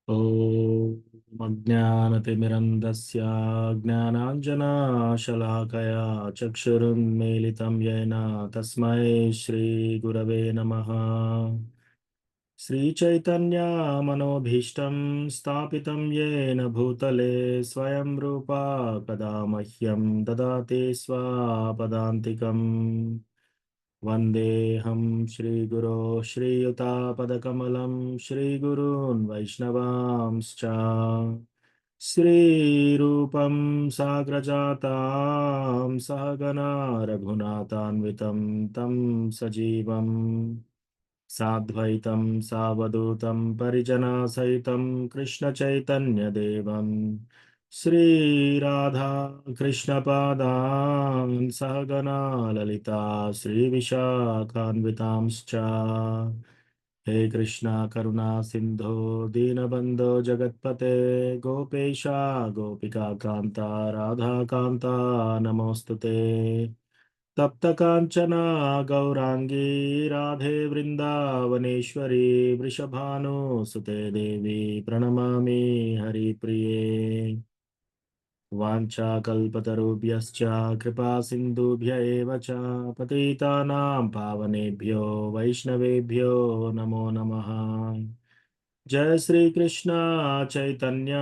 ॐ अज्ञानतिमिरन्धस्य ज्ञानाञ्जनाशलाकया चक्षुरुन्मीलितं येन तस्मै श्रीगुरवे नमः। श्रीचैतन्यमनोभीष्टं स्थापितं येन भूतले स्वयं रूपा कदा मह्यं ददाति स्वपदान्तिकम्। वन्देऽहं श्रीगुरो श्रीयुतापदकमलं श्रीगुरून् वैष्णवांश्च श्रीरूपं साग्रजातां सहगना रघुनाथान्वितं तं सजीवं साद्वैतं सावधूतं परिजनसहितं कृष्णचैतन्यदेवं श्रीराधा कृष्णपादान् सहगना ललिता श्रीविशाखान्वितांश्च। हे कृष्णा करुणा सिन्धो दीनबन्धो जगत्पते गोपेशा गोपिका कान्ता राधा कान्ता नमोऽस्तु ते। तप्त कांचना गौरांगी राधे वृंदावनेश्वरी वृषभानुसुते देवी प्रणमामि हरिप्रिये। वाञ्छाकल्पतरुभ्यश्च कृपा सिन्धुभ्य एव च पतितानां पावनेभ्यो वैष्णवेभ्यो नमो नमः। जय श्री कृष्ण चैतन्य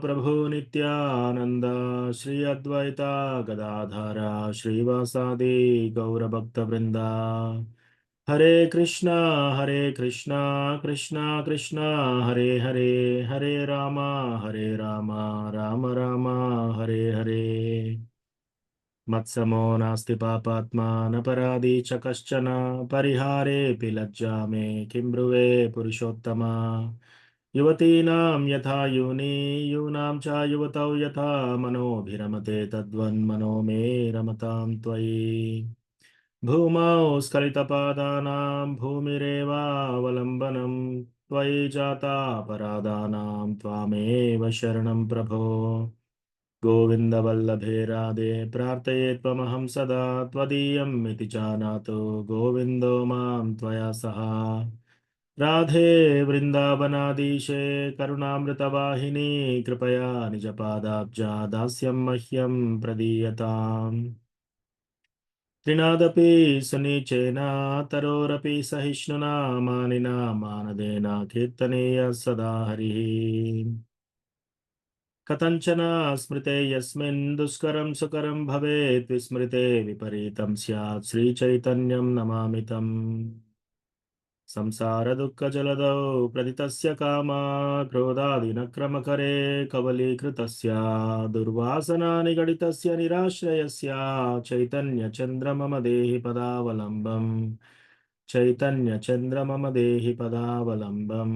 प्रभु नित्यानंद श्री अद्वैता गदाधर श्रीवासादि गौरभक्त वृंदा। हरे कृष्णा कृष्णा कृष्णा हरे हरे हरे हरे राम राम हरे हरे। मत्समो नास्ति पापात्मा नपराधी च कश्चन परिहारेऽपि लज्जा मे किं ब्रुवे पुरुषोत्तमा। युवतीनां यथा यूनि यूनां च युवतौ यथा मनोभिरमते तद्वन्मनो मे रमतां त्वयि। भूमौ स्खलितपादानां भूमिरेवावलम्बनं त्वयि जाता अपराधानां त्वामेव शरणं प्रभो। गोविन्दवल्लभे राधे प्रार्थये त्वमहं सदा त्वदीयम् इति जानातु गोविन्दो मां त्वया सह। राधे वृन्दावनाधीशे करुणामृतवाहिनी कृपया निजपादाब्जा दास्यं मह्यं प्रदीयताम्। त्रिनादपि सुनिचेन तरोरपि सहिष्णुना मानिना मानदेन कीर्तनीय सदा हरिः। कथञ्चन स्मृते यस्मिन् दुष्करं सुकरं भवेत् विस्मृते विपरीतं स्यात् श्रीचैतन्यं नमामि तम्। संसारदुःखजलधौ प्रथितस्य कामा क्रोधादिनक्रमकरे कवलीकृतस्य दुर्वासना निगडितस्य निराश्रयस्य चैतन्यचन्द्र मम देहि पदावलम्बम्। चैतन्यचन्द्र मम देहि पदावलम्बम्।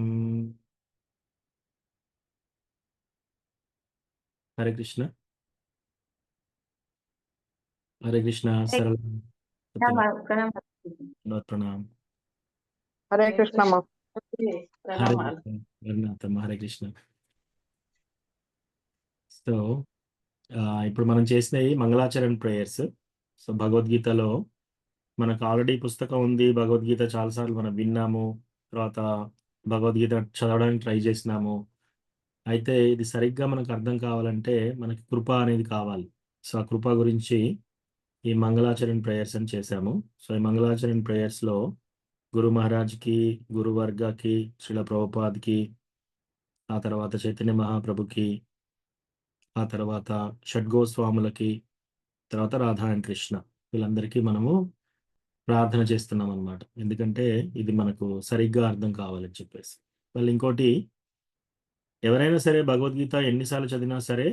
हरे कृष्ण। हरे कृष्ण सरल सत्यनारायण प्रणम प्रणाम। हरे कृष्ण माँ। हरे प्रणम कृष्ण జగన్నాథమ్మ హరే కృష్ణ. సో ఇప్పుడు మనం చేసినవి మంగళాచరణ ప్రేయర్స్. సో భగవద్గీతలో మనకు ఆల్రెడీ పుస్తకం ఉంది. భగవద్గీత చాలాసార్లు మనం విన్నాము. తర్వాత భగవద్గీత చదవడానికి ట్రై చేసినాము. అయితే ఇది సరిగ్గా మనకు అర్థం కావాలంటే మనకి కృప అనేది కావాలి. సో ఆ కృప గురించి ఈ మంగళాచరణ ప్రేయర్స్ అని చేశాము. సో ఈ మంగళాచరణ ప్రేయర్స్లో గురు మహారాజ్కి, గురువర్గకి, శ్రీల ప్రభుపాద్కి, ఆ తర్వాత చైతన్య మహాప్రభుకి, ఆ తర్వాత షడ్గోస్వాములకి, తర్వాత రాధా అండ్ కృష్ణ వీళ్ళందరికీ మనము ప్రార్థన చేస్తున్నాం అనమాట. ఎందుకంటే ఇది మనకు సరిగ్గా అర్థం కావాలని చెప్పేసి. మళ్ళీ ఇంకోటి, ఎవరైనా సరే భగవద్గీత ఎన్నిసార్లు చదివినా సరే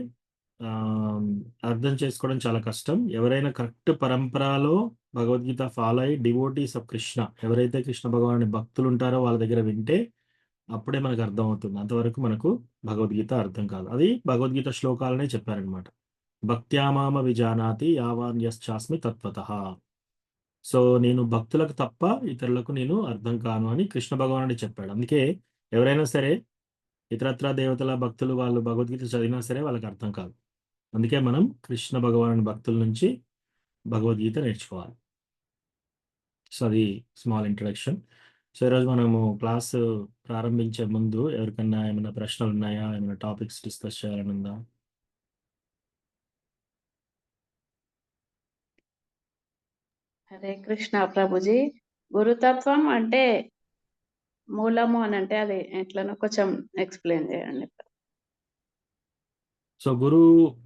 అర్థం చేసుకోవడం చాలా కష్టం. ఎవరైనా కరెక్ట్ పరంపరలో భగవద్గీత ఫాలో అయ్యి డివోటీస్ ఆఫ్ కృష్ణ ఎవరైతే కృష్ణ భగవానుడి భక్తులు ఉంటారో వాళ్ళ దగ్గర వింటే అప్పుడే మనకు అర్థం అవుతుంది. అంతవరకు మనకు భగవద్గీత అర్థం కాదు. అది భగవద్గీత శ్లోకాలనే చెప్పారనమాట. భక్త్యామామ విజానాతి యావాన్యశ్చాస్మి తత్వతః. సో నేను భక్తులకు తప్ప ఇతరులకు నేను అర్థం కాను అని కృష్ణ భగవానుడు చెప్పాడు. అందుకే ఎవరైనా సరే ఇతరత్ర దేవతల భక్తులు వాళ్ళు భగవద్గీత చదివినా సరే వాళ్ళకి అర్థం కాదు. అందుకే మనం కృష్ణ భగవానుడి భక్తుల నుంచి భగవద్గీత నేర్చుకోవాలి. సో అది స్మాల్ ఇంట్రడక్షన్. సో ఈరోజు మనము క్లాసు ప్రారంభించే ముందు ఎవరికన్నా ఏమైనా ప్రశ్నలు ఉన్నాయా? ఏమైనా టాపిక్స్ డిస్కస్ చేయాలని ఉందా? హరే కృష్ణ ప్రభుజీ. గురుతత్వం అంటే మూలము అని అంటే అది ఎట్లనో కొంచెం ఎక్స్ప్లెయిన్ చేయండి. సో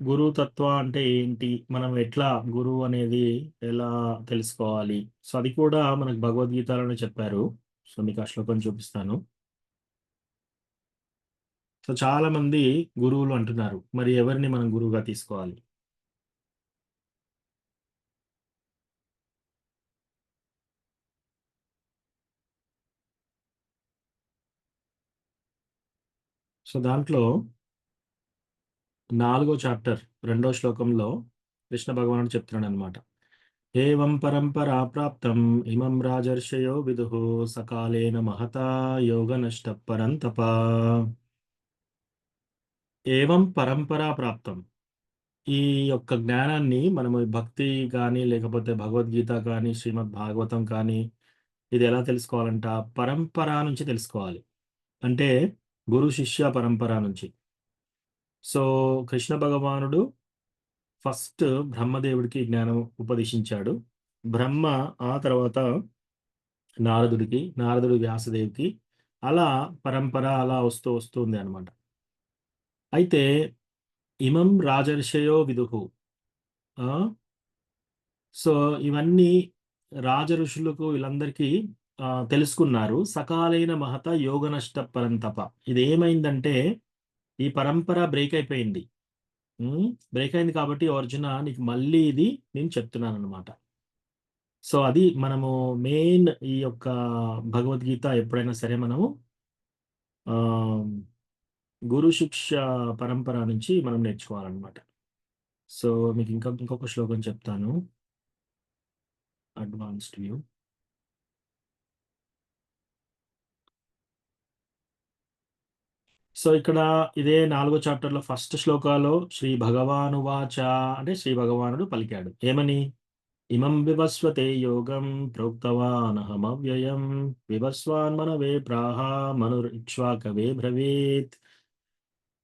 గురు తత్వ అంటే ఏంటి? మనం ఎట్లా గురువు అనేది ఎలా తెలుసుకోవాలి? సో అది కూడా మనకు భగవద్గీతలోనే చెప్పారు. సో మీకు ఆ శ్లోకం చూపిస్తాను. సో చాలా మంది గురువులు అంటున్నారు. మరి ఎవరిని మనం గురువుగా తీసుకోవాలి? సో దాంట్లో 4వ చాప్టర్ 2వ శ్లోకంలో కృష్ణ భగవానుడు చెప్తున్నాడు అనమాట. ఏవం పరంపరా ప్రాప్తం ఇమం రాజర్షయో విదుః సకాలేన మహతా యోగ నష్ట పరంతప. ఏవం పరంపరా ప్రాప్తం, ఈ యొక్క జ్ఞానాన్ని మనము భక్తి కానీ లేకపోతే భగవద్గీత కానీ శ్రీమద్ భాగవతం కానీ ఇది ఎలా తెలుసుకోవాలంట? పరంపర నుంచి తెలుసుకోవాలి. అంటే గురు శిష్య పరంపర నుంచి. సో కృష్ణ భగవానుడు ఫస్ట్ బ్రహ్మదేవుడికి జ్ఞానం ఉపదేశించాడు. బ్రహ్మ ఆ తర్వాత నారదుడికి, నారదుడు వ్యాసదేవికి, అలా పరంపర అలా వస్తూ వస్తుంది అనమాట. అయితే ఇమం రాజర్షయో విదుః. ఆ, సో ఇవన్నీ రాజ ఋషులకు వీళ్ళందరికీ తెలుసుకున్నారు. సకాలైన మహత యోగ నష్ట పరంతప. ఇది ఏమైందంటే ఈ పరంపర బ్రేక్ అయిపోయింది. బ్రేక్ అయింది కాబట్టి అర్జున నీకు మళ్ళీ ఇది నేను చెప్తున్నాను అనమాట. సో అది మనము మెయిన్ ఈ యొక్క భగవద్గీత ఎప్పుడైనా సరే మనము ఆ, గురు శిక్ష పరంపర నుంచి మనం నేర్చుకోవాలన్నమాట. సో మీకు ఇంకొక శ్లోకం చెప్తాను. Advanced view. సో ఇక్కడ ఇదే 4వ చాప్టర్లో ఫస్ట్ శ్లోకాలో శ్రీ భగవానువాచ అంటే శ్రీ భగవానుడు పలికాడు. ఏమని? ఇమం వివస్వతే యోగం ప్రోక్తవానహమవ్యయం వివస్వాన్ మనవే ప్రాహ మనురిక్ష్వాకవే బ్రవీత్.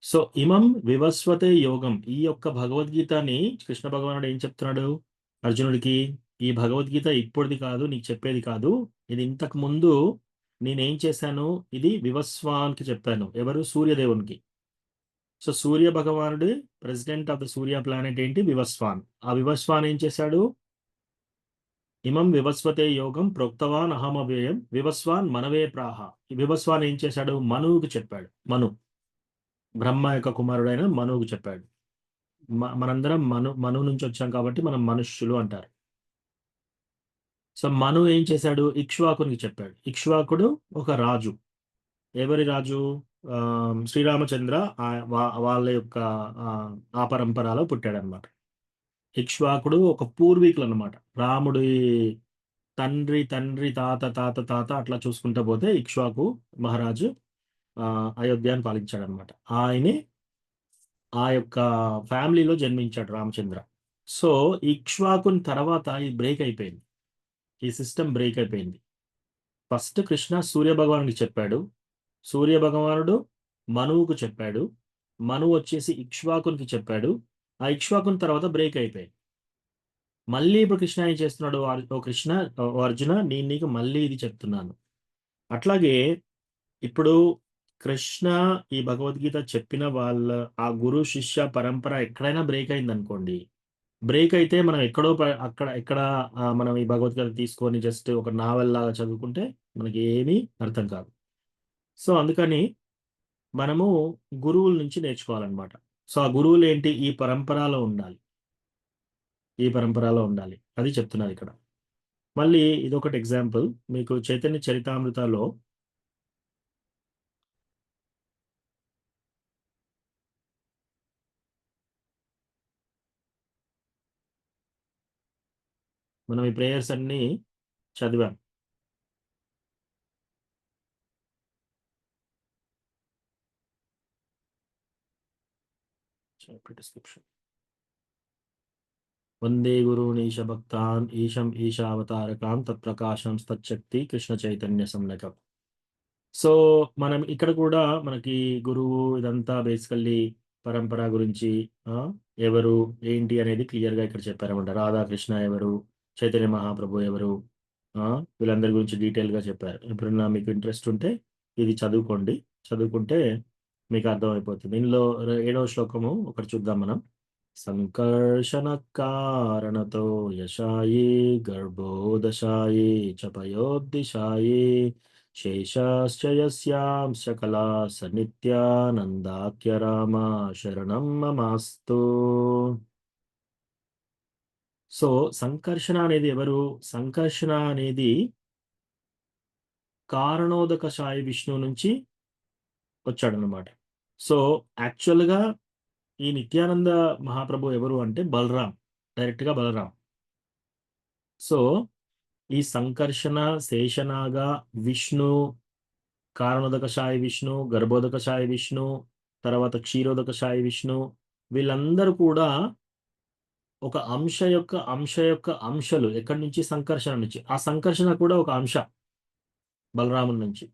సో ఇమం వివస్వతే యోగం, ఈ యొక్క భగవద్గీతని కృష్ణ భగవానుడు ఏం చెప్తున్నాడు అర్జునుడికి? ఈ భగవద్గీత ఇప్పుడుది కాదు, నీకు చెప్పేది కాదు. ఇది ఇంతకు ముందు నేనేం చేశాను? ఇది వివస్వాన్కి చెప్పాను. ఎవరు? సూర్యదేవునికి. సో సూర్య భగవానుడు president of the Surya planet ఏంటి? వివస్వాన్. ఆ వివస్వాన్ ఏం చేశాడు? ఇమం వివస్వతే యోగం ప్రోక్తవాన్ అహమవ్యయం వివస్వాన్ మనవే ప్రాహ. ఈ వివస్వాన్ ఏం చేశాడు? మనువుకు చెప్పాడు. బ్రహ్మ యొక్క కుమారుడైన మనువుకు చెప్పాడు. మనందరం మను నుంచి వచ్చాం కాబట్టి మనం మనుష్యులు అంటారు. సో మను ఏం చేశాడు? ఇక్ష్వాకునికి చెప్పాడు. ఇక్ష్వాకుడు ఒక రాజు. ఎవరి రాజు? ఆ, శ్రీరామచంద్ర వాళ్ళ యొక్క ఆ పరంపరలో పుట్టాడనమాట. ఇక్ష్వాకుడు ఒక పూర్వీకులు అనమాట. రాముడి తండ్రి తండ్రి తాత తాత తాత అట్లా చూసుకుంటా పోతే ఇక్ష్వాకు మహారాజు ఆ, అయోధ్యను పాలించాడనమాట. ఆయనే ఆ యొక్క ఫ్యామిలీలో జన్మించాడు రామచంద్ర. సో ఇక్ష్వాకుని తర్వాత ఈ బ్రేక్ అయిపోయింది. ఈ సిస్టమ్ బ్రేక్ అయిపోయింది. ఫస్ట్ కృష్ణ సూర్య భగవానుడికి చెప్పాడు. సూర్య భగవానుడు మనువుకు చెప్పాడు. మనువు వచ్చేసి ఇక్ష్వాకునికి చెప్పాడు. ఆ ఇక్ష్వాకుని తర్వాత బ్రేక్ అయిపోయింది. మళ్ళీ ఇప్పుడు కృష్ణ ఏం చేస్తున్నాడు? ఓ కృష్ణ, ఓ అర్జున, నేను నీకు మళ్ళీ ఇది చెప్తున్నాను. అట్లాగే ఇప్పుడు కృష్ణ ఈ భగవద్గీత చెప్పిన వాళ్ళ ఆ గురు శిష్య పరంపర ఎక్కడైనా బ్రేక్ అయింది అనుకోండి, బ్రేక్ అయితే మనం ఎక్కడో అక్కడ ఎక్కడ మనం ఈ భగవద్గీత తీసుకొని జస్ట్ ఒక నావెల్ లాగా చదువుకుంటే మనకి ఏమీ అర్థం కాదు. సో అందుకని మనము గురువుల నుంచి నేర్చుకోవాలన్నమాట. సో ఆ గురువులు ఏంటి? ఈ పరంపరలో ఉండాలి. ఈ పరంపరలో ఉండాలి. అది చెప్తున్నారు ఇక్కడ. మళ్ళీ ఇదొకటి ఎగ్జాంపుల్. మీకు చైతన్య చరితామృతలో మనం ఈ ప్రేయర్స్ అన్ని చదివాం. డిస్క్రిప్షన్. వందే గురూన్ ఈశ భక్తాన్ ఈశం ఈశావతారకాన్ తత్ప్రకాశం తచ్చక్తి కృష్ణ చైతన్య సంలకం. సో మనం ఇక్కడ కూడా మనకి గురువు ఇదంతా బేసికల్లీ పరంపర గురించి ఆ, ఎవరు ఏంటి అనేది క్లియర్గా ఇక్కడ చెప్పారన్నమాట. రాధాకృష్ణ ఎవరు, చైతన్య మహాప్రభు ఎవరు, ఆ, వీళ్ళందరి గురించి డీటెయిల్గా చెప్పారు. ఎప్పుడన్నా మీకు ఇంట్రెస్ట్ ఉంటే ఇది చదువుకోండి. చదువుకుంటే మీకు అర్థమైపోతుంది. ఇందులో 7వ శ్లోకము ఒకటి చూద్దాం మనం. సంకర్షణ కారణతో యశాయే గర్భోదశాయే చ పయోద్దిశాయే శేషాశ్చ యస్యాం సకలా సనిత్యానందాఖ్య రామ శరణం మమాస్తు. సో సంకర్షణ అనేది ఎవరు? సంకర్షణ అనేది కారణోదక సాయి విష్ణువు నుంచి వచ్చాడనమాట. సో యాక్చువల్గా ఈ నిత్యానంద మహాప్రభు ఎవరు అంటే బలరాం, డైరెక్ట్గా బలరాం. సో ఈ సంకర్షణ, శేషనాగ, విష్ణు, కారణోదక సాయి విష్ణు, గర్భోదక సాయి విష్ణు, తర్వాత క్షీరోదక సాయి విష్ణు, వీళ్ళందరూ కూడా ఒక అంశ యొక్క అంశలు ఎక్కడి నుంచి? సంకర్షణ నుంచి. ఆ సంకర్షణ కూడా ఒక అంశ బలరాముల నుంచి.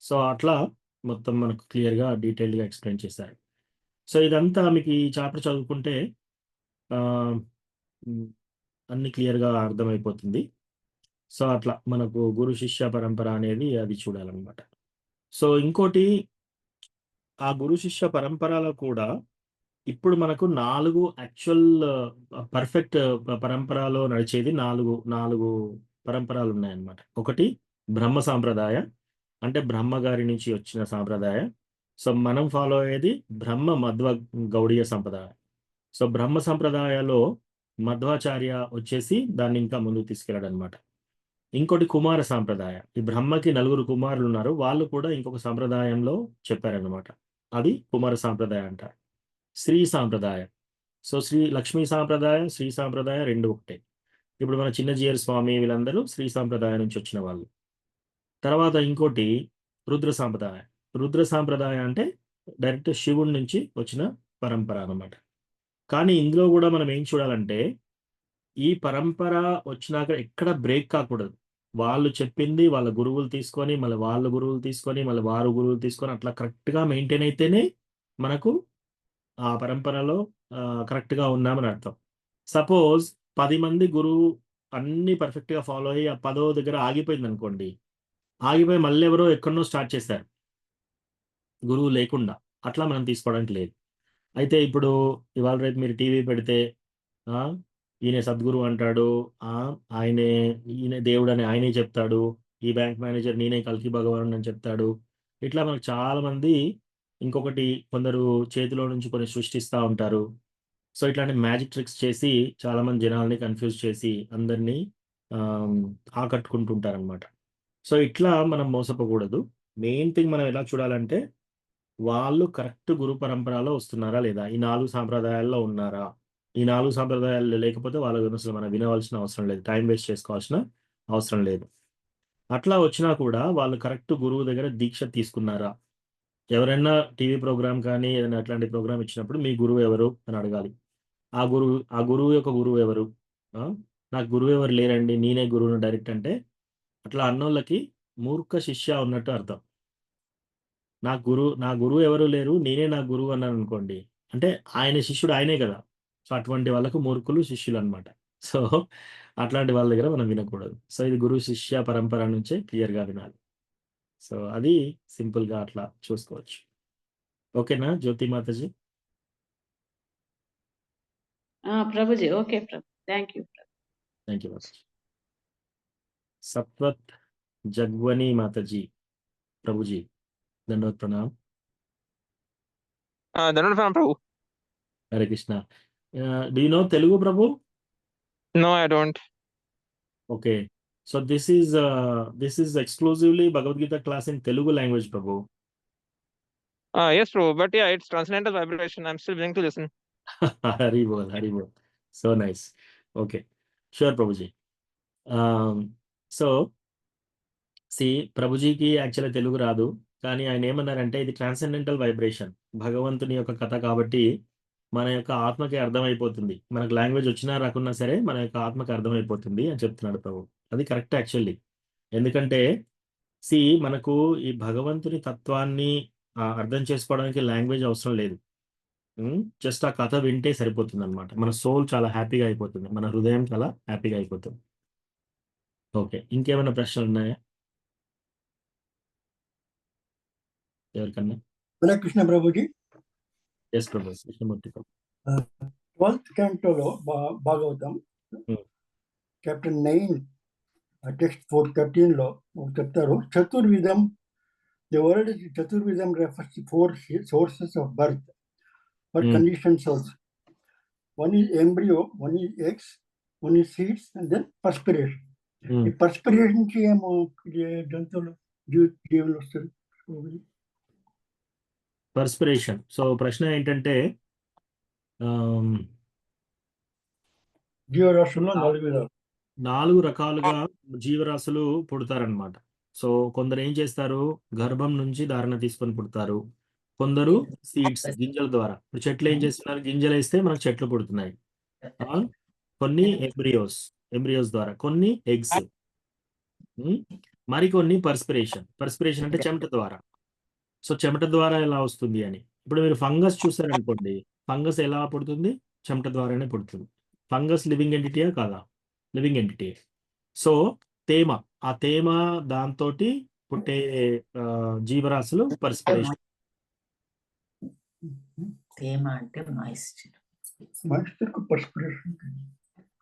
సో అట్లా మొత్తం మనకు క్లియర్గా డీటెయిల్డ్గా ఎక్స్ప్లెయిన్ చేశారు. సో ఇదంతా మీకు ఈ చాప్టర్ చదువుకుంటే ఆ, మ్, అన్ని క్లియర్గా అర్థమైపోతుంది. సో అట్లా మనకు గురు శిష్య పరంపర అనేది అది చూడాలన్నమాట. సో ఇంకోటి, ఆ గురు శిష్య పరంపరలో కూడా ఇప్పుడు మనకు 4 యాక్చువల్ పర్ఫెక్ట్ పరంపరలో నడిచేది నాలుగు పరంపరలు ఉన్నాయన్నమాట. ఒకటి బ్రహ్మ సాంప్రదాయ, అంటే బ్రహ్మ గారి నుంచి వచ్చిన సాంప్రదాయ. సో మనం ఫాలో అయ్యేది బ్రహ్మ మధ్వ గౌడీయ సంప్రదాయం. సో బ్రహ్మ సంప్రదాయాల్లో మధ్వాచార్య వచ్చేసి దాన్ని ఇంకా ముందుకు తీసుకెళ్ళాడు అనమాట. ఇంకోటి కుమార సాంప్రదాయ, ఈ బ్రహ్మకి 4 కుమారులు ఉన్నారు, వాళ్ళు కూడా ఇంకొక సాంప్రదాయంలో చెప్పారనమాట. అది కుమార సాంప్రదాయం అంటారు. శ్రీ సాంప్రదాయం, సో శ్రీ లక్ష్మీ సాంప్రదాయం, శ్రీ సాంప్రదాయం రెండు ఒకటే. ఇప్పుడు మన చిన్నజీయర్ స్వామి వీళ్ళందరూ శ్రీ సాంప్రదాయం నుంచి వచ్చిన వాళ్ళు. తర్వాత ఇంకోటి రుద్ర సాంప్రదాయం. రుద్ర సాంప్రదాయం అంటే డైరెక్ట్ శివుడి నుంచి వచ్చిన పరంపర అన్నమాట. కానీ ఇందులో కూడా మనం ఏం చూడాలంటే ఈ పరంపర వచ్చినాక ఎక్కడ బ్రేక్ కాకూడదు. వాళ్ళు చెప్పింది వాళ్ళ గురువులు తీసుకొని, మళ్ళీ వాళ్ళ గురువులు తీసుకొని, మళ్ళీ వారు గురువులు తీసుకొని అట్లా కరెక్ట్గా మెయింటైన్ అయితేనే మనకు ఆ పరంపరలో కరెక్ట్గా ఉన్నామని అర్థం. సపోజ్ 10 మంది గురువు అన్ని పర్ఫెక్ట్గా ఫాలో అయ్యి ఆ 10వ దగ్గర ఆగిపోయింది అనుకోండి, ఆగిపోయి మళ్ళీ ఎవరో ఎక్కడనో స్టార్ట్ చేశారు గురువు లేకుండా, అట్లా మనం తీసుకోవడానికి లేదు. అయితే ఇప్పుడు ఇవాళ రేపు మీరు టీవీ పెడితే ఆ, ఈయన సద్గురు అంటాడు, ఆ, ఆయనే ఈయన దేవుడు అని ఆయనే చెప్తాడు, ఈ బ్యాంక్ మేనేజర్ నేనే కల్కి భగవాన్ అని చెప్తాడు. ఇట్లా మనకు చాలా మంది, ఇంకొకటి కొందరు చేతిలో నుంచి కొన్ని సృష్టిస్తూ ఉంటారు. సో ఇట్లాంటి మ్యాజిక్ ట్రిక్స్ చేసి చాలా మంది జనాల్ని కన్ఫ్యూజ్ చేసి అందరినీ ఆకట్టుకుంటుంటారనమాట. సో ఇట్లా మనం మోసపోకూడదు. మెయిన్ థింగ్ మనం ఎలా చూడాలంటే వాళ్ళు కరెక్ట్ గురు పరంపరలో వస్తున్నారా లేదా, ఈ 4 సాంప్రదాయాల్లో ఉన్నారా. ఈ 4 సాంప్రదాయాలు లేకపోతే వాళ్ళ గురించి అసలు మనం వినవలసిన అవసరం లేదు, టైం వేస్ట్ చేసుకోవాల్సిన అవసరం లేదు. అట్లా వచ్చినా కూడా వాళ్ళు కరెక్ట్ గురువు దగ్గర దీక్ష తీసుకున్నారా. ఎవరైనా టీవీ ప్రోగ్రామ్ కానీ ఏదైనా అట్లాంటి ప్రోగ్రామ్ ఇచ్చినప్పుడు మీ గురువు ఎవరు అని అడగాలి. ఆ గురువు యొక్క గురువు ఎవరు? ఆ? నాకు గురువు ఎవరు లేరండి, నేనే గురువును డైరెక్ట్ అంటే అట్లా అన్నోళ్ళకి మూర్ఖ శిష్య ఉన్నట్టు అర్థం. నా గురువు ఎవరు లేరు, నేనే నా గురువు అన్నాను అనుకోండి, అంటే ఆయన శిష్యుడు ఆయనే కదా. సో అటువంటి వాళ్ళకు మూర్ఖులు శిష్యులు అన్నమాట. సో అట్లాంటి వాళ్ళ దగ్గర మనం వినకూడదు. సో ఇది గురు శిష్య పరంపర నుంచే క్లియర్గా వినాలి. సో అది సింపుల్గా అట్లా చూసుకోవచ్చు. ఓకేనా Jyoti Mataji? Prabhuji, okay Prabhu, thank you. Thank you Mataji. సత్వత్ జగ్వని మాతాజీ, ప్రభుజీ దండవత్ ప్రణామ్. దండం Prabhu. Hare Krishna. Do you know Telugu Prabhu? No, I don't. Okay. So this is exclusively Bhagavad Gita class in Telugu language, Prabhu. Yes, Prabhu, but yeah, it's transcendental vibration. I'm still willing to listen. Hari bol, Hari bol. So nice. Okay. Sure, Prabhuji. So ప్రభుజీకి యాక్చువల్గా తెలుగు రాదు, కానీ ఆయన ఏమన్నారంటే ఇది transcendental vibration, భగవంతుని యొక్క కథ కాబట్టి మన యొక్క ఆత్మకి అర్థమైపోతుంది. మనకు లాంగ్వేజ్ వచ్చినా రాకున్నా సరే మన యొక్క ఆత్మకి అర్థమైపోతుంది అని చెప్తున్నాడు ప్రభు. అది కరెక్ట్ యాక్చువల్లీ. ఎందుకంటే మనకు ఈ భగవంతుని తత్వాన్ని అర్థం చేసుకోవడానికి లాంగ్వేజ్ అవసరం లేదు. జస్ట్ ఆ కథ వింటే సరిపోతుందన్నమాట. మన సోల్ చాలా హ్యాపీగా అయిపోతుంది. మన హృదయం చాలా హ్యాపీగా అయిపోతుంది. ఓకే. ఇంకేమైనా ప్రశ్నలున్నాయా? ఎవరికన్నా? Hare Krishna Prabhuji. Yes Prabhu. Krishnamurthy Prabhu. 12th canto Bhagavatam Hmm. Chapter 9 text 413 లో చెప్తారు, చతుర్విధం. The word chaturvidham refers to 4 sources of birth or Hmm. conditioned source. One is embryo, one is eggs, one is seeds, and then perspiration. ఈ పర్స్పిరేషన్ కి ఏమో జంతువులు జీవులు వస్తుంది. పర్స్పిరేషన్. సో ప్రశ్న ఏంటంటే జీవరాశుల్లో 4 విధాలు. 4 రకాలుగా జీవరాశులు పుడతారనమాట. సో కొందరు ఏం చేస్తారు, గర్భం నుంచి ధారణ తీసుకొని పుడతారు. కొందరు సీడ్స్, గింజల ద్వారా. ఇప్పుడు చెట్లు ఏం చేస్తున్నారు, గింజలు వేస్తే మనకు చెట్లు పుడుతున్నాయి. కొన్ని ఎంబ్రియోస్ ద్వారా, కొన్ని ఎగ్స్, మరికొన్ని పర్స్పిరేషన్ అంటే చెమట ద్వారా. సో చెమట ద్వారా ఎలా వస్తుంది అని. ఇప్పుడు మీరు ఫంగస్ చూసారనుకోండి, ఫంగస్ ఎలా పుడుతుంది, చెమట ద్వారానే పుడుతుంది. ఫంగస్ లివింగ్ ఎంటిటీయా కాదా? Living entity. సో ఆ తేమ దాంతో పుట్టే జీవరాశులు పర్స్పిరేషన్. తేమ అంటే మాయిశ్చర్. మాయిశ్చర్ కు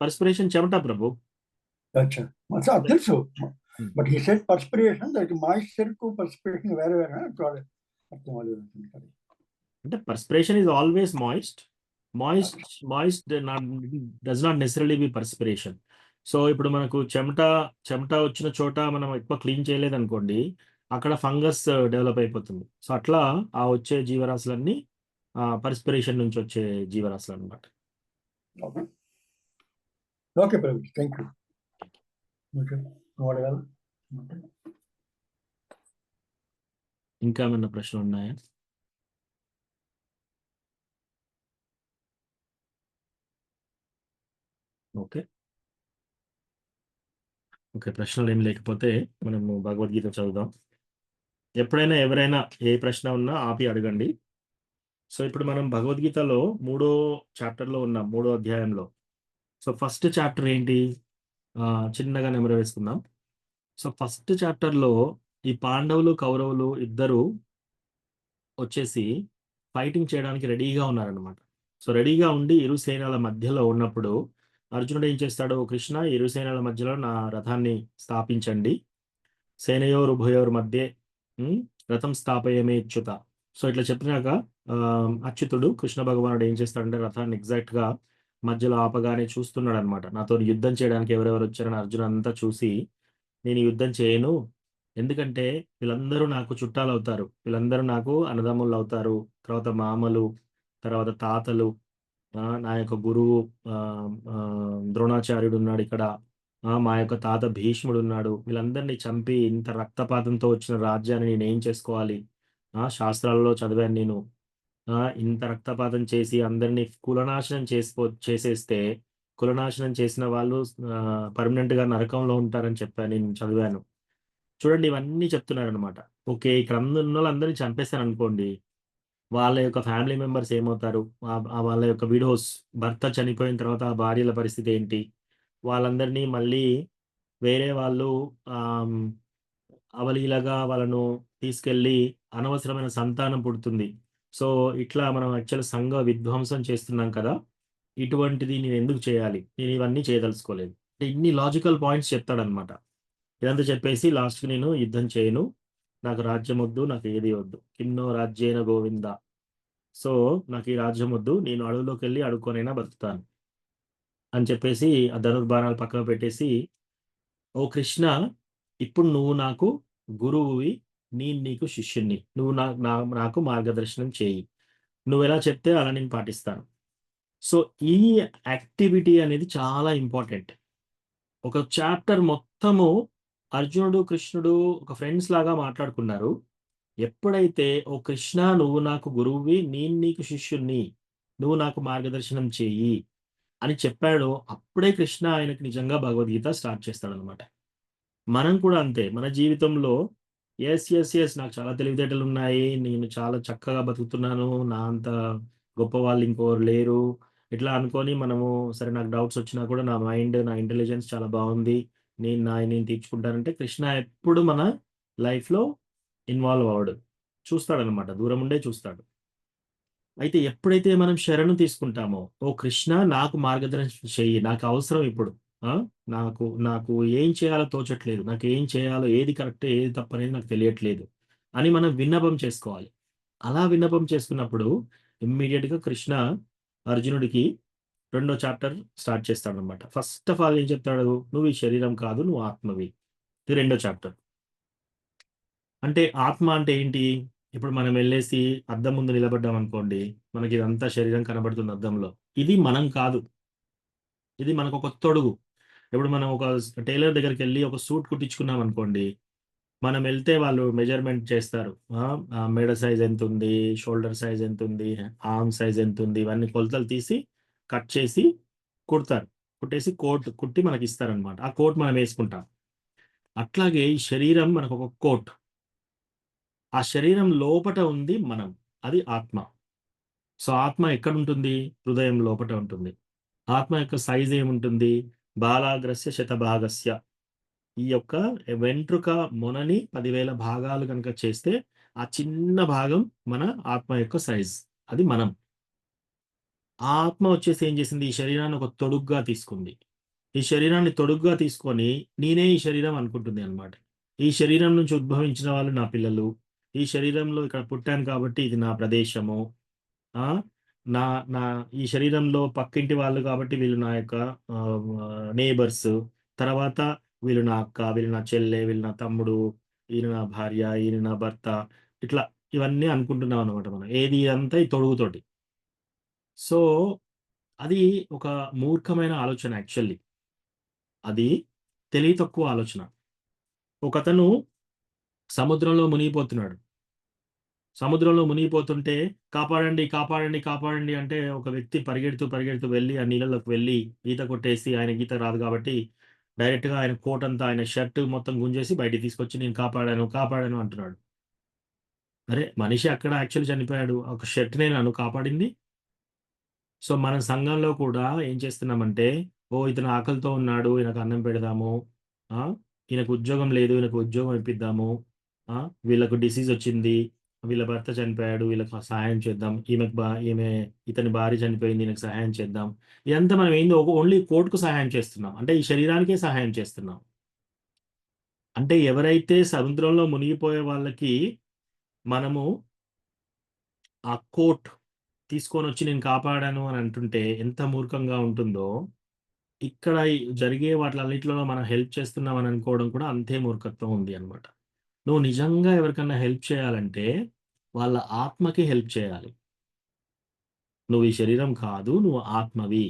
పర్స్పిరేషన్ చెమట ప్రభు. అచ్చా, తెలుసు. But he said perspiration, that moisture కు పర్స్పిరేషన్ వేరే వేరే అర్థం అవ్వలేదు. అంటే perspiration is always moist does not necessarily be perspiration. So ఇప్పుడు మనకు చెమట వచ్చిన చోట మనం ఎక్కువ క్లీన్ చేయలేదు అనుకోండి, అక్కడ ఫంగస్ డెవలప్ అయిపోతుంది. సో అట్లా ఆ వచ్చే జీవరాశులన్నీ పర్స్పిరేషన్ నుంచి వచ్చే జీవరాశులు అనమాట. Okay Prabhu, thank you. ఇంకా ఏమైనా ప్రశ్నలు ఉన్నాయా? ఓకే, ప్రశ్నలు ఏం లేకపోతే మనము భగవద్గీత చదువుదాం. ఎప్పుడైనా ఎవరైనా ఏ ప్రశ్న ఉన్నా ఆపి అడగండి. సో ఇప్పుడు మనం భగవద్గీతలో 3వ చాప్టర్లో ఉన్నాం, 3వ అధ్యాయంలో. సో ఫస్ట్ చాప్టర్ ఏంటి, చిన్నగా నెమరు వేసుకుందాం. సో ఫస్ట్ చాప్టర్లో ఈ పాండవులు కౌరవులు ఇద్దరు వచ్చేసి ఫైటింగ్ చేయడానికి రెడీగా ఉన్నారనమాట. సో రెడీగా ఉండి ఇరు సేనల మధ్యలో ఉన్నప్పుడు అర్జునుడు ఏం చేస్తాడు, కృష్ణ ఇరు సేనల మధ్యలో నా రథాన్ని స్థాపించండి, సేనయోర్ ఉభయోర్ మధ్య రథం స్థాపయమే అచ్యుత. సో ఇట్లా చెప్పినాక అచ్యుతుడు కృష్ణ భగవానుడు ఏం చేస్తాడంటే రథాన్ని ఎగ్జాక్ట్ గా మధ్యలో ఆపగానే చూస్తున్నాడు అనమాట. నాతో యుద్ధం చేయడానికి ఎవరెవరు వచ్చారని అర్జున్ అంతా చూసి, నేను యుద్ధం చేయను, ఎందుకంటే వీళ్ళందరూ నాకు చుట్టాలు అవుతారు, వీళ్ళందరూ నాకు అన్నదమ్ములు అవుతారు, తర్వాత మామలు, తర్వాత తాతలు, నా యొక్క గురువు ద్రోణాచార్యుడు ఉన్నాడు ఇక్కడ, మా యొక్క తాత భీష్ముడు ఉన్నాడు, వీళ్ళందరినీ చంపి ఇంత రక్తపాతంతో వచ్చిన రాజ్యాన్ని నేను ఏం చేసుకోవాలి, శాస్త్రాలలో చదివాను నేను, ఇంత రక్తపాతం చేసి అందరినీ కులనాశనం చేసేస్తే కులనాశనం చేసిన వాళ్ళు పర్మనెంట్ గా నరకంలో ఉంటారని చెప్పాను, నేను చదివాను. చూడండి ఇవన్నీ చెప్తున్నారు అనమాట. ఓకే, ఇక్కడ ఉన్న వాళ్ళందరినీ చంపేస్తాను అనుకోండి, వాళ్ళ యొక్క ఫ్యామిలీ మెంబర్స్ ఏమవుతారు, వాళ్ళ యొక్క విడోస్, భర్త చనిపోయిన తర్వాత ఆ భార్యల పరిస్థితి ఏంటి, వాళ్ళందరినీ మళ్ళీ వేరే వాళ్ళు అవలీలగా వాళ్ళను తీసుకెళ్ళి అనవసరమైన సంతానం పుడుతుంది. సో ఇట్లా మనం యాక్చువల్ సంఘ విధ్వంసం చేస్తున్నాం కదా, ఇటువంటిది నేను ఎందుకు చేయాలి, నేను ఇవన్నీ చేయదలుచుకోలేదు. అంటే ఇన్ని లాజికల్ పాయింట్స్ చెప్తాడనమాట. ఇదంతా చెప్పేసి లాస్ట్కి నేను యుద్ధం చేయను, నాకు రాజ్యం వద్దు, నాకు ఏది వద్దు, కిన్నో రాజ్యేన గోవింద, సో నాకు ఈ రాజ్యం వద్దు, నేను అడవులోకి వెళ్ళి అడుక్కొనైనా బతుకుతాను అని చెప్పేసి ఆ ధనుర్బాణాలు పక్కన పెట్టేసి, ఓ కృష్ణ, ఇప్పుడు నువ్వు నాకు గురువువి, నేను నీకు శిష్యుణ్ణి, నువ్వు నాకు మార్గదర్శనం చేయి, నువ్వు ఎలా చెప్తే అలా నేను పాటిస్తాను. సో ఈ యాక్టివిటీ అనేది చాలా ఇంపార్టెంట్. ఒక చాప్టర్ మొత్తము అర్జునుడు కృష్ణుడు ఒక ఫ్రెండ్స్ లాగా మాట్లాడుకున్నారు. ఎప్పుడైతే ఓ కృష్ణ నువ్వు నాకు గురువువి, నేను నీకు శిష్యుణ్ణి, నువ్వు నాకు మార్గదర్శనం చెయ్యి అని చెప్పాడో అప్పుడే కృష్ణ ఆయనకి నిజంగా భగవద్గీత స్టార్ట్ చేస్తాడనమాట. మనం కూడా అంతే. మన జీవితంలో యెస్. నాకు చాలా తెలివితేటలు ఉన్నాయి. నేను చాలా చక్కగా బతుకుతున్నాను. నా అంత గొప్పవాళ్ళు ఇంకోరు లేరు. ఇట్లా అనుకోని మనము సరే నాకు డౌట్స్ వచ్చినా కూడా నా మైండ్, నా ఇంటెలిజెన్స్ చాలా బావుంది. నేను తీర్చుకుంటానంటే కృష్ణ ఎప్పుడు మన లైఫ్‌లో ఇన్వాల్వ్ అవ్వడు. చూస్తాడనమాట. దూరం ఉండే చూస్తాడు. అయితే ఎప్పుడైతే మనం శరణు తీసుకుంటామో, ఓ కృష్ణ నాకు మార్గదర్శనం చెయ్యి. నాకు అవసరం ఇప్పుడు. ఆ! నాకు నాకు ఏం చేయాలో తోచట్లేదు. నాకు ఏం చేయాలో, ఏది కరెక్ట్, ఏది తప్పనేది నాకు తెలియట్లేదు అని మనం విన్నపం చేసుకోవాలి. అలా విన్నపం చేసుకున్నప్పుడు ఇమ్మీడియేట్‌గా కృష్ణ అర్జునుడికి రెండో చాప్టర్ స్టార్ట్ చేస్తాడనమాట. ఫస్ట్ ఆఫ్ ఆల్ ఏం చెప్తాడు? నువ్వు ఈ శరీరం కాదు, నువ్వు ఆత్మవి. ఇది రెండో చాప్టర్. అంటే ఆత్మ అంటే ఏంటి? ఇప్పుడు మనం వెళ్ళేసి అద్దం ముందు నిలబడ్డామనుకోండి, మనకి ఇదంతా శరీరం కనబడుతుంది అద్దంలో. ఇది మనం కాదు. ఇది మనకొక తొడుగు. ఇప్పుడు మనం ఒక టైలర్ దగ్గరికెళ్ళి ఒక సూట్ కుట్టించుకున్నామనుకోండి, మనం వెళ్తే వాళ్ళు మెజర్‌మెంట్ చేస్తారు. మెడ సైజ్ ఎంతుంది? షోల్డర్ సైజ్ ఎంతుంది? ఆర్మ్ సైజ్ ఎంతుంది? ఇవన్నీ కొలతలు తీసి, కట్ చేసి కుడతారు. కుట్టేసి కోట్ కుట్టి మనకిస్తారనమాట. ఆ కోట్ మనం వేసుకుంటాం. అట్లాగే ఈ శరీరం మనకొక కోట్. ఆ శరీరం లోపట ఉంది మనం. అది ఆత్మ. సో, ఆత్మ ఎక్కడుంటుంది? హృదయం లోపట ఉంటుంది. ఆత్మ యొక్క సైజ్ ఏముంటుంది? బాలాగ్రస్య శతభాగస్య. ఈ యొక్క వెంట్రుక మొనని 10,000 భాగాలు గనక చేస్తే, ఆ చిన్న భాగం మన ఆత్మ యొక్క సైజ్. అది మనం. ఆ ఆత్మ వచ్చేసి ఏం చేసింది? ఈ శరీరాన్ని ఒక తొడుగ్గా తీసుకుంది. ఈ శరీరాన్ని తొడుగ్గా తీసుకొని, నేనే ఈ శరీరం అనుకుంటుంది అన్నమాట. ఈ శరీరం నుంచి ఉద్భవించిన వాళ్ళు నా పిల్లలు. ఈ శరీరంలో ఇక్కడ పుట్టాను కాబట్టి ఇది నా ప్రదేశము. ఆ! నా నా ఈ శరీరంలో పక్కింటి వాళ్ళు కాబట్టి వీళ్ళు నా యొక్క నేబర్స్. తర్వాత వీళ్ళు నా అక్క, వీళ్ళు నా చెల్లె, వీళ్ళు నా తమ్ముడు, ఈయన నా భార్య, ఈయన నా భర్త. ఇట్లా ఇవన్నీ అనుకుంటున్నాం అన్నమాట మనం. ఏది ఇదంతా ఈ తొడుగుతోటి. సో, అది ఒక మూర్ఖమైన ఆలోచన యాక్చువల్లీ. అది తెలివి తక్కువ ఆలోచన. ఒకతను సముద్రంలో మునిగిపోతున్నాడు. సముద్రంలో మునిగిపోతుంటే కాపాడండి, కాపాడండి, కాపాడండి అంటే ఒక వ్యక్తి పరిగెడుతూ వెళ్లి ఆ నీళ్ళలోకి వెళ్లి ఈత కొట్టేసి ఆయనకి ఈత రాదు కాబట్టి డైరెక్ట్‌గా ఆయన కోట్ అంతా ఆయన షర్ట్ మొత్తం గుంజేసి బయటికి తీసుకొచ్చి నేను కాపాడాను, కాపాడాను అంటున్నాడు. అరే! మనిషి అక్కడ యాక్చువల్లీ చనిపోయాడు. ఒక షర్ట్‌నే నన్ను కాపాడింది. సో, మన సంఘంలో కూడా ఏం చేస్తున్నామంటే, ఓహ్! ఇతను ఆకలితో ఉన్నాడు. ఈయనకు అన్నం పెడదాము. ఆ! ఈయనకు ఉద్యోగం లేదు. ఈయనకు ఉద్యోగం ఇప్పిద్దాము. ఆ! వీళ్ళకు డిసీజ్ వచ్చింది. వీళ్ళ భర్త చనిపోయాడు. వీళ్ళకి సహాయం చేద్దాం. ఈమె ఇతని భార్య చనిపోయింది. ఈయనకు సహాయం చేద్దాం. ఇదంతా మనం ఏంది ఓన్లీ కోర్ట్‌కు సహాయం చేస్తున్నాం. అంటే ఈ శరీరానికే సహాయం చేస్తున్నాం. అంటే ఎవరైతే సముద్రంలో మునిగిపోయే వాళ్ళకి మనము ఆ కోట్ తీసుకొనొచ్చి నేను కాపాడాను అని అంటుంటే ఎంత మూర్ఖంగా ఉంటుందో, ఇక్కడ ఈ జరిగే వాటిలన్నిటిలో మనం హెల్ప్ చేస్తున్నాం అని అనుకోవడం కూడా అంతే మూర్ఖత్వం ఉంది అన్నమాట. నువ్వు నిజంగా ఎవరికన్నా హెల్ప్ చేయాలంటే, వాళ్ళ ఆత్మకి హెల్ప్ చేయాలి. నువ్వు ఈ శరీరం కాదు, నువ్వు ఆత్మవి.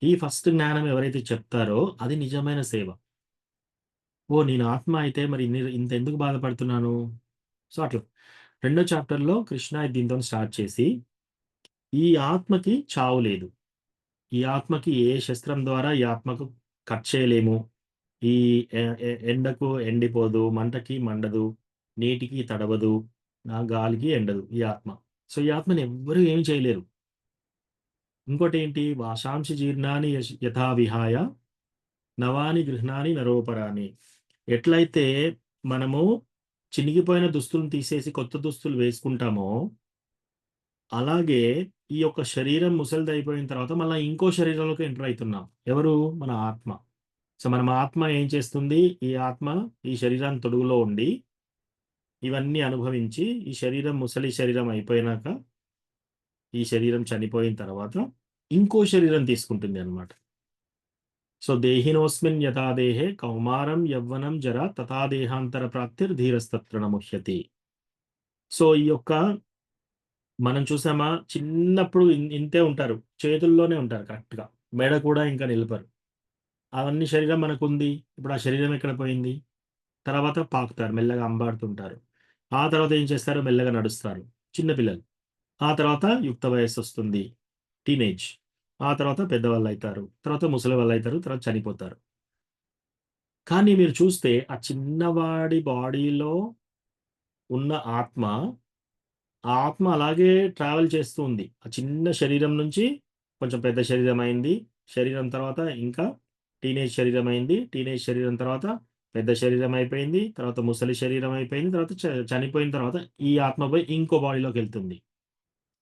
ఈ ఫస్ట్ జ్ఞానం ఎవరైతే చెప్తారో అది నిజమైన సేవ. ఓహ్! నేను ఆత్మ అయితే మరి ఇంతెందుకు బాధపడుతున్నాను? సో, అట్లా. రెండో చాప్టర్‌లో కృష్ణ దీనితోని స్టార్ట్ చేసి, ఈ ఆత్మకి చావు లేదు. ఈ ఆత్మకి ఏ శస్త్రం ద్వారా ఈ ఆత్మకు కట్ చేయలేము. ఈ ఎ ఎ ఎండకు ఎండిపోదు, మంటకి మండదు, నీటికి తడవదు, గాలికి ఎండదు ఈ ఆత్మ. సో, ఈ ఆత్మని ఎవ్వరు ఏమి చేయలేరు. ఇంకోటేంటి వాషాంసి జీర్ణాని యథా విహాయ నవాని గృహ్ణాని నరోపరాని. ఎట్లయితే మనము చినిగిపోయిన దుస్తులను తీసేసి కొత్త దుస్తులు వేసుకుంటామో, అలాగే ఈ యొక్క శరీరం ముసలిదయిపోయిన తర్వాత మళ్ళా ఇంకో శరీరంలోకి ఎంటర్ అయితున్నాం. ఎవరు? మన ఆత్మ. సో, మనం ఆత్మ ఏం చేస్తుంది? ఈ ఆత్మ ఈ శరీరాన్ని తొడుగులో ఉండి, ఇవన్నీ అనుభవించి, ఈ శరీరం ముసలి శరీరం అయిపోయినాక, ఈ శరీరం చనిపోయిన తర్వాత ఇంకో శరీరం తీసుకుంటుంది అన్నమాట. సో, దేహినోస్మిన్ యథా దేహే కౌమారం యవ్వనం జర తథా దేహాంతర ప్రాప్తిర్ధీరస్తత్ర న ముహ్యతి. సో, ఈ యొక్క మనం చూసామా చిన్నప్పుడు ఇంతే ఉంటారు. చేతుల్లోనే ఉంటారు కరెక్ట్‌గా. మెడ కూడా ఇంకా నిలపరు. అవన్నీ శరీరం మనకుంది. ఇప్పుడు ఆ శరీరం ఎక్కడ పోయింది? తర్వాత పాకుతారు. మెల్లగా అంబాడుతుంటారు. ఆ తర్వాత ఏం చేస్తారు? మెల్లగా నడుస్తారు. చిన్న పిల్లలు. ఆ తర్వాత యుక్త వయస్సొస్తుంది. టీనేజ్. ఆ తర్వాత పెద్దవాళ్ళు అవుతారు, తర్వాత ముసలి వాళ్ళు అవుతారు, తర్వాత చనిపోతారు. కానీ మీరు చూస్తే ఆ చిన్నవాడి బాడీలో ఉన్న ఆత్మ, ఆ ఆత్మ అలాగే ట్రావెల్ చేస్తూ ఉంది. ఆ చిన్న శరీరం నుంచి కొంచెం పెద్ద శరీరం అయింది. శరీరం తర్వాత ఇంకా టీనేజ్ శరీరం అయింది. టీనేజ్ శరీరం తర్వాత పెద్ద శరీరం అయిపోయింది. తర్వాత ముసలి శరీరం అయిపోయింది. తర్వాత చనిపోయిన తర్వాత ఈ ఆత్మ పోయి ఇంకో బాడీలోకి వెళ్తుంది.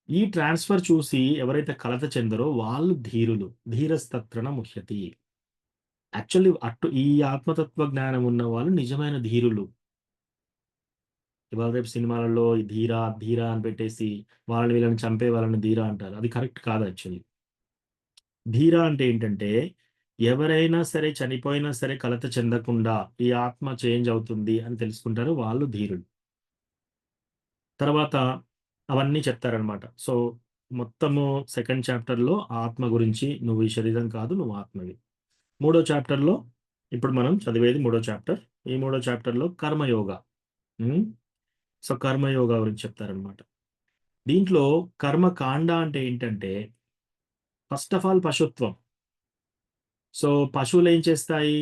ఈ ట్రాన్స్ఫర్ చూసి ఎవరైతే కలత చెందరో వాళ్ళు ధీరులు. ధీరస్తత్రన ముహ్యతి. యాక్చువల్లీ ఈ ఆత్మతత్వ జ్ఞానం ఉన్న వాళ్ళు నిజమైన ధీరులు. ఇవాళ రేపు సినిమాలలో ఈ ధీర, ధీర అని పెట్టేసి వాళ్ళని వీళ్ళని చంపే వాళ్ళని ధీర అంటారు. అది కరెక్ట్ కాదు యాక్చువల్లీ. ధీర అంటే ఏంటంటే, ఎవరైనా సరే చనిపోయినా సరే కలత చెందకుండా ఈ ఆత్మ చేంజ్ అవుతుంది అని తెలుసుకుంటారు. వాళ్ళు ధీరులు. తర్వాత అవన్నీ చెప్తారనమాట. సో, మొత్తము సెకండ్ చాప్టర్‌లో ఆత్మ గురించి, నువ్వు ఈ శరీరం కాదు, నువ్వు ఆత్మవి. మూడో చాప్టర్‌లో ఇప్పుడు మనం చదివేది మూడో చాప్టర్. ఈ మూడో చాప్టర్‌లో కర్మయోగ. హ్మ్. సో, కర్మయోగ గురించి చెప్తారనమాట. దీంట్లో కర్మకాండ అంటే ఏంటంటే, ఫస్ట్ ఆఫ్ ఆల్ పశుత్వం. సో, పశువులేం చేస్తాయి?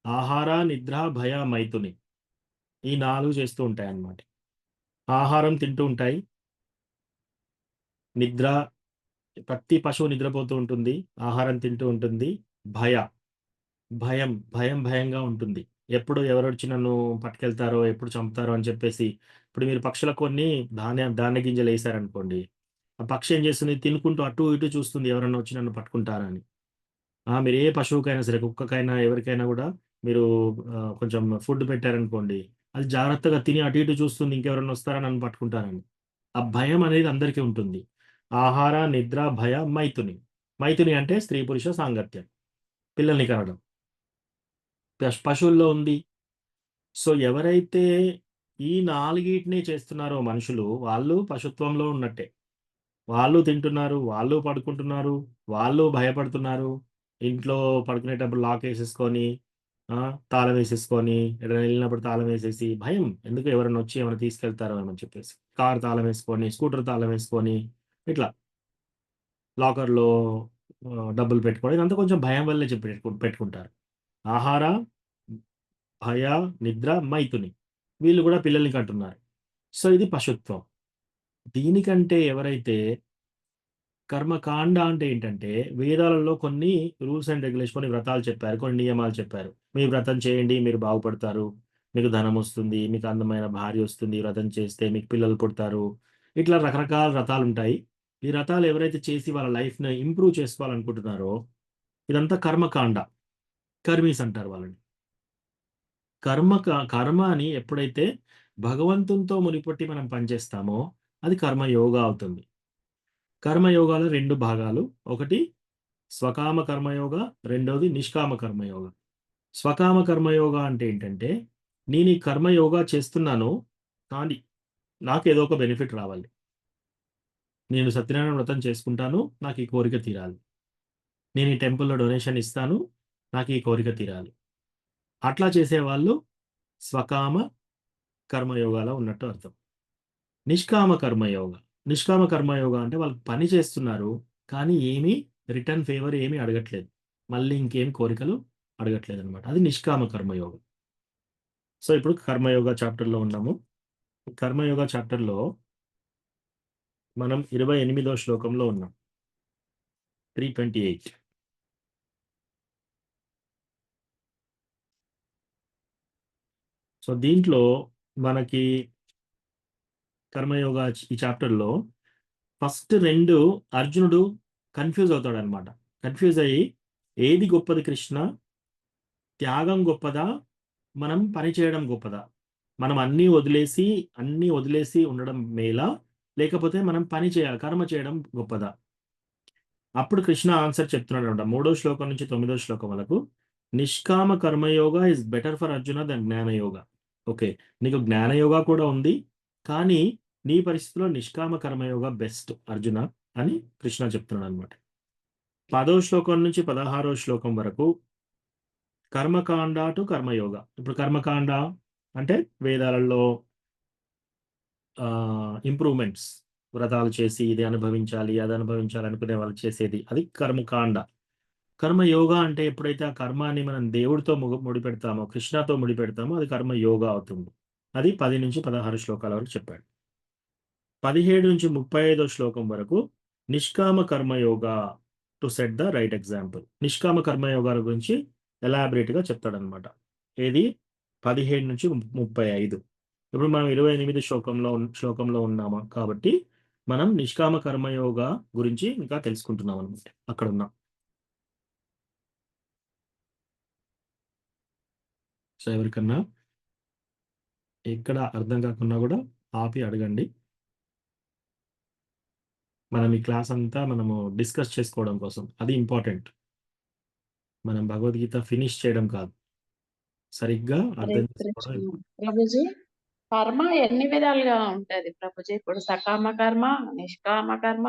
ఆహార, నిద్ర, భయ, మైథుని. ఈ 4 చేస్తూ ఉంటాయన్నమాట. ఆహారం తింటూ ఉంటాయి. నిద్ర, ప్రతి పశువు నిద్రపోతూ ఉంటుంది. ఆహారం తింటూ ఉంటుంది. భయంగా ఉంటుంది. ఎప్పుడు ఎవరొచ్చి నన్ను పట్టుకెళ్తారో, ఎప్పుడు చంపుతారో అని చెప్పేసి. ఇప్పుడు మీరు పక్షులకు కొన్ని ధాన్య గింజలేసారనుకోండి. ఆ పక్షి ఏం చేస్తుంది? తినుకుంటూ అటు ఇటు చూస్తుంది ఎవరన్నా వచ్చి నన్ను పట్టుకుంటారా అని. మీరు ఏ పశువుకైనా సరే, కుక్కకైనా, ఎవరికైనా గూడా మీరు కొంచెం ఫుడ్ పెట్టారనుకోండి, అది జాగ్రత్తగా తిని అటు ఇటు చూస్తుంది ఇంకెవరన్నా వస్తారా నన్ను పట్టుకుంటారని. ఆ భయం అనేది అందరికీ ఉంటుంది. ఆహార, నిద్ర, భయ, మైథుని. మైథుని అంటే స్త్రీ పురుష సాంగత్యం. పిల్లల్ని కనడం. పశువుల్లో ఉంది. సో, ఎవరైతే ఈ 4 చేస్తున్నారో మనుషులు, వాళ్ళు పశుత్వంలో ఉన్నట్టే. వాళ్ళు తింటున్నారు, వాళ్ళు పడుకుంటున్నారు, వాళ్ళు భయపడుతున్నారు. ఇంట్లో పడుకునేటప్పుడు లాకేసేసుకొని, తాళం వేసేసుకొని, ఎటైనా ఎళ్ళినప్పుడు తాళం వేసేసి, భయం. ఎందుకు ఎవరైనా వచ్చి ఏమైనా తీసుకెళ్తారో అని చెప్పేసి. కారు తాళం వేసుకొని, స్కూటర్ తాళం వేసుకొని, ఇట్లా లాకర్‌లో డబ్బులు పెట్టుకోవడం. ఇదంతా కొంచెం భయం వల్లే పెట్టుకుంటారు. ఆహార, భయ, నిద్ర, మైథుని. వీళ్ళు గూడా పిల్లల్ని కంటున్నారు. సో, ఇది పశుత్వం. దీనికంటే ఎవరైతే కర్మకాండ అంటే ఏంటంటే, వేదాలలో కొన్ని రూల్స్ అండ్ రెగ్యులేషన్, కొన్ని వ్రతాలు చెప్పారు. కొన్ని నియమాలు చెప్పారు. మీ వ్రతం చేయండి, మీరు బాగుపడతారు. మీకు ధనమొస్తుంది. మీకు అందమైన భార్యొస్తుంది. వ్రతం చేస్తే మీకు పిల్లలు పుడతారు. ఇట్లా రకరకాల వ్రతాలుంటాయి. ఈ వ్రతాలు ఎవరైతే చేసి వాళ్ళ లైఫ్‌ని ఇంప్రూవ్ చేసుకోవాలనుకుంటున్నారో, ఇదంతా కర్మకాండ. కర్మీస్ అంటారు వాళ్ళని. కర్మ అని ఎప్పుడైతే భగవంతునితో ముడిపట్టి మనం పనిచేస్తామో, అది కర్మయోగ అవుతుంది. కర్మయోగాలో 2 భాగాలు. ఒకటి స్వకామ కర్మయోగ, రెండోది నిష్కామ కర్మయోగ. స్వకామ కర్మయోగ అంటే ఏంటంటే, నేను ఈ కర్మయోగ చేస్తున్నాను, కానీ నాకేదో ఒక బెనిఫిట్ రావాలి. నేను సత్యనారాయణ వ్రతం చేసుకుంటాను, నాకు ఈ కోరిక తీరాలి. నేను ఈ టెంపుల్‌లో డొనేషన్ ఇస్తాను, నాకు ఈ కోరిక తీరాలి. అట్లా చేసేవాళ్ళు స్వకామ కర్మయోగాలో ఉన్నట్టు అర్థం. నిష్కామ కర్మయోగ. నిష్కామ కర్మయోగ అంటే వాళ్ళు పని చేస్తున్నారు, కానీ ఏమీ రిటర్న్ ఫేవర్ ఏమీ అడగట్లేదు. మళ్ళీ ఇంకేం కోరికలు అడగట్లేదనమాట. అది నిష్కామ కర్మయోగం. సో, ఇప్పుడు కర్మయోగ చాప్టర్‌లో ఉన్నాము. కర్మయోగ చాప్టర్‌లో మనం 28వ శ్లోకంలో ఉన్నాం. 328. సో, దీంట్లో మనకి కర్మయోగ ఈ చాప్టర్‌లో ఫస్ట్ 2 అర్జునుడు కన్‌ఫ్యూజ్ అవుతాడనమాట. కన్‌ఫ్యూజ్ అయ్యి, ఏది గొప్పది కృష్ణ? త్యాగం గొప్పదా? మనం పని చేయడం గొప్పదా? మనం అన్నీ వదిలేసి ఉండడం మేలా? లేకపోతే మనం పని చేయాలి, కర్మ చేయడం గొప్పదా? అప్పుడు కృష్ణ ఆన్సర్ చెప్తున్నాడనమాట. 3వ శ్లోకం నుంచి 9వ శ్లోకం వరకు. Nishkama karmayoga is better for Arjuna than jnanayoga. Okay. నీకు జ్ఞానయోగ కూడా ఉంది. కానీ నీ పరిస్థితిలో నిష్కామ కర్మయోగ బెస్ట్ అర్జున అని కృష్ణ చెప్తున్నాడనమాట. 10వ శ్లోకం నుంచి 16వ శ్లోకం వరకు కర్మకాండ టు కర్మయోగ. ఇప్పుడు కర్మకాండ అంటే వేదాలలో ఇంప్రూవ్‌మెంట్స్. వ్రతాలు చేసి ఇది అనుభవించాలి, అది అనుభవించాలి అనుకునే వాళ్ళు చేసేది. అది కర్మకాండ. కర్మయోగా అంటే ఎప్పుడైతే ఆ కర్మాన్ని మనం దేవుడితో ముడిపెడతామో, కృష్ణతో ముడిపెడతామో అది కర్మయోగా అవుతుంది. అది 10-16 శ్లోకాల వరకు చెప్పాడు. 17-35 శ్లోకం వరకు nishkama karmayoga to set the right example. నిష్కామ కర్మయోగాల గురించి ఎలాబరేట్గా చెప్తాడనమాట. ఏది 17-35. ఇప్పుడు మనం 28 శ్లోకంలో ఉన్నామా కాబట్టి మనం నిష్కామ కర్మయోగా గురించి ఇంకా తెలుసుకుంటున్నాం అనమాట. అక్కడ ఉన్నాం. సో ఎవరికన్నా ఎక్కడ అర్థం కాకున్నా కూడా ఆపి అడగండి. మనం ఈ క్లాస్ అంతా మనము డిస్కస్ చేసుకోవడం కోసం, అది ఇంపార్టెంట్. మనం భగవద్గీత ఫినిష్ చేయడం కాదు, సరిగ్గా హరే అర్థం కృష్ణ. చేసుకోవడం. ప్రభుజీ, కర్మ ఎన్ని విధాలుగా ఉంటది ప్రభుజీ? ఇప్పుడు సకామ కర్మ, నిష్కామ కర్మ,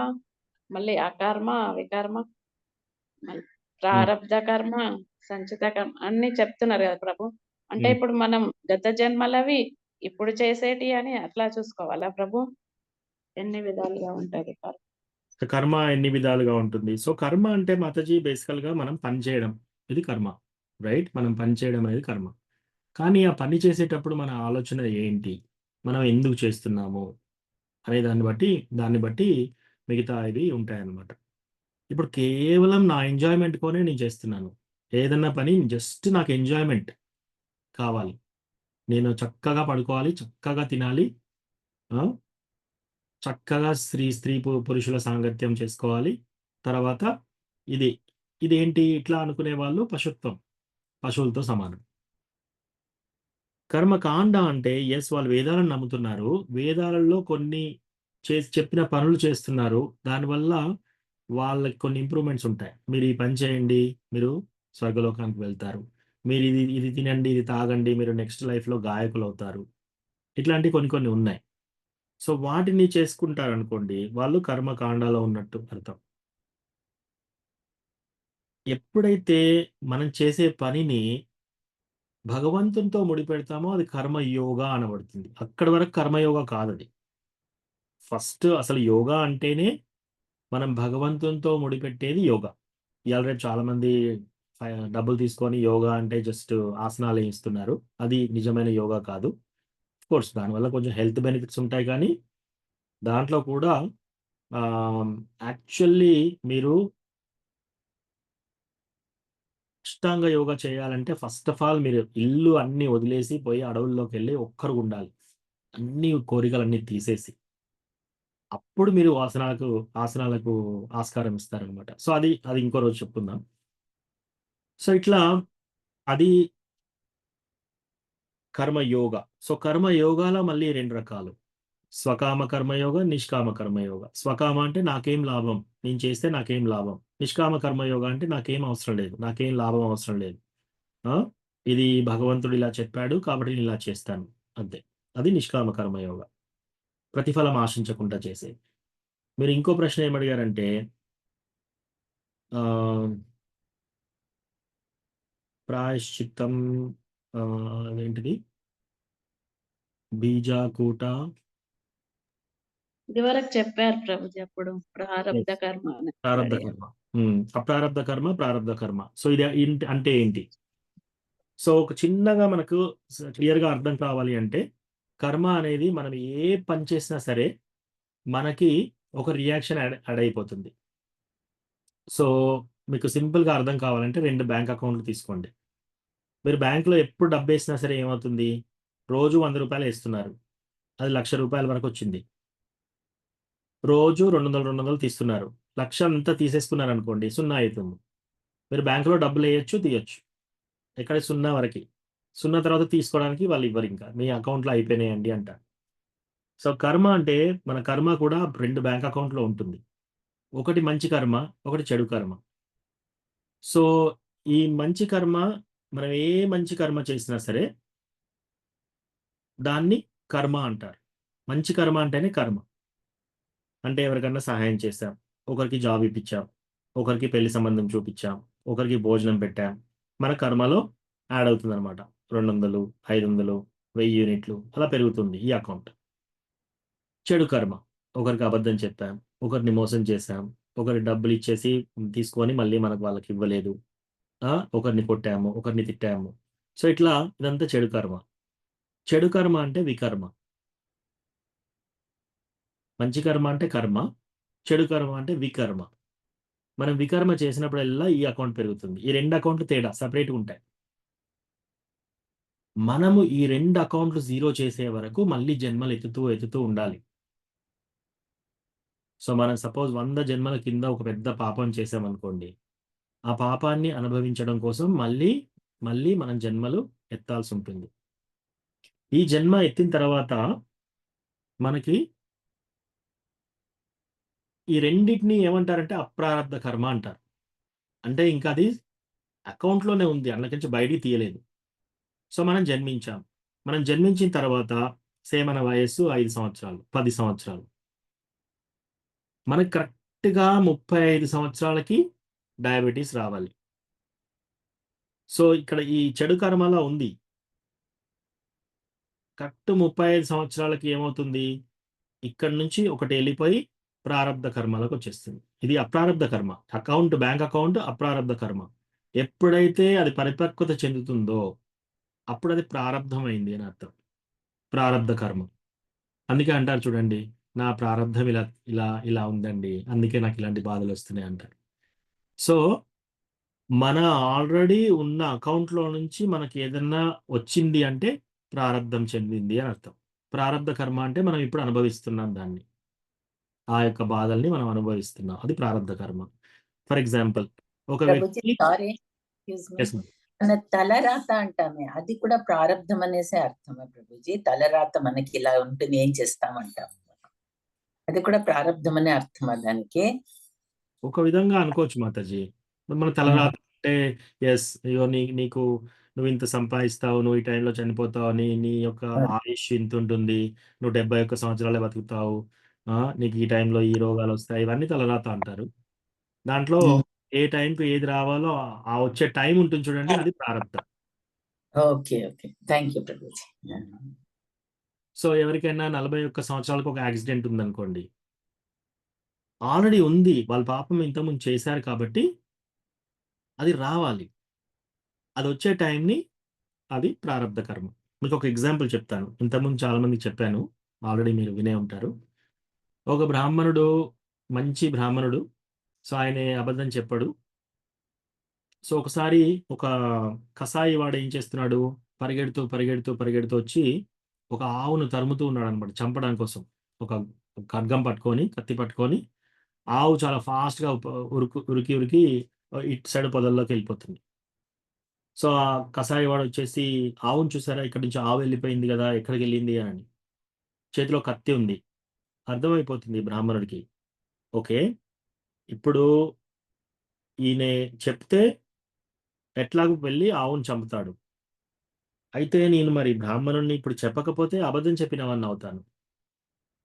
మళ్ళీ అకర్మ, వికర్మ, మళ్ళీ ప్రారబ్ధ కర్మ, సంచిత కర్మ అన్ని చెప్తున్నారు కదా ప్రభు. అంటే ఉమ్. ఇప్పుడు మనం గత జన్మలవి ఇప్పుడు చేసేటి అని అట్లా చూసుకోవాలా ప్రభు? ఎన్ని విధాలుగా ఉంటది కర్మ? కర్మ ఎన్ని విధాలుగా ఉంటుంది. సో కర్మ అంటే మాతాజీ బేసికల్గా మనం పని చేయడం, ఇది కర్మ, రైట్? మనం పని చేయడం అనేది కర్మ. కానీ ఆ పని చేసేటప్పుడు మన ఆలోచన ఏంటి, మనం ఎందుకు చేస్తున్నాము అనే దాన్ని బట్టి మిగతా ఇవి ఉంటాయన్నమాట. ఇప్పుడు కేవలం నా ఎంజాయ్మెంట్ కోనే నేను చేస్తున్నాను. ఏదన్నా పని జస్ట్ నాకు ఎంజాయ్మెంట్ కావాలి, నేను చక్కగా పడుకోవాలి, చక్కగా తినాలి, చక్కగా స్త్రీ పురుషుల సాంగత్యం చేసుకోవాలి. తర్వాత ఇదేంటి ఇట్లా అనుకునే వాళ్ళు పశువులతో సమానం. కర్మకాండ అంటే ఎస్, వాళ్ళు వేదాలను నమ్ముతున్నారు, వేదాలలో కొన్ని చెప్పిన పనులు చేస్తున్నారు, దానివల్ల వాళ్ళకి కొన్ని ఇంప్రూవ్మెంట్స్ ఉంటాయి. మీరు ఈ పని చేయండి, మీరు స్వర్గలోకానికి వెళ్తారు. మీరు ఇది తినండి, ఇది తాగండి, మీరు నెక్స్ట్ లైఫ్లో గాయకులు అవుతారు. ఇట్లాంటి కొన్ని ఉన్నాయి. సో వాటిని చేసుకుంటారనుకోండి, వాళ్ళు కర్మకాండలో ఉన్నట్టు అర్థం. ఎప్పుడైతే మనం చేసే పనిని భగవంతునితో ముడిపెడతామో అది కర్మయోగా అనబడుతుంది. అక్కడి వరకు కర్మయోగా కాదు అది. ఫస్ట్ అసలు యోగా అంటేనే మనం భగవంతునితో ముడిపెట్టేది యోగా. ఇవాళ రేపు చాలా మంది డబ్బులు తీసుకొని యోగా అంటే జస్ట్ ఆసనాలు వేయిస్తున్నారు. అది నిజమైన యోగా కాదు. కోర్స్ దానివల్ల కొంచెం హెల్త్ బెనిఫిట్స్ ఉంటాయి, కానీ దాంట్లో కూడా యాక్చువల్లీ మీరు అష్టాంగ యోగా చేయాలంటే ఫస్ట్ ఆఫ్ ఆల్ మీరు ఇల్లు అన్ని వదిలేసి పోయి అడవుల్లోకి వెళ్ళి ఒక్కరు ఉండాలి, అన్ని కోరికలన్నీ తీసేసి. అప్పుడు మీరు ఆసనాలకు ఆస్కారం ఇస్తారనమాట. సో అది ఇంకో రోజు చెప్పుకుందాం. సో ఇట్లా అది కర్మయోగ. సో కర్మయోగాలో మళ్ళీ 2 రకాలు: స్వకామ కర్మయోగ, నిష్కామ కర్మయోగ. స్వకామ అంటే నాకేం లాభం, నేను చేస్తే నాకేం లాభం. నిష్కామ కర్మయోగ అంటే నాకేం అవసరం లేదు, నాకేం లాభం అవసరం లేదు, ఇది భగవంతుడు ఇలా చెప్పాడు కాబట్టి నేను ఇలా చేస్తాను, అంతే. అది నిష్కామ కర్మయోగ, ప్రతిఫలం ఆశించకుండా చేసే. మీరు ఇంకో ప్రశ్న ఏమడిగారంటే ప్రాయశ్చిత్తం ఏంటిది, బీజాకూట, ఇదివరకు చెప్పారు ప్రభుజీ అప్పుడు ప్రారబ్ధ కర్మ అని. ప్రారబ్ధ కర్మ, అప్రారబ్ధ కర్మ, ప్రారబ్ధ కర్మ. సో ఇది అంటే ఏంటి? సో ఒక చిన్నగా మనకు క్లియర్గా అర్థం కావాలి అంటే, కర్మ అనేది మనం ఏ పని చేసినా సరే మనకి ఒక రియాక్షన్ యాడ్ అయిపోతుంది. సో మీకు సింపుల్గా అర్థం కావాలంటే 2 బ్యాంక్ అకౌంట్లు తీసుకోండి. మీరు బ్యాంకులో ఎప్పుడు డబ్బు వేసినా సరే ఏమవుతుంది, రోజు 100 రూపాయలు వేస్తున్నారు, అది 1,00,000 రూపాయల వరకు వచ్చింది. రోజు 200 తీస్తున్నారు, 1,00,000 అంతా తీసేసుకున్నారు అనుకోండి, 0 అవుతుంది. మీరు బ్యాంకులో డబ్బులు వేయచ్చు, తీయచ్చు, ఎక్కడ 0 వరకు. 0 తర్వాత తీసుకోవడానికి వాళ్ళు ఇవ్వరు, ఇంకా మీ అకౌంట్లో అయిపోయినాయండి అంటారు. సో కర్మ అంటే మన కర్మ కూడా 2 బ్యాంక్ అకౌంట్లో ఉంటుంది. ఒకటి మంచి కర్మ, ఒకటి చెడు కర్మ. సో ఈ మంచి కర్మ, మనం ఏ మంచి కర్మ చేసినా సరే దాన్ని కర్మ అంటారు. మంచి కర్మ అంటేనే కర్మ. అంటే ఎవరికన్నా సహాయం చేశాం, ఒకరికి జాబ్ ఇప్పించాం, ఒకరికి పెళ్లి సంబంధం చూపించాం, ఒకరికి భోజనం పెట్టాం, మన కర్మలో యాడ్ అవుతుంది అనమాట. 200, 500, 1000 యూనిట్లు అలా పెరుగుతుంది ఈ అకౌంట్. చెడు కర్మ, ఒకరికి అబద్ధం చెప్పాం, ఒకరిని మోసం చేశాం, ఒకరి డబ్బులు ఇచ్చేసి తీసుకొని మళ్ళీ మనకు వాళ్ళకి ఇవ్వలేదు, ఒకరిని కొట్టాము, ఒకరిని తిట్టాము. సో ఇట్లా ఇదంతా చెడు కర్మ. చెడు కర్మ అంటే వికర్మ. మంచి కర్మ అంటే కర్మ, చెడు కర్మ అంటే వికర్మ. మనం వికర్మ చేసినప్పుడల్లా ఈ అకౌంట్ పెరుగుతుంది. ఈ 2 అకౌంట్లు తేడా సపరేట్‌గా ఉంటాయి. మనము ఈ 2 అకౌంట్లు జీరో చేసే వరకు మళ్ళీ జన్మలు ఎత్తుతూ ఉండాలి. సో మనం సపోజ్ 100 జన్మల కింద ఒక పెద్ద పాపం చేశామనుకోండి, ఆ పాపాన్ని అనుభవించడం కోసం మళ్ళీ మనం జన్మలు ఎత్తాల్సి ఉంటుంది. ఈ జన్మ ఎత్తిన తర్వాత మనకి ఈ రెండిటిని ఏమంటారంటే అప్రారబ్ధ కర్మ అంటారు. అంటే ఇంకా అది అకౌంట్‌లోనే ఉంది. అందులోకించి బయటికి తీయలేదు. సో మనం జన్మించాం. మనం జన్మించిన తర్వాత మన వయస్సు 5 సంవత్సరాలు, 10 సంవత్సరాలు. మనకు కరెక్ట్‌గా 35 సంవత్సరాలకి డయాబెటిస్ రావాలి. సో ఇక్కడ ఈ చెడు కర్మలో ఉంది. కరెక్ట్ 35 సంవత్సరాలకి ఏమవుతుంది? ఇక్కడి నుంచి ఒకటి ఎళ్ళిపోయి ప్రారబ్ధ కర్మలోకొచ్చేస్తుంది. ఇది అప్రారబ్ధ కర్మ. బ్యాంక్ అకౌంట్ అప్రారబ్ధ కర్మ. ఎప్పుడైతే అది పరిపక్వత చెందుతుందో అప్పుడు అది ప్రారబ్ధమైంది అని అర్థం. ప్రారబ్ధ కర్మ. అందుకే అంటారు చూడండి, నా ప్రారబ్ధం ఇలా ఉందండి. అందుకే నాకు ఇలాంటి బాధలొస్తున్నాయి అంటారు. సో మన ఆల్రెడీ ఉన్న అకౌంట్‌లో నుంచి మనకి ఏదన్నా వచ్చింది అంటే ప్రారబ్ధం చెందింది అని అర్థం. ప్రారబ్ధ కర్మ అంటే మనం ఇప్పుడు అనుభవిస్తున్నాం దాన్ని. ఆ యొక్క బాధల్ని మనం అనుభవిస్తున్నాం. అది ప్రారబ్ధ కర్మ. ఫర్ ఎగ్జాంపుల్ ఒక ప్రభుజీ వ్యక్తి sorry excuse me yes ma'am. మన తలరాత అంటామే అది కూడా ప్రారబ్ధం అనేసే అర్థమా ప్రభుజీ? తలరాత మనకి ఇలా ఉంటుంది ఏం చేస్తామంటాం, అది కూడా ప్రారబ్ధం అనే అర్థమా దానికి? ఒక విధంగా అనుకోవచ్చు మాతాజీ. మన తలరాత అంటే యెస్ ఇగో నీకు నువ్వింత సంపాదిస్తావు, నువ్వు ఈ టైంలో చనిపోతావు, నీ యొక్క ఆయుష్ ఇంతుంటుంది, నువ్వు 71 సంవత్సరాలే బతుకుతావు, నీకు ఈ టైంలో ఈ రోగాలొస్తాయి, ఇవన్నీ తలరాత అంటారు. దాంట్లో ఏ టైంకి ఏది రావాలో ఆ వచ్చే టైం ఉంటుంది చూడండి, అది ప్రారబ్ధం. Okay okay, thank you Prabhuji. So ఎవరికైనా 41 సంవత్సరాలకు ఒక యాక్సిడెంట్ ఉందనుకోండి, ఆల్రెడీ ఉంది. వాళ్ళ పాపం ఇంతకుముందు చేశారు కాబట్టి అది రావాలి. అదొచ్చే టైంని అది ప్రారబ్ధ కర్మ. మీకు ఒక ఎగ్జాంపుల్ చెప్తాను. ఇంతకుముందు చాలా మందికి చెప్పాను. ఆల్రెడీ మీరు వినే ఉంటారు. ఒక బ్రాహ్మణుడు, మంచి బ్రాహ్మణుడు. సో ఆయన అబద్ధం చెప్పడు. సో ఒకసారి ఒక కసాయి వాడు ఏం చేస్తున్నాడు, పరిగెడుతూ వచ్చి ఒక ఆవును తరుముతూ ఉన్నాడనమాట చంపడానికి కోసం. ఒక ఖడ్గం పట్టుకొని, కత్తి పట్టుకొని, ఆవు చాలా ఫాస్ట్‌గా ఉరికి ఇటు సైడ్ పొదల్లోకి వెళ్ళిపోతుంది. సో ఆ కసాయి వాడు వచ్చేసి, ఆవును చూసారా, ఇక్కడి నుంచి ఆవు వెళ్ళిపోయింది కదా, ఎక్కడికెళ్ళింది అని. చేతిలో కత్తి ఉంది. అర్థమైపోతుంది బ్రాహ్మణుడికి. ఓకే, ఇప్పుడు ఈయన చెప్తే ఎట్లాగో వెళ్ళి ఆవును చంపుతాడు. అయితే నేను మరి బ్రాహ్మణుడిని ఇప్పుడు చెప్పకపోతే అబద్ధం చెప్పినవాడిని అవుతాను.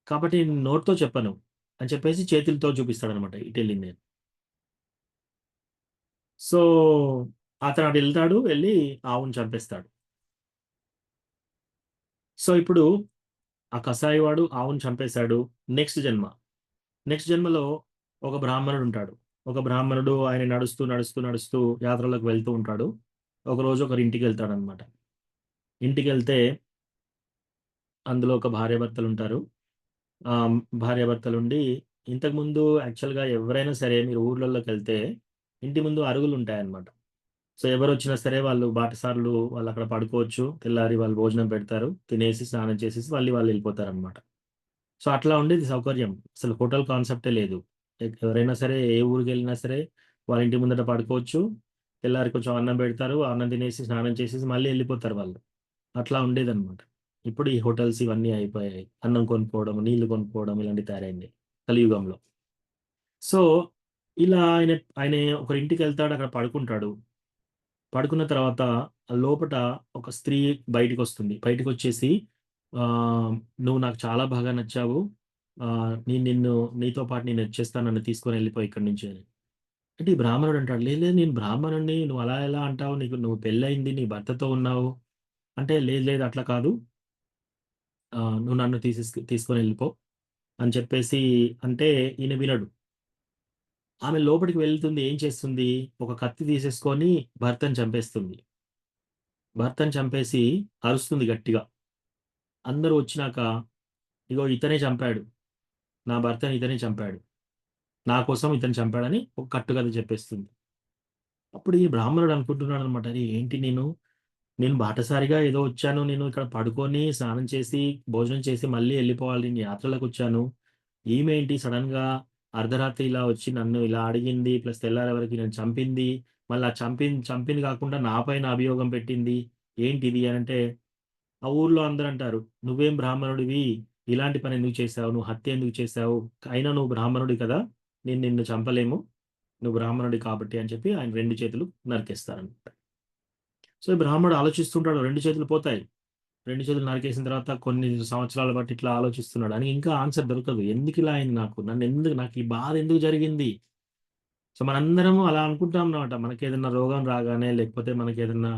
కాబట్టి నేను నోటితో చెప్పను అని చెప్పేసి చేతులతో చూపిస్తాడనమాట ఇటెళ్ళింది అని. సో అతను అటు వెళ్తాడు, వెళ్ళి ఆవును చంపేస్తాడు. సో ఇప్పుడు ఆ కసాయి వాడు ఆవును చంపేశాడు. నెక్స్ట్ జన్మలో ఒక బ్రాహ్మణుడు ఉంటాడు. ఒక బ్రాహ్మణుడు ఆయన నడుస్తూ యాత్రలకు వెళ్తూ ఉంటాడు. ఒకరోజు ఒకరి ఇంటికి వెళ్తాడనమాట. ఇంటికెళ్తే అందులో ఒక భార్యాభర్తలుంటారు. భార్యాభర్తలుండి, ఇంతకుముందు యాక్చువల్‌గా ఎవరైనా సరే మీరు ఊర్లలోకెళ్తే ఇంటి ముందు అరుగులుంటాయన్నమాట. సో ఎవరొచ్చినా సరే వాళ్ళు బాటసారులు వాళ్ళక్కడ పడుకోవచ్చు. తెల్లారి వాళ్ళు భోజనం పెడతారు. తినేసి, స్నానం చేసేసి వాళ్ళు వెళ్ళిపోతారనమాట. సో అట్లా ఉండేది సౌకర్యం. అసలు హోటల్ కాన్సెప్టే లేదు. ఎవరైనా సరే ఏ ఊరికెళ్ళినా సరే వాళ్ళ ఇంటి ముందట పడుకోవచ్చు. తెల్లారి కొంచెం అన్నం పెడతారు. అన్నం తినేసి, స్నానం చేసేసి మళ్ళీ వెళ్ళిపోతారు వాళ్ళు. అట్లా ఉండేదనమాట. ఇప్పుడు ఈ హోటల్స్ ఇవన్నీ అయిపోయాయి. అన్నం కొనుక్కోవడం, నీళ్లు కొనుక్కోవడం ఇలాంటివి తయారైంది కలియుగంలో. సో ఇలా ఆయన ఒకరింటికెళ్తాడు. అక్కడ పడుకుంటాడు. పడుకున్న తర్వాత లోపట ఒక స్త్రీ బయటికొస్తుంది. బయటికొచ్చేసి "నువ్వు నాకు చాలా బాగా నచ్చావు. నీతో పాటు నేనొచ్చేస్తాను. నన్ను తీసుకొని వెళ్ళిపో ఇక్కడి నుంచి" అని. అంటే ఈ బ్రాహ్మణుడు అంటాడు, "లేదు లేదు నేను బ్రాహ్మణుడిని. నువ్వు అలా ఎలా అంటావు? నువ్వు పెళ్లయింది. నీ భర్తతో ఉన్నావు." అంటే, "లేదు లేదు అట్లా కాదు. నువ్వు నన్ను తీసుకొని వెళ్ళిపో" అని చెప్పేసి అంటే ఈయన వినడు. ఆమె లోపలికి వెళ్తుంది. ఏం చేస్తుంది? ఒక కత్తి తీసేసుకొని భర్తని చంపేస్తుంది. భర్తని చంపేసి అరుస్తుంది గట్టిగా. అందరూ వచ్చినాక, ఇగో ఇతనే చంపాడు. నా భర్తని ఇతనే చంపాడు. నా కోసం ఇతను చంపాడని ఒక కట్టుకథ చెప్పేస్తుంది. అప్పుడు ఈ బ్రాహ్మణుడు అనుకుంటున్నాడు అనమాట, అరే ఏంటి నేను బాటసారిగా ఏదో వచ్చాను. నేను ఇక్కడ పడుకొని స్నానం చేసి భోజనం చేసి మళ్ళీ వెళ్ళిపోవాలి. నేను యాత్రలకు వచ్చాను. ఈమె ఏంటి సడన్ గా అర్ధరాత్రి ఇలా వచ్చి నన్ను ఇలా అడిగింది, ప్లస్ తెల్లారే వరకు నేను చంపింది, మళ్ళీ ఆ చంపింది కాకుండా నా పైన అభియోగం పెట్టింది, ఏంటిది అని అంటే ఆ ఊర్లో అందరూ అంటారు, నువ్వేం బ్రాహ్మణుడివి, ఇలాంటి పని ఎందుకు చేశావు, నువ్వు హత్య ఎందుకు చేశావు, అయినా నువ్వు బ్రాహ్మణుడి కదా, నేను నిన్ను చంపలేము, నువ్వు బ్రాహ్మణుడి కాబట్టి అని చెప్పి ఆయన 2 చేతులు నరికేస్తారనమాట. సో ఈ బ్రాహ్మణుడు ఆలోచిస్తుంటాడు, 2 చేతులు పోతాయి. 2 చేతులు నరికేసిన తర్వాత కొన్ని సంవత్సరాల బట్టి ఇట్లా ఆలోచిస్తున్నాడు. అని ఇంకా ఆన్సర్ దొరకదు. ఎందుకు ఇలా అయింది నాకు ఈ బాధ ఎందుకు జరిగింది? సో మనందరము అలా అనుకుంటాం అన్నమాట. మనకేదన్నా రోగం రాగానే, లేకపోతే మనకేదన్నా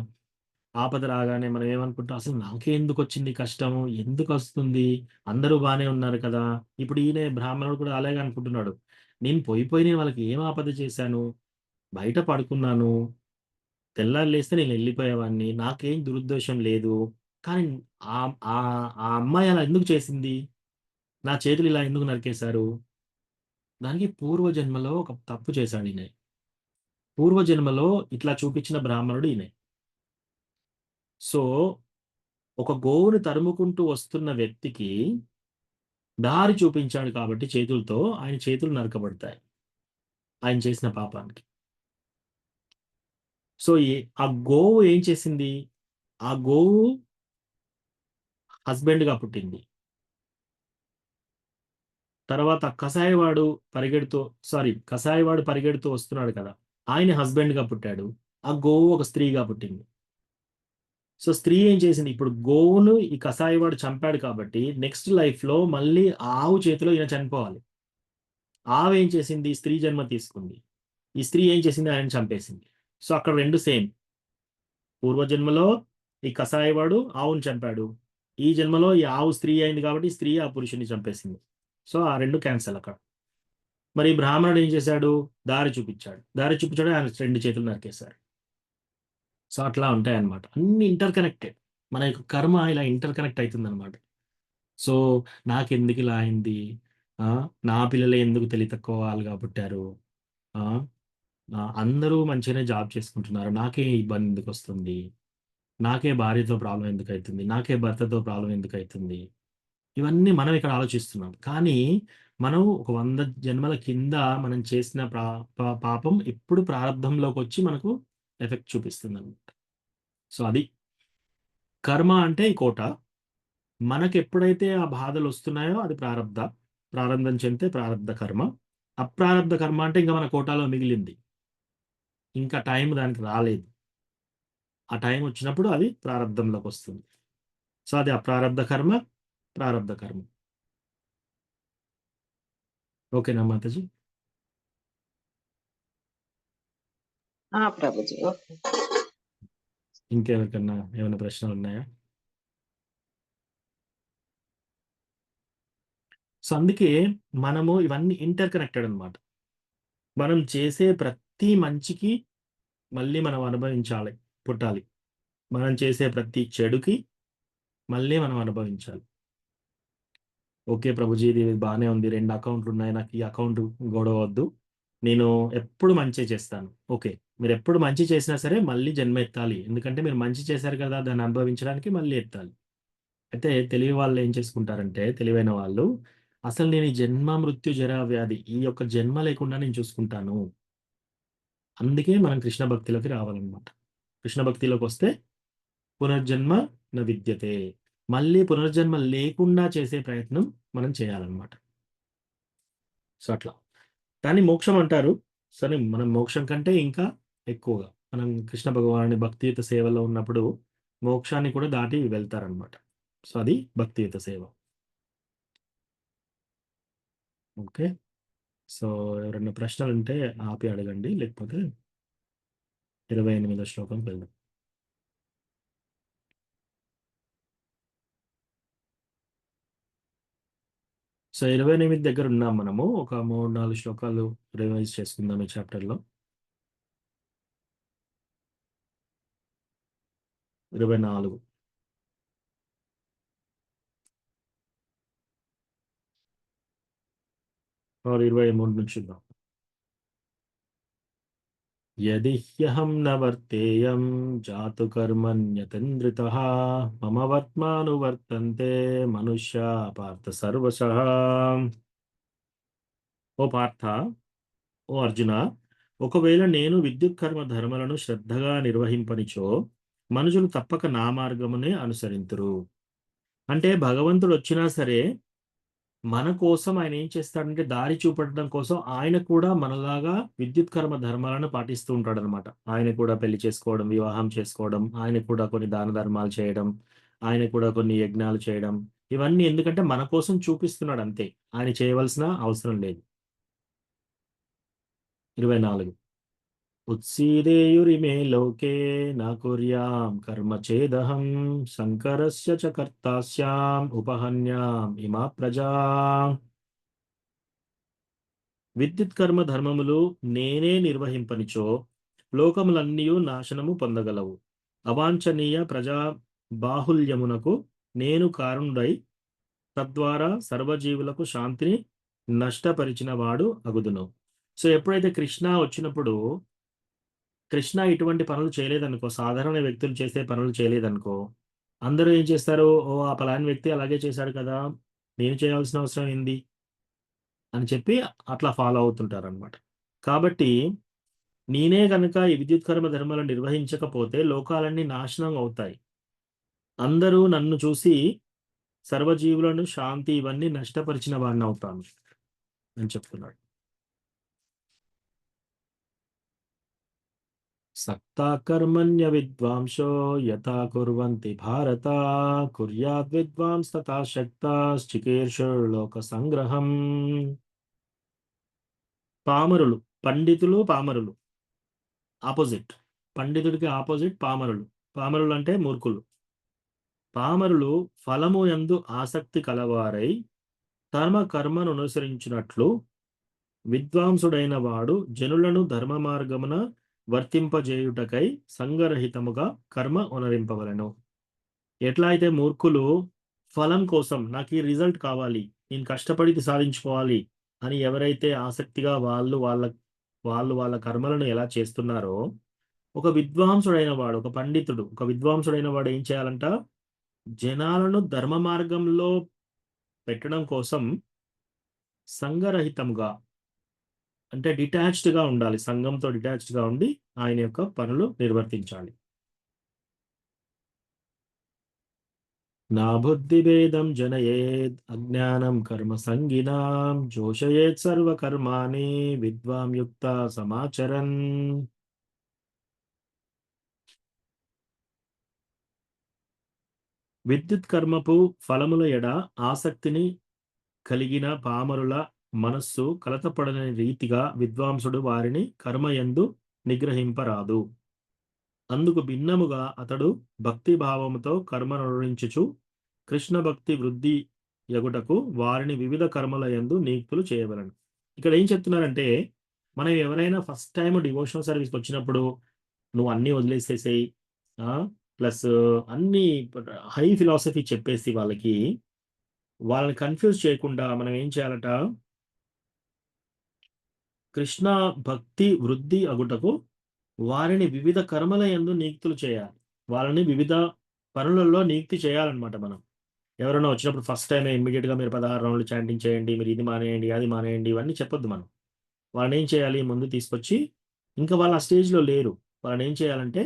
ఆపద రాగానే మనం ఏమనుకుంటాం, అసలు నాకే ఎందుకు వచ్చింది కష్టము? ఎందుకు వస్తుంది? అందరూ బానే ఉన్నారు కదా! ఇప్పుడు ఈయన బ్రాహ్మణుడు కూడా అలాగే అనుకుంటున్నాడు. నేను వాళ్ళకి ఏం ఆపద చేశాను? బయట పడుకున్నాను. తెల్లారి లేస్తే నేను వెళ్ళిపోయేవాడిని. నాకేం దురుద్దేశం లేదు. కానీ ఆ అమ్మాయి అలా ఎందుకు చేసింది? నా చేతులు ఇలా ఎందుకు నరికేశారు? దానికి పూర్వజన్మలో ఒక తప్పు చేశాడు ఈయన. పూర్వజన్మలో ఇట్లా చూపించిన బ్రాహ్మణుడు ఈయనే. సో ఒక గోవుని తరుముకుంటూ వస్తున్న వ్యక్తికి దారి చూపించాడు కాబట్టి చేతులతో ఆయన చేతులు నరకబడతాయి ఆయన చేసిన పాపానికి. సో ఆ గోవు ఏం చేసింది? ఆ గోవు హస్బెండ్ గా పుట్టింది. తర్వాత కసాయివాడు పరిగెడుతూ వస్తున్నాడు కదా, ఆయన హస్బెండ్ గా పుట్టాడు. ఆ గోవు ఒక స్త్రీగా పుట్టింది. సో స్త్రీ ఏం చేసింది? ఇప్పుడు గోవును ఈ కసాయివాడు చంపాడు కాబట్టి నెక్స్ట్ లైఫ్ లో మళ్ళీ ఆవు చేతిలో ఈయన చనిపోవాలి. ఆవు ఏం చేసింది? స్త్రీ జన్మ తీసుకుంది. ఈ స్త్రీ ఏం చేసింది? ఆయన చంపేసింది. సో అక్కడ 2 సేమ్. పూర్వజన్మలో ఈ కసాయివాడు ఆవును చంపాడు. ఈ జన్మలో ఈ ఆవు స్త్రీ అయింది కాబట్టి స్త్రీ ఆ పురుషుని చంపేసింది. సో ఆ 2 క్యాన్సల్ అక్కడ. మరి బ్రాహ్మణుడు ఏం చేశాడు? దారి చూపించాడు. ఆయన 2 చేతులు నరికేశారు. సో అట్లా ఉంటాయన్నమాట. అన్ని ఇంటర్ కనెక్టెడ్. మన యొక్క కర్మ ఇలా ఇంటర్ కనెక్ట్ అవుతుంది అనమాట. సో నాకెందుకు ఇలా అయింది? నా పిల్లలే ఎందుకు తెలివి తక్కువ వాళ్ళుగా పుట్టారు? అందరూ మంచిగానే జాబ్ చేసుకుంటున్నారు, నాకే ఇబ్బంది ఎందుకు వస్తుంది? నాకే భార్యతో ప్రాబ్లం ఎందుకు అవుతుంది? నాకే భర్తతో ప్రాబ్లం ఎందుకు అవుతుంది? ఇవన్నీ మనం ఇక్కడ ఆలోచిస్తున్నాం. కానీ మనం ఒక 100 జన్మల కింద మనం చేసిన పాపం ఇప్పుడు ప్రారంభంలోకి వచ్చి మనకు ఎఫెక్ట్ చూపిస్తుంది అనమాట. సో అది కర్మ అంటే ఈ కోట. మనకు ఎప్పుడైతే ఆ బాధలు వస్తున్నాయో అది ప్రారంధం చెందితే ప్రారంధ కర్మ. అప్రారంధ కర్మ అంటే ఇంకా మన కోటాలో మిగిలింది, ఇంకా టైం దానికి రాలేదు. ఆ టైం వచ్చినప్పుడు అది ప్రారంధంలోకి వస్తుంది. సో అది అప్రారంధ కర్మ, ప్రారంధ కర్మ. ఓకేనా మాతాజీ? ప్రభుజీ. ఓకే. ఇంకెవరికన్నా ఏమైనా ప్రశ్నలు ఉన్నాయా? సో అందుకే మనము ఇవన్నీ ఇంటర్ కనెక్టెడ్ అనమాట. మనం చేసే ప్రతి మంచికి మళ్ళీ మనం అనుభవించాలి, పుట్టాలి. మనం చేసే ప్రతి చెడుకి మళ్ళీ మనం అనుభవించాలి. ఓకే ప్రభుజీ, ఇది బాగానే ఉంది, 2 అకౌంట్లు ఉన్నాయి, నాకు ఈ అకౌంట్ గొడవ వద్దు, నేను ఎప్పుడు మంచి చేస్తాను. ఓకే, మీరు ఎప్పుడు మంచి చేసినా సరే మళ్ళీ జన్మ ఎత్తాలి. ఎందుకంటే మీరు మంచి చేశారు కదా, దాన్ని అనుభవించడానికి మళ్ళీ ఎత్తాలి. అయితే తెలివి వాళ్ళు ఏం చేసుకుంటారంటే, తెలివైన వాళ్ళు అసలు నేను ఈ జన్మ మృత్యు జర వ్యాధి ఈ యొక్క జన్మ లేకుండా నేను చూసుకుంటాను. అందుకే మనం కృష్ణ భక్తిలోకి రావాలన్నమాట. కృష్ణ భక్తిలోకి వస్తే పునర్జన్మ న విద్యతే, మళ్ళీ పునర్జన్మ లేకుండా చేసే ప్రయత్నం మనం చేయాలన్నమాట. సో అట్లా దాన్ని మోక్షం అంటారు. సరే, మనం మోక్షం కంటే ఇంకా ఎక్కువగా మనం కృష్ణ భగవానుని భక్తియుత సేవలో ఉన్నప్పుడు మోక్షాన్ని కూడా దాటి వెళ్తారనమాట. సో అది భక్తియుత సేవ. ఓకే, సో ఎవరైనా ప్రశ్నలు ఉంటే ఆపి అడగండి, లేకపోతే 28వ శ్లోకం వెళ్దాం. సో 28 దగ్గర ఉన్నాం మనము. ఒక 3-4 శ్లోకాలు రివైజ్ చేసుకుందాం ఈ చాప్టర్లో. 24 or 23 నుంచి చూద్దాం. యది హ్యహం న వర్తేయం జాతు కర్మణ్యతంద్రితః మమ వర్త్మానువర్తంతే మనుష్యా పార్థ సర్వశః. ఓ పార్థ, ఓ అర్జున, ఒకవేళ నేను విద్యుత్ కర్మ ధర్మలను శ్రద్ధగా నిర్వహింపనిచో మనుషులు తప్పక నా మార్గమునే అనుసరింతురు. అంటే భగవంతుడు వచ్చినా సరే మన కోసం ఆయన ఏం చేస్తాడంటే దారి చూపడడం కోసం ఆయన కూడా మనలాగా విద్యుత్ కర్మ ధర్మాలను పాటిస్తూ ఉంటాడు అనమాట. ఆయన కూడా పెళ్లి చేసుకోవడం, వివాహం చేసుకోవడం, ఆయన కూడా కొన్ని దాన ధర్మాలు చేయడం, ఆయన కూడా కొన్ని యజ్ఞాలు చేయడం, ఇవన్నీ ఎందుకంటే మన కోసం చూపిస్తున్నాడు అంతే. ఆయన చేయవలసిన అవసరం లేదు. 24 ఉత్సీదేయురిమే లోకే నా కుర్యాం కర్మ చేదహం శంకరస్య చ కర్తాస్యాం ఉపహన్యాం ఇమా ప్రజా. విద్యుత్ కర్మ ధర్మములు నేనే నిర్వహింపనిచో లోకములన్నీ నాశనము పొందగలవు. అవాంఛనీయ ప్రజా బాహుల్యమునకు నేను కారణుడై తద్వారా సర్వజీవులకు శాంతిని నష్టపరిచిన వాడు అగుదును. సో ఎప్పుడైతే కృష్ణ వచ్చినప్పుడు కృష్ణ ఇటువంటి పనులు చేయలేదనుకో, సాధారణ వ్యక్తులు చేసే పనులు చేయలేదనుకో, అందరూ ఏం చేస్తారు, ఓ ఆ పలాని వ్యక్తి అలాగే చేశాడు కదా, నేను చేయాల్సిన అవసరం ఏంది అని చెప్పి అట్లా ఫాలో అవుతుంటారు అనమాట. కాబట్టి నేనే కనుక ఈ విద్యుత్ కర్మ ధర్మాలను నిర్వహించకపోతే లోకాలన్నీ నాశనం అవుతాయి. అందరూ నన్ను చూసి సర్వజీవులను శాంతి ఇవన్నీ నష్టపరిచిన వాడిని అవుతాను అని చెప్తున్నాడు. సక్తా కర్మణ్య విద్వాంసో యథా కుర్వంతి భారత కుర్యాద్ విద్వాంస్ తథా శక్తాశ్చికీర్షుర్లోక సంగ్రహం. పామరులు, పండితులు పామరులు ఆపోజిట్. పండితుడికి ఆపోజిట్ పామరులు. పామరులు అంటే మూర్ఖులు. పామరులు ఫలము యందు ఆసక్తి కలవారై కర్మను అనుసరించినట్లు విద్వాంసుడైన వాడు జనులను ధర్మ మార్గమున వర్తింపజేయుటకై సంగరహితముగా కర్మ ఉనరింపవలను. ఎట్లా అయితే మూర్ఖులు ఫలం కోసం నాకు ఈ రిజల్ట్ కావాలి, నేను కష్టపడి సాధించుకోవాలి అని ఎవరైతే ఆసక్తిగా వాళ్ళ కర్మలను ఎలా చేస్తున్నారో, ఒక విద్వాంసుడైన వాడు, ఒక పండితుడు, ఒక విద్వాంసుడైన వాడు ఏం చేయాలంట, జనాలను ధర్మ మార్గంలో పెట్టడం కోసం సంఘరహితంగా అంటే డిటాచ్డ్గా ఉండాలి. సంఘంతో డిటాచ్డ్గా ఉండి ఆయన యొక్క పనులు నిర్వర్తించాలి. నా బుద్ధి భేదం జనయేద్ అజ్ఞానం కర్మ సంగినాం జోషయేత్ సర్వకర్మాణి విద్వాం యుక్త సమాచరన్. విద్యుత్ కర్మపు ఫలముల ఎడ ఆసక్తిని కలిగిన పామరుల మనస్సు కలతపడని రీతిగా విద్వాంసుడు వారిని కర్మయందు నిగ్రహింపరాదు. అందుకు భిన్నముగా అతడు భక్తి భావముతో కర్మను నిర్వహించుచు కృష్ణ భక్తి వృద్ధి యగుటకు వారిని వివిధ కర్మల యందు నియుక్తులు చేయవలను. ఇక్కడ ఏం చెప్తున్నారంటే, మనం ఎవరైనా ఫస్ట్ టైం డివోషనల్ సర్వీస్కి వచ్చినప్పుడు నువ్వు అన్నీ వదిలేసేసేయి, ప్లస్ అన్ని హై ఫిలాసఫీ చెప్పేసి వాళ్ళని కన్ఫ్యూజ్ చేయకుండా మనం ఏం చేయాలట, కృష్ణ భక్తి వృద్ధి అగుటకు వారిని వివిధ కర్మల యందు నియుక్తులు చేయాలి. వాళ్ళని వివిధ పనులలో నియుక్తి చేయాలన్నమాట. మనం ఎవరైనా వచ్చినప్పుడు ఫస్ట్ టైం ఇమ్మీడియట్గా మీరు 16 రౌండ్లు చాంటింగ్ చేయండి, మీరు ఇది మానేయండి, అది మానేయండి, ఇవన్నీ చెప్పొద్దు. మనం వాళ్ళని ఏం చేయాలి, ముందు తీసుకొచ్చి, ఇంకా వాళ్ళు ఆ స్టేజ్లో లేరు, వాళ్ళని ఏం చేయాలంటే,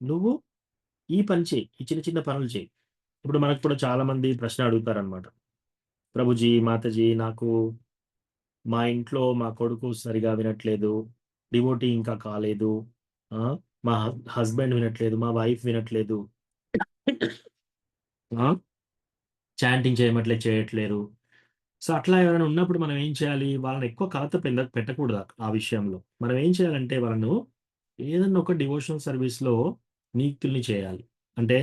నువ్వు ఈ పని చేయి, ఈ చిన్న చిన్న పనులు చేయి. ఇప్పుడు మనకు కూడా చాలా మంది ప్రశ్న అడుగుతారనమాట, ప్రభుజీ, మాతాజీ, నాకు మా ఇంట్లో మా కొడుకు సరిగా వినట్లేదు, డివోటీ ఇంకా కాలేదు, మా హస్బెండ్ వినట్లేదు, మా వైఫ్ వినట్లేదు, చాంటింగ్ చేయట్లేరు. సో అట్లా ఎవరైనా ఉన్నప్పుడు మనం ఏం చేయాలి, వాళ్ళని ఎక్కువ కలత పెట్టకూడదు. ఆ విషయంలో మనం ఏం చేయాలంటే, వాళ్ళను ఏదన్నా ఒక డివోషనల్ సర్వీస్లో నియుక్తుల్ని చేయాలి. అంటే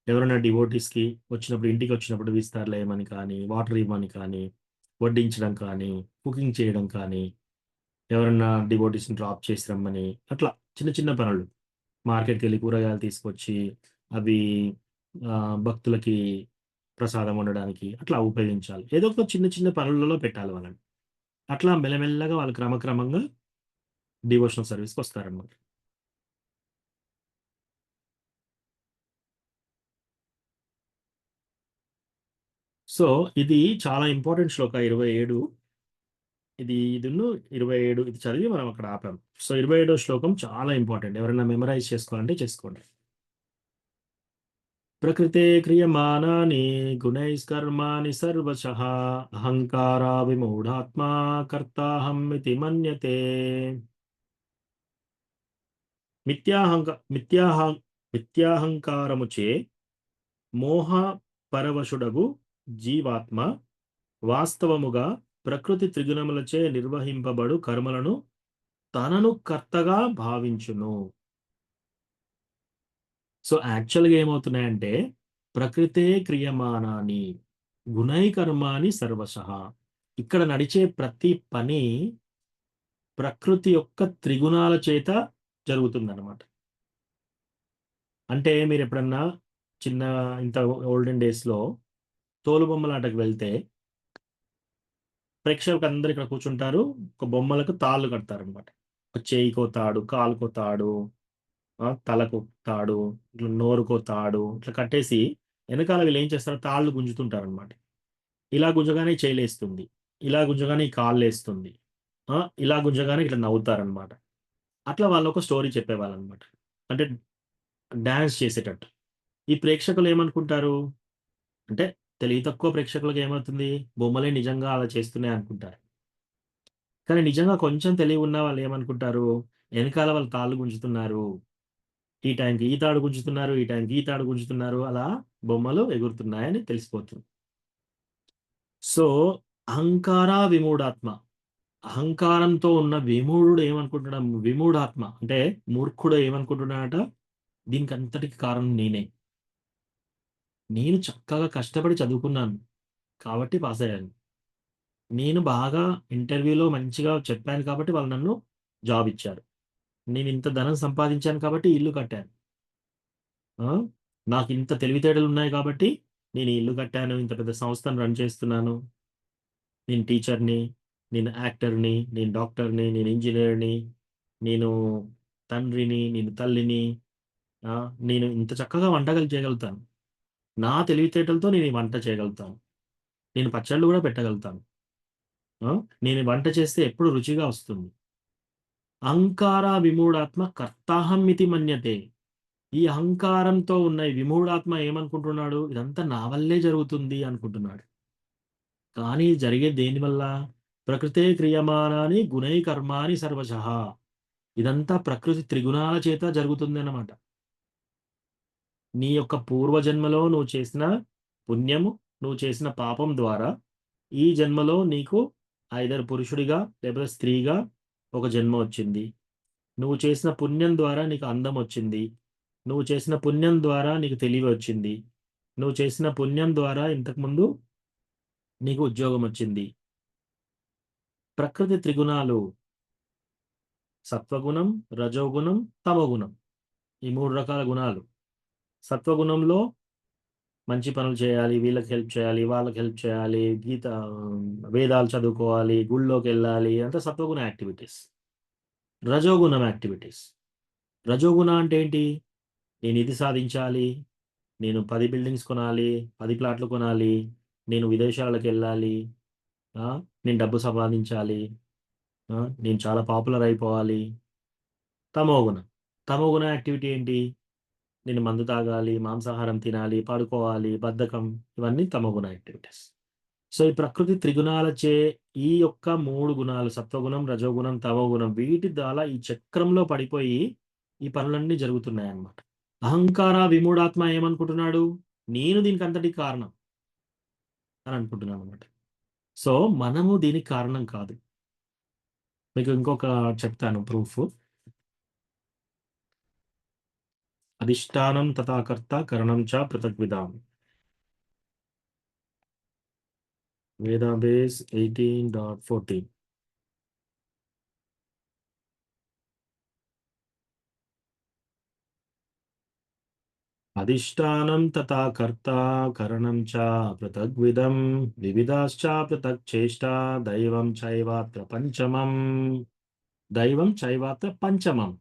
ఎవరైనా డివోటీస్కి వచ్చినప్పుడు, ఇంటికి వచ్చినప్పుడు విస్తార్లు వేయమని కానీ, వాటర్ ఇవ్వమని కానీ, వడ్డించడం కానీ, కుకింగ్ చేయడం కానీ, ఎవరన్నా డివోటీస్‌ని డ్రాప్ చేసి రమ్మని, అట్లా చిన్న చిన్న పనులు. మార్కెట్‌కెళ్ళి కూరగాయలు తీసుకొచ్చి, అవి భక్తులకి ప్రసాదం వండడానికి అట్లా ఉపయోగించాలి. ఏదో ఒక చిన్న చిన్న పనులలో పెట్టాలి వాళ్ళని. అట్లా మెల్లమెల్లగా వాళ్ళు క్రమక్రమంగా డివోషనల్ సర్వీస్‌కొస్తారనమాట. సో, ఇది చాలా ఇంపార్టెంట్ శ్లోక 27. ఇదును 27 ఇది చదివి మనం అక్కడ ఆపాం. సో, 27వ శ్లోకం చాలా ఇంపార్టెంట్. ఎవరైనా మెమరైజ్ చేసుకోవాలంటే చేసుకోండి. ప్రకృతే క్రియమానాని గుణైఃకర్మాణి సర్వశః అహంకారా విమూఢాత్మా కర్తాహం ఇతి మన్యతే. మిథ్యాహంకారముచే మోహ పరవశుడగు జీవాత్మ వాస్తవముగా ప్రకృతి త్రిగుణములచే నిర్వహింపబడు కర్మలను తనను కర్తగా భావించును. సో యాక్చువల్‌గా ఏమవుతున్నాయంటే ప్రకృతే క్రియమానాని గుణైకర్మాణి సర్వశః. ఇక్కడ నడిచే ప్రతి పని ప్రకృతి యొక్క త్రిగుణాల చేత జరుగుతుందన్నమాట. అంటే మీరెప్పుడన్నా ఇంత ఓల్డెన్ డేస్‌లో తోలుబొమ్మలాటకు వెళ్తే ప్రేక్షకులందరూ ఇక్కడ కూర్చుంటారు. ఒక బొమ్మలకు తాళ్ళు కడతారనమాట. చేయికో తాడు, కాలుకో తాడు, తలకు తాడు, ఇట్లా నోరుకో తాడు, ఇట్లా కట్టేసి వెనకాల వీళ్ళేం చేస్తారు తాళ్ళు గుంజుతుంటారనమాట. ఇలా గుంజగానే చేయిలేస్తుంది. ఇలా గుంజగానే ఈ కాళ్ళేస్తుంది. ఇలా గుంజగానే ఇట్లా నవ్వుతారనమాట. అట్లా వాళ్ళొక స్టోరీ చెప్పేవాళ్ళనమాట. అంటే డాన్స్ చేసేటట్టు. ఈ ప్రేక్షకులు ఏమనుకుంటారు? అంటే తెలివి తక్కువ ప్రేక్షకులకు ఏమవుతుంది? బొమ్మలే నిజంగా అలా చేస్తున్నాయి అనుకుంటారు. కానీ నిజంగా కొంచెం తెలివి ఉన్న వాళ్ళు ఏమనుకుంటారు? ఎనకాల వాళ్ళు తాళ్ళు గుంజుతున్నారు. ఈ టైంకి ఈ తాడు గుంజుతున్నారు. ఈ టైంకి ఈ తాడు గుంజుతున్నారు. అలా బొమ్మలు ఎగురుతున్నాయని తెలిసిపోతుంది. సో, అహంకార విమూఢాత్మ. అహంకారంతో ఉన్న విమూఢుడు ఏమనుకుంటున్నాడు? విమూఢాత్మ అంటే మూర్ఖుడు ఏమనుకుంటున్నాడట? దీనికంతటికి కారణం నేనే. నేను చక్కగా కష్టపడి చదువుకున్నాను. కాబట్టి పాసయ్యాను. నేను బాగా ఇంటర్వ్యూలో మంచిగా చెప్పాను కాబట్టి వాళ్ళు నన్ను జాబ్ ఇచ్చారు. నేను ఇంత ధనం సంపాదించాను కాబట్టి ఇల్లు కట్టాను. నాకు ఇంత తెలివితేటలు ఉన్నాయి కాబట్టి నేను ఈ ఇల్లు కట్టాను. ఇంత పెద్ద సంస్థను రన్ చేస్తున్నాను. నేను టీచర్‌ని, నేను యాక్టర్‌ని, నేను డాక్టర్‌ని, నేను ఇంజినీర్‌ని, నేను తండ్రిని, నేను తల్లిని. నేను ఇంత చక్కగా వంటకాలు చేయగలుగుతాను. నా తెలివితేటలతో నేను ఈ వంట చేయగలుగుతాను. నేను పచ్చళ్ళు కూడా పెట్టగలుగుతాను. నేను వంట చేస్తే ఎప్పుడు రుచిగా వస్తుంది. అహంకార విమూఢాత్మ కర్తాహం ఇతి మన్యతే. ఈ అహంకారంతో ఉన్న ఈ విమూఢాత్మ ఏమనుకుంటున్నాడు? ఇదంతా నా వల్లే జరుగుతుంది అనుకుంటున్నాడు. కానీ జరిగేది దేనివల్ల? ప్రకృతే క్రియమానాని గుణైకర్మాణి సర్వశః. ఇదంతా ప్రకృతి త్రిగుణాల చేత జరుగుతుందన్నమాట. నీ యొక్క పూర్వజన్మలో నువ్వు చేసిన పుణ్యము, నువ్వు చేసిన పాపం ద్వారా ఈ జన్మలో నీకు ఐదర్ పురుషుడిగా లేకపోతే స్త్రీగా ఒక జన్మ వచ్చింది. నువ్వు చేసిన పుణ్యం ద్వారా నీకు అందం వచ్చింది. నువ్వు చేసిన పుణ్యం ద్వారా నీకు తెలివి వచ్చింది. నువ్వు చేసిన పుణ్యం ద్వారా ఇంతకుముందు నీకు ఉద్యోగం వచ్చింది. ప్రకృతి త్రిగుణాలు సత్వగుణం, రజోగుణం, తమోగుణం. ఈ 3 రకాల గుణాలు. సత్వగుణంలో మంచి పనులు చేయాలి, వీళ్ళకి హెల్ప్ చేయాలి, వాళ్ళకి హెల్ప్ చేయాలి, వేదాలు చదువుకోవాలి, గుళ్ళోకెళ్ళాలి అంతా సత్వగుణ యాక్టివిటీస్. రజోగుణం యాక్టివిటీస్. రజోగుణ అంటే ఏంటి? నేను ఇది సాధించాలి, నేను 10 బిల్డింగ్స్ కొనాలి, 10 ప్లాట్లు కొనాలి, నేను విదేశాలకెళ్ళాలి, నేను డబ్బు సంపాదించాలి, నేను చాలా పాపులర్ అయిపోవాలి. తమోగుణం. తమోగుణ యాక్టివిటీ ఏంటి? నేను మందు తాగాలి, మాంసాహారం తినాలి, పడుకోవాలి, బద్ధకం ఇవన్నీ తమోగుణ యాక్టివిటీస్. సో, ఈ ప్రకృతి త్రిగుణాలచే ఈ యొక్క 3 గుణాలు సత్వగుణం, రజోగుణం, తమోగుణం వీటి ద్వారా ఈ చక్రంలో పడిపోయి ఈ పనులన్నీ జరుగుతున్నాయన్నమాట. అహంకార విమూఢాత్మ ఏమనుకుంటున్నాడు? నేను దీనికంతటికి కారణం అని అనుకుంటున్నాను అన్నమాట. సో, మనము దీనికి కారణం కాదు. మీకు ఇంకొక చెప్తాను ప్రూఫ్. అధిష్టానం తథా కర్త కరణం చ పృథగ్విధాం. వేదాబేస్ 18.14. అధిష్టానం తథా కర్త కరణం చ పృథగ్విధం వివిధాశ్చ పృథక్ చేష్టా దైవం చైవాత్ర పంచమం. దైవం చైవాత్ర పంచమం.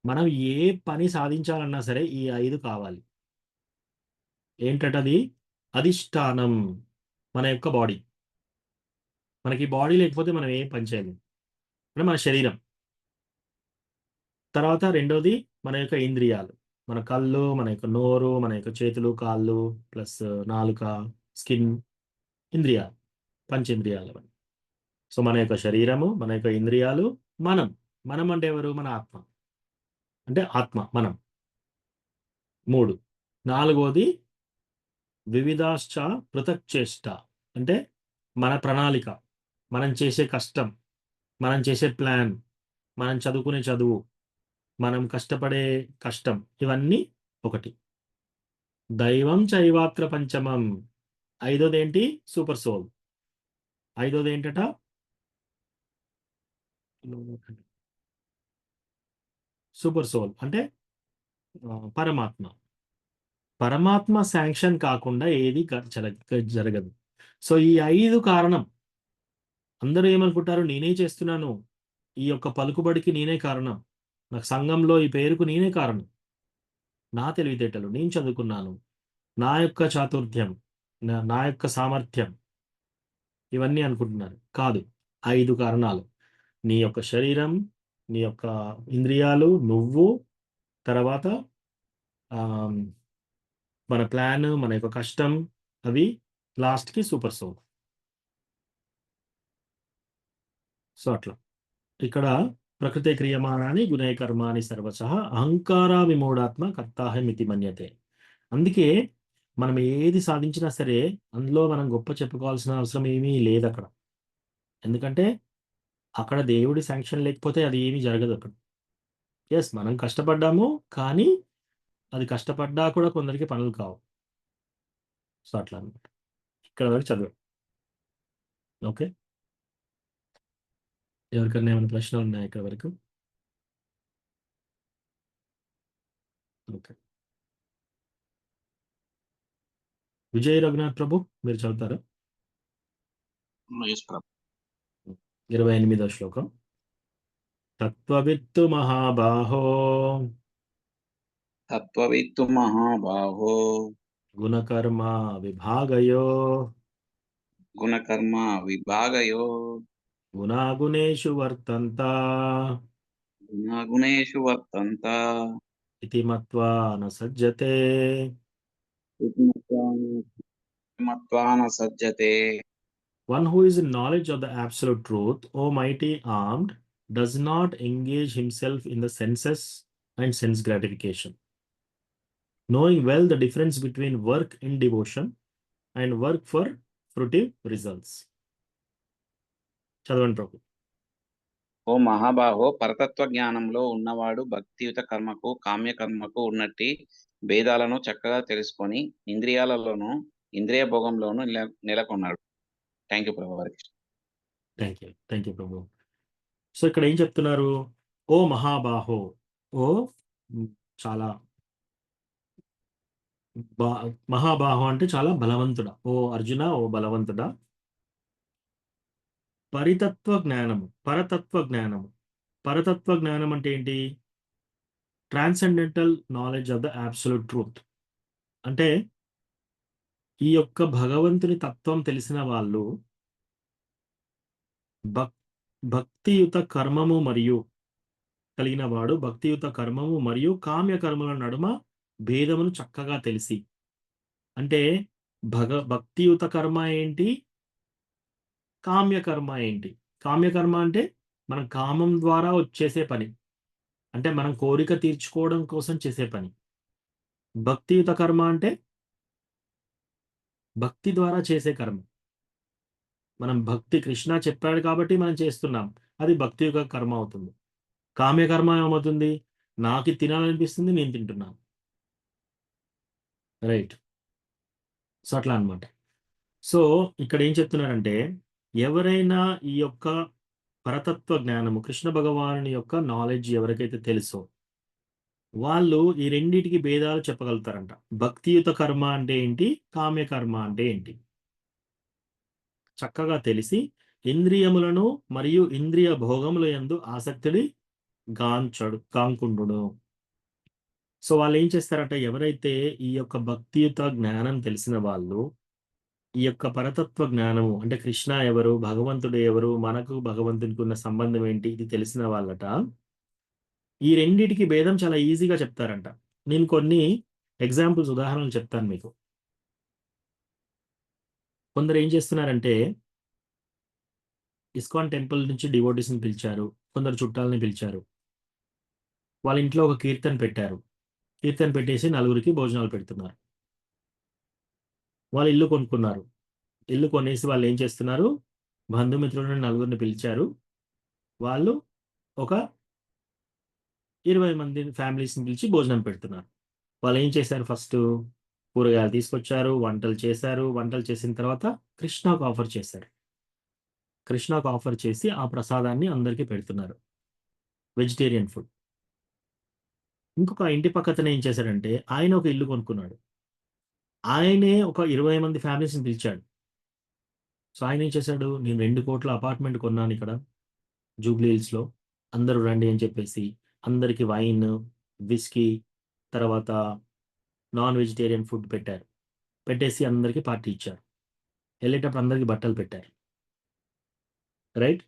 మనం ఏ పని సాధించాలన్నా సరే ఈ 5 కావాలి. ఏంటది? అధిష్టానం మన యొక్క బాడీ. మనకి బాడీ లేకపోతే మనం ఏం పని చేయలేం. అంటే మన శరీరం. తర్వాత రెండోది మన యొక్క ఇంద్రియాలు, మన కళ్ళు, మన యొక్క నోరు, మన యొక్క చేతులు, కాళ్ళు, ప్లస్ నాలుక, స్కిన్, ఇంద్రియాలు, పంచేంద్రియాలు అవన్నీ. సో మన యొక్క శరీరము, మన యొక్క ఇంద్రియాలు, మనం అంటే ఎవరు? మన ఆత్మ. అంటే ఆత్మ మనం. 3. నాలుగోది వివిధాశ్చ పృథక్ చేష్ట, అంటే మన ప్రణాళిక, మనం చేసే కష్టం, మనం చేసే ప్లాన్, మనం చదువుకునే చదువు, మనం కష్టపడే కష్టం, ఇవన్నీ ఒకటి. దైవం చైవాత్ర పంచమం. 5వది ఏంటి? Super soul. 5వది ఏంటట? సూపర్ సోల్ అంటే పరమాత్మ. పరమాత్మ శాంక్షన్ కాకుండా ఏది జరగదు. సో ఈ 5 కారణం. అందరూ ఏమనుకుంటారు? నేనే చేస్తున్నాను, ఈ యొక్క పలుకుబడికి నేనే కారణం, నాకు సంఘంలో ఈ పేరుకు నేనే కారణం, నా తెలివితేటలు, నేను చదువుకున్నాను, నా యొక్క చాతుర్ధ్యం, నా యొక్క సామర్థ్యం, ఇవన్నీ అనుకుంటున్నారు. కాదు, 5 కారణాలు. నీ యొక్క శరీరం, నీ యొక్క ఇంద్రియాలు, నువ్వు, తర్వాత మన ప్లాన్, మన యొక్క కష్టం, అవి లాస్ట్కి సూపర్ సోల్. సో అట్లా ఇక్కడ ప్రకృతే క్రియమాణాని గుణే కర్మాని సర్వశః అహంకార విమూఢాత్మ కర్తాహమితి మన్యతే. అందుకే మనం ఏది సాధించినా సరే అందులో మనం గొప్ప చెప్పుకోవాల్సిన అవసరం ఏమీ లేదు అక్కడ. ఎందుకంటే అక్కడ దేవుడి శాంక్షన్ లేకపోతే అది ఏమీ జరగదు అక్కడ. ఎస్, మనం కష్టపడ్డాము, కానీ అది కష్టపడ్డా కూడా కొందరికి పనులు కావు. సో అట్లా అనమాట. ఇక్కడ వరకు చదివాం. ఓకే, ఎవరికైనా ఏమైనా ప్రశ్నలు ఉన్నాయా ఇక్కడ వరకు? ఓకే, విజయ్ రఘునాథ్ ప్రభు మీరు చదువుతారా? 28వ శ్లోకం. తత్వవిత్తు మహాబాహో తత్వవిత్తు మహాబాహో గుణకర్మ విభాగయో గుణకర్మ విభాగయో గుణాగుణేషు వర్తంత గుణగుణేషు వర్తంత ఇతి మత్వా న సజ్జతే. మత్వాన సజ్జతే. One who is in knowledge of the absolute truth, O mighty armed, does not engage himself in the senses and sense gratification, knowing well the difference between work in devotion and work for fruitive results. చదవండి ప్రభు. ఓ మహాబాహో, పరతత్వ జ్ఞానంలో ఉన్నవాడు భక్తియుత కర్మకు కామ్య కర్మకు ఉన్నట్టి భేదాలను చక్కగా తెలుసుకొని ఇంద్రియాలలోను ఇంద్రియ భోగంలోను నెలకొన్నాడు. థ్యాంక్ యూ ప్రభు వారికి. Thank you Prabhu. సో ఇక్కడ ఏం చెప్తున్నారు? ఓ మహాబాహో, ఓ చాలా మహాబాహో అంటే చాలా బలవంతుడా. ఓ అర్జున, ఓ బలవంతుడా. పరతత్వ జ్ఞానం అంటే ఏంటి? Transcendental knowledge of the absolute truth. అంటే ఈ యొక్క భగవంతుని తత్వం తెలిసిన వాళ్ళు భక్తియుత కర్మము మరియు కలిగిన వాడు భక్తియుత కర్మము మరియు కామ్య కర్మల నడుమ భేదమును చక్కగా తెలిసి. అంటే భక్తియుత కర్మ ఏంటి, కామ్యకర్మ ఏంటి? కామ్యకర్మ అంటే మనం కామం ద్వారా వచ్చేసే పని, అంటే మనం కోరిక తీర్చుకోవడం కోసం చేసే పని. భక్తియుత కర్మ అంటే భక్తి ద్వారా చేసే కర్మ. మనం భక్తి, కృష్ణ చెప్పాడు కాబట్టి మనం చేస్తున్నాం, అది భక్తియుత కర్మ అవుతుంది. కామ్యకర్మ ఏమవుతుంది? నాకు తినాలనిపిస్తుంది, నేను తింటున్నాను. రైట్. సో అట్లా అనమాట. సో ఇక్కడ ఏం చెప్తున్నారంటే, ఎవరైనా ఈ యొక్క పరతత్వ జ్ఞానము, కృష్ణ భగవానుని యొక్క నాలెడ్జ్ ఎవరికైతే తెలుసో, వాళ్ళు ఈ రెండిటికి భేదాలు చెప్పగలుగుతారంట. భక్తియుత కర్మ అంటే ఏంటి, కామ్య కర్మ అంటే ఏంటి చక్కగా తెలిసి, ఇంద్రియములను మరియు ఇంద్రియ భోగముల యందు ఆసక్తిని కాంకుండును. సో వాళ్ళు ఏం చేస్తారంటే, ఎవరైతే ఈ యొక్క భక్తియుత జ్ఞానం తెలిసిన వాళ్ళు, ఈ యొక్క పరతత్వ జ్ఞానము అంటే కృష్ణ ఎవరు, భగవంతుడు ఎవరు, మనకు భగవంతునికి ఉన్న సంబంధం ఏంటి, ఇది తెలిసిన వాళ్ళట ఈ రెండిటికి భేదం చాలా ఈజీగా చెప్తారంట. నేను కొన్ని ఎగ్జాంపుల్స్, ఉదాహరణలు చెప్తాను మీకు. కొందరు ఏం చేస్తున్నారంటే, ఇస్కాన్ టెంపుల్ నుంచి డివోటీస్ని పిలిచారు, కొందరు చుట్టాలని పిలిచారు. వాళ్ళ ఇంట్లో ఒక కీర్తన పెట్టారు. కీర్తన పెట్టేసి నలుగురికి భోజనాలు పెడుతున్నారు. వాళ్ళు ఇల్లు కొనుక్కున్నారు. ఇల్లు కొనేసి వాళ్ళు ఏం చేస్తున్నారు, బంధుమిత్రులను నలుగురిని పిలిచారు. వాళ్ళు ఒక 20 మంది ఫ్యామిలీస్ని పిలిచి భోజనం పెడుతున్నారు. వాళ్ళు ఏం చేశారు, ఫస్ట్ కూరగాయలు తీసుకొచ్చారు, వంటలు చేశారు. వంటలు చేసిన తర్వాత కృష్ణకు ఆఫర్ చేశారు. కృష్ణకు ఆఫర్ చేసి ఆ ప్రసాదాన్ని అందరికీ పెడుతున్నారు, వెజిటేరియన్ ఫుడ్. ఇంకొక ఇంటి పక్కన ఏం చేశాడంటే, ఆయన ఒక ఇల్లు కొనుక్కున్నాడు. ఆయనే ఒక 20 మంది ఫ్యామిలీస్ని పిలిచాడు. సో ఆయన ఏం చేశాడు, నేను 2 కోట్ల అపార్ట్మెంట్ కొన్నాను ఇక్కడ జూబ్లీ హిల్స్లో, అందరూ రండి అని చెప్పేసి అందరికి వైన్, విస్కీ, తర్వాత నాన్ వెజిటేరియన్ ఫుడ్ పెట్టారు. పెట్టేసి అందరికీ పార్టీ ఇచ్చారు. వెళ్ళేటప్పుడు అందరికీ బట్టలు పెట్టారు. రైట్,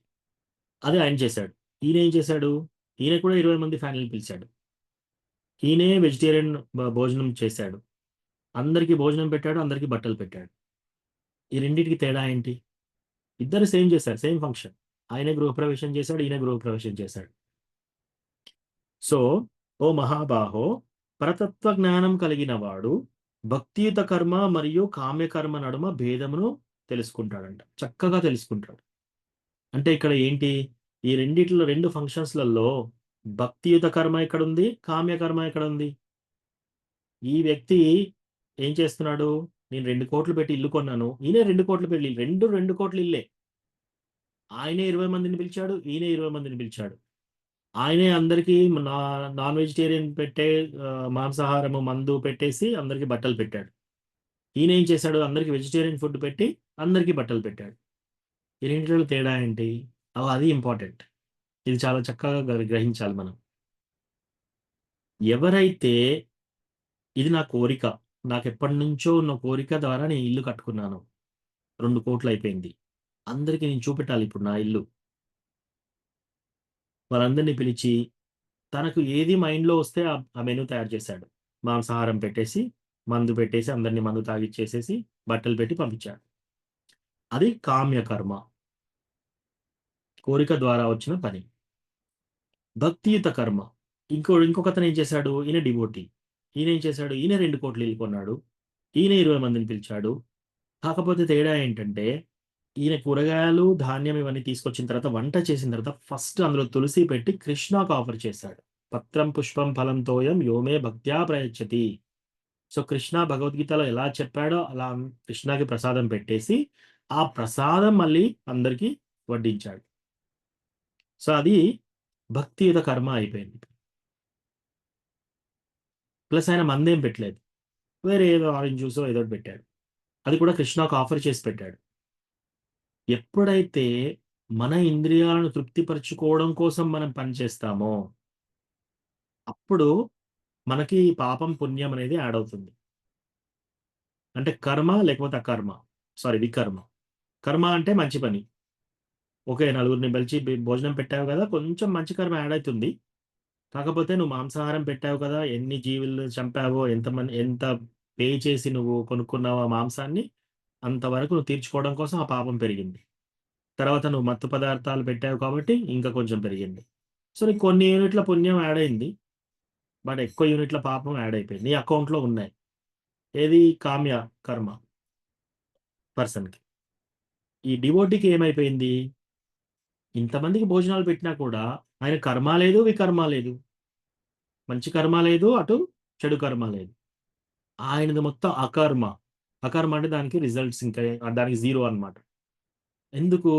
అదే ఆయన చేశాడు. ఈయన ఏం చేశాడు, ఈయన కూడా 20 మంది ఫ్యామిలీని పిలిచాడు. ఈయనే వెజిటేరియన్ భోజనం చేశాడు. అందరికీ భోజనం పెట్టాడు, అందరికీ బట్టలు పెట్టాడు. ఈ రెండింటికి తేడా ఏంటి? ఇద్దరు సేమ్ చేశారు, సేమ్ ఫంక్షన్. ఆయనే గృహప్రవేశం చేశాడు, ఈయన గృహప్రవేశం చేశాడు. సో ఓ మహాబాహో, పరతత్వ జ్ఞానం కలిగిన వాడు భక్తియుత కర్మ మరియు కామ్యకర్మ నడుమ భేదమును తెలుసుకుంటాడంట, చక్కగా తెలుసుకుంటాడు. అంటే ఇక్కడ ఏంటి, ఈ రెండిట్లో 2 ఫంక్షన్స్లలో భక్తియుత కర్మ ఎక్కడ ఉంది, కామ్యకర్మ ఎక్కడ ఉంది? ఈ వ్యక్తి ఏం చేస్తున్నాడు, నేను 2 కోట్లు పెట్టి ఇల్లు కొన్నాను, ఈయన 2 కోట్లు పెట్టి 2 కోట్ల ఇల్లే. ఆయనే 20 మందిని పిలిచాడు, ఈయన 20 మందిని పిలిచాడు. ఆయనే అందరికీ నాన్ వెజిటేరియన్ పెట్టే మాంసాహారము, మందు పెట్టేసి అందరికీ బట్టలు పెట్టాడు. ఈయన ఏం చేశాడు, అందరికీ వెజిటేరియన్ ఫుడ్ పెట్టి అందరికీ బట్టలు పెట్టాడు. ఈ రెండింటిలో తేడా ఏంటి? అది ఇంపార్టెంట్. ఇది చాలా చక్కగా గ్రహించాలి మనం. ఎవరైతే ఇది నా కోరిక, నాకు ఎప్పటి నుంచో ఉన్న కోరిక ద్వారా నేను ఇల్లు కట్టుకున్నాను, 2 కోట్లు అయిపోయింది, అందరికీ నేను చూపెట్టాలి ఇప్పుడు నా ఇల్లు. వాళ్ళందరినీ పిలిచి తనకు ఏది మైండ్లో వస్తే ఆ మెనూ తయారు చేశాడు. మాంసాహారం పెట్టేసి, మందు పెట్టేసి, అందరినీ మందు తాగిచ్చేసేసి, బట్టలు పెట్టి పంపించాడు. అది కామ్యకర్మ, కోరిక ద్వారా వచ్చిన పని. భక్తియుత కర్మ, ఇంకొకతను ఏం చేశాడు, ఈయన డివోటీ. ఈయన ఏం చేశాడు, ఈయన 2 కోట్లు ఇల్లు కొన్నాడు, ఈయన 20 మందిని పిలిచాడు. కాకపోతే తేడా ఏంటంటే, ఈయన కూరగాయలు, ధాన్యం ఇవన్నీ తీసుకొచ్చిన తర్వాత, వంట చేసిన తర్వాత ఫస్ట్ అందులో తులసి పెట్టి కృష్ణకు ఆఫర్ చేశాడు. పత్రం పుష్పం ఫలం తోయం యోమే భక్త్యా ప్రయచ్చతి. సో కృష్ణ భగవద్గీతలో ఎలా చెప్పాడో అలా కృష్ణకి ప్రసాదం పెట్టేసి ఆ ప్రసాదం మళ్ళీ అందరికీ వడ్డించాడు. సో అది భక్తియుత కర్మ అయిపోయింది. ప్లస్ ఆయన మందేం పెట్టలేదు, వేరే ఏదో ఆరెంజ్ జ్యూసో ఏదో పెట్టాడు, అది కూడా కృష్ణకు ఆఫర్ చేసి పెట్టాడు. ఎప్పుడైతే మన ఇంద్రియాలను తృప్తిపరచుకోవడం కోసం మనం పనిచేస్తామో అప్పుడు మనకి పాపం పుణ్యం అనేది యాడ్ అవుతుంది. అంటే కర్మ లేకపోతే అకర్మ, వికర్మ. కర్మ అంటే మంచి పని, ఓకే, నలుగురిని పిలిచి భోజనం పెట్టావు కదా, కొంచెం మంచి కర్మ యాడ్ అవుతుంది. కాకపోతే నువ్వు మాంసాహారం పెట్టావు కదా, ఎన్ని జీవులు చంపావో, ఎంత పే చేసి నువ్వు కొనుక్కున్నావో ఆ మాంసాన్ని, అంతవరకు నువ్వు తీర్చుకోవడం కోసం ఆ పాపం పెరిగింది. తర్వాత నువ్వు మత్తు పదార్థాలు పెట్టావు కాబట్టి ఇంకా కొంచెం పెరిగింది. సో నీకు కొన్ని యూనిట్ల పుణ్యం యాడ్ అయింది, బట్ ఎక్కువ యూనిట్ల పాపం యాడ్ అయిపోయింది, నీ అకౌంట్లో ఉన్నాయి. ఏది కామ్య కర్మ పర్సన్కి. ఈ డివోటీకి ఏమైపోయింది, ఇంతమందికి భోజనాలు పెట్టినా కూడా ఆయన కర్మ లేదు, వికర్మ లేదు, మంచి కర్మ లేదు, అటు చెడు కర్మ లేదు. ఆయనది మొత్తం అకర్మ, అకర్మ అంటే దానికి రిజల్ట్స్ ఇంకా దానికి 0 అన్నమాట. ఎందుకు?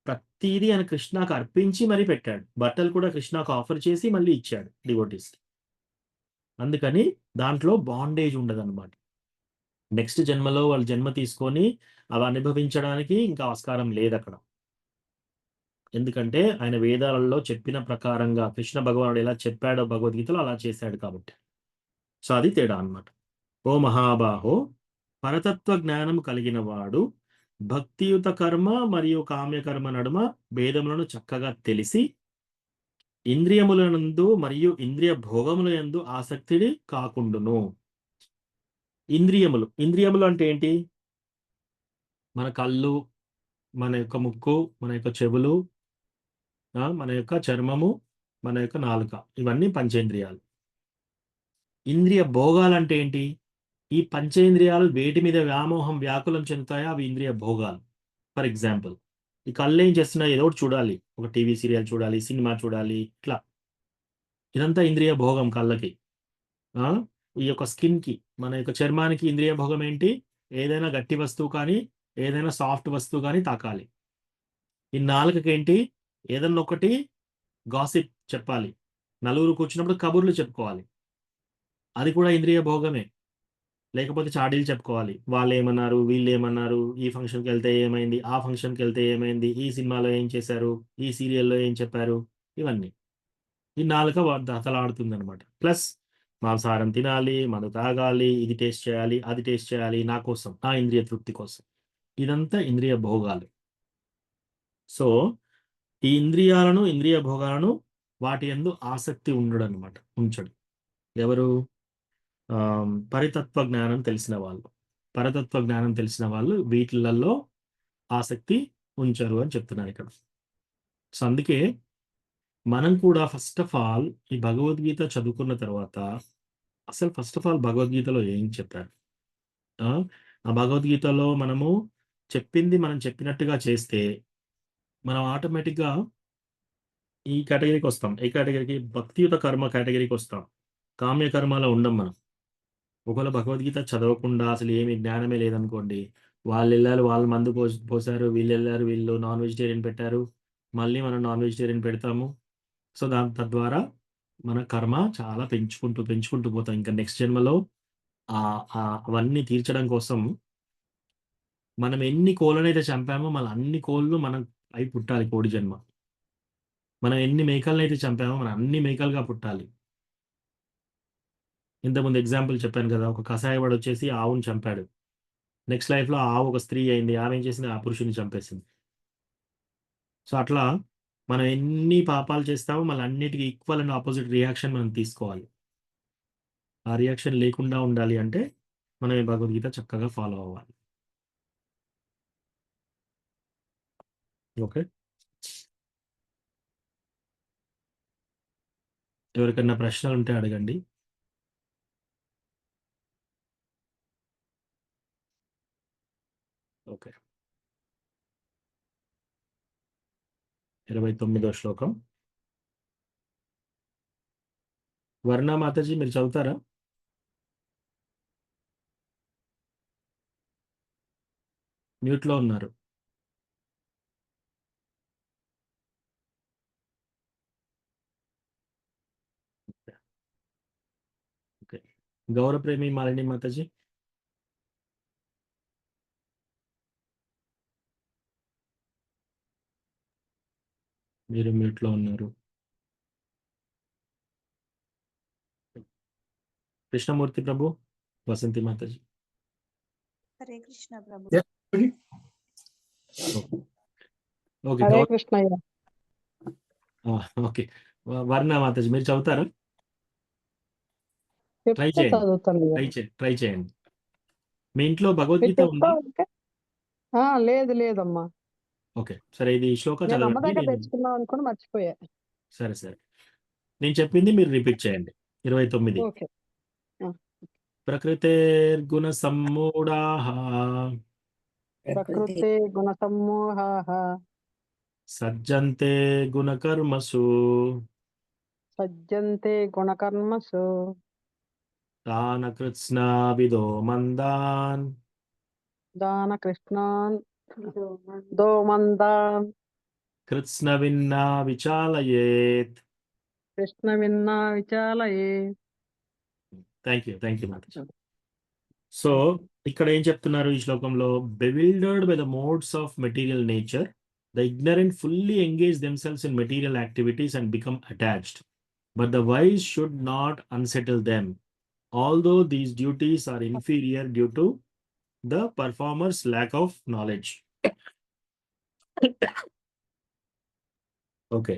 ప్రతీదీ ఆయన కృష్ణకు అర్పించి మరీ పెట్టాడు. బట్టలు కూడా కృష్ణకు ఆఫర్ చేసి మళ్ళీ ఇచ్చాడు డివోటీస్‌కి. అందుకని దాంట్లో బాండేజ్ ఉండదన్నమాట. నెక్స్ట్ జన్మలో వాళ్ళు జన్మ తీసుకొని అవి అనుభవించడానికి ఇంకా ఆస్కారం లేదక్కడ. ఎందుకంటే ఆయన వేదాలలో చెప్పిన ప్రకారంగా కృష్ణ భగవానుడు ఎలా చెప్పాడో భగవద్గీతలో అలా చేశాడు కాబట్టి. సో అది తేడా అన్నమాట. ఓ మహాబాహో, పరతత్వ జ్ఞానం కలిగిన వాడు భక్తియుత కర్మ మరియు కామ్యకర్మ నడుమ భేదములను చక్కగా తెలిసి ఇంద్రియములనందు మరియు ఇంద్రియ భోగముల యందు ఆసక్తిని కాకుండును. ఇంద్రియములు అంటే ఏంటి? మన కళ్ళు, మన యొక్క ముక్కు, మన యొక్క చెవులు, మన యొక్క చర్మము, మన యొక్క నాలుక, ఇవన్నీ పంచేంద్రియాలు. ఇంద్రియ భోగాలు అంటే ఏంటి? ఈ పంచేంద్రియాలు వేటి మీద వ్యామోహం వ్యాకులం చెందుతాయో అవి ఇంద్రియ భోగాలు. ఫర్ ఎగ్జాంపుల్, ఈ కళ్ళు ఏం చేస్తున్నాయి? ఏదో ఒకటి చూడాలి, ఒక టీవీ సీరియల్ చూడాలి, సినిమా చూడాలి, ఇట్లా. ఇదంతా ఇంద్రియ భోగం కళ్ళకి. ఈ యొక్క స్కిన్కి, మన యొక్క చర్మానికి ఇంద్రియ భోగం ఏంటి? ఏదైనా గట్టి వస్తువు కానీ ఏదైనా సాఫ్ట్ వస్తువు కానీ తాకాలి. ఈ నాలుకకి ఏంటి? ఏదన్నా ఒకటి గాసిప్ చెప్పాలి, నలుగురు కూర్చున్నప్పుడు కబుర్లు చెప్పుకోవాలి, అది కూడా ఇంద్రియ భోగమే. లేకపోతే చాడీలు చెప్పుకోవాలి, వాళ్ళు ఏమన్నారు, వీళ్ళు ఏమన్నారు, ఈ ఫంక్షన్కి వెళ్తే ఏమైంది, ఆ ఫంక్షన్కి వెళ్తే ఏమైంది, ఈ సినిమాలో ఏం చేశారు, ఈ సీరియల్లో ఏం చెప్పారు, ఇవన్నీ. ఈ నాలుక దతలాడుతుంది అనమాట. ప్లస్ మాంసాహారం తినాలి, మందు తాగాలి, ఇది టేస్ట్ చేయాలి, అది టేస్ట్ చేయాలి, నా కోసం, నా ఇంద్రియ తృప్తి కోసం. ఇదంతా ఇంద్రియ భోగాలు. సో ఈ ఇంద్రియాలను, ఇంద్రియ భోగాలను వాటి యందు ఆసక్తి ఉండడు అనమాట, ఉంచడు. ఎవరు? పరితత్వ జ్ఞానం తెలిసిన వాళ్ళు. పరతత్వ జ్ఞానం తెలిసిన వాళ్ళు వీటిలలో ఆసక్తి ఉంచరు అని చెప్తున్నారు ఇక్కడ. సో అందుకే మనం కూడా ఫస్ట్ ఆఫ్ ఆల్ ఈ భగవద్గీత చదువుకున్న తర్వాత అసలు ఫస్ట్ ఆఫ్ ఆల్ భగవద్గీతలో ఏం చెప్పారు? ఆ భగవద్గీతలో మనము చెప్పింది మనం చెప్పినట్టుగా చేస్తే మనం ఆటోమేటిక్గా ఈ కేటగిరీకి వస్తాం. ఏ కేటగిరీకి? భక్తియుత కర్మ కేటగిరీకి వస్తాం. కామ్య కర్మలో ఉండం మనం. ఒకవేళ భగవద్గీత చదవకుండా అసలు ఏమి జ్ఞానమే లేదనుకోండి, వాళ్ళు వెళ్ళారు, వాళ్ళు మందు పోసారు, వీళ్ళు వెళ్ళారు, వీళ్ళు నాన్ వెజిటేరియన్ పెట్టారు, మళ్ళీ మనం నాన్ వెజిటేరియన్ పెడతాము. సో తద్వారా మన కర్మ చాలా పెంచుకుంటూ పోతాం. ఇంకా నెక్స్ట్ జన్మలో అవన్నీ తీర్చడం కోసం మనం ఎన్ని కోళ్ళనైతే చంపామో మళ్ళీ అన్ని కోళ్ళు మనం అయి పుట్టాలి, కోడి జన్మ. మనం ఎన్ని మేకలనైతే చంపామో మనం అన్ని మేకలుగా పుట్టాలి. ఇంతకుముందు ఎగ్జాంపుల్ చెప్పాను కదా, ఒక కషాయవాడు వచ్చేసి ఆవుని చంపాడు. నెక్స్ట్ లైఫ్లో ఆ ఆవు ఒక స్త్రీ అయింది, ఆమె ఏం చేసింది? ఆ పురుషుని చంపేసింది. సో అట్లా మనం ఎన్ని పాపాలు చేస్తామో మళ్ళీ అన్నిటికీ ఈక్వల్ అండ్ ఆపోజిట్ రియాక్షన్ మనం తీసుకోవాలి. ఆ రియాక్షన్ లేకుండా ఉండాలి అంటే మనం ఈ భగవద్గీత చక్కగా ఫాలో అవ్వాలి. ఓకే, ఎవరికన్నా ప్రశ్నలు ఉంటే అడగండి. ఓకే, 29వ శ్లోకం. వర్ణ మాతాజీ మీరు చదువుతారా? మ్యూట్లో ఉన్నారు. ఓకే, గౌరవప్రేమి మాలిని మాతాజీ. మీరు మ్యూట్లో ఉన్నారు. కృష్ణమూర్తి ప్రభు, వసంతి మాతాజీ. హరే కృష్ణ ప్రభు. ఓకే, హరే కృష్ణయ్య. ఓకే, వర్ణ మాతాజీ మీరు చదువుతారా? ట్రై చెప్తే చేయండి, చదువుతాను. ట్రై చేయండి. మీ ఇంట్లో మీరు భగవద్గీత ఉందా? చెప్తా ఉంటే లేదమ్మా. ఓకే, సరే, ఇది శ్లోకం నేను అమ్మ దగ్గర చదవండి. తెచ్చుకున్నాం అనుకుని మర్చిపోయా. సరే, నేను చెప్పింది మీరు రిపీట్ చేయండి. 29. ఓకే. ప్రకృతేర్గుణ సమ్మూఢాః ప్రకృతే గుణ సమ్మోహాః సజ్జంతే గుణకర్మసు సజ్జంతే గుణకర్మసు తాన కృత్స్నా విదో మందాన్ దాన కృష్ణాన్ దోమందాన్ కృత్స్నవిన్నా విచాలయేత్. కృష్ణ విన్నా విచాలయే. Thank you Mataji. సో ఇక్కడ ఏం చెప్తున్నారు ఈ శ్లోకంలో? bewildered by the modes of material nature, the ignorant fully engage themselves in material activities and become attached, but the wise should not unsettle them, although these duties are inferior due to the performer's lack of knowledge. Okay.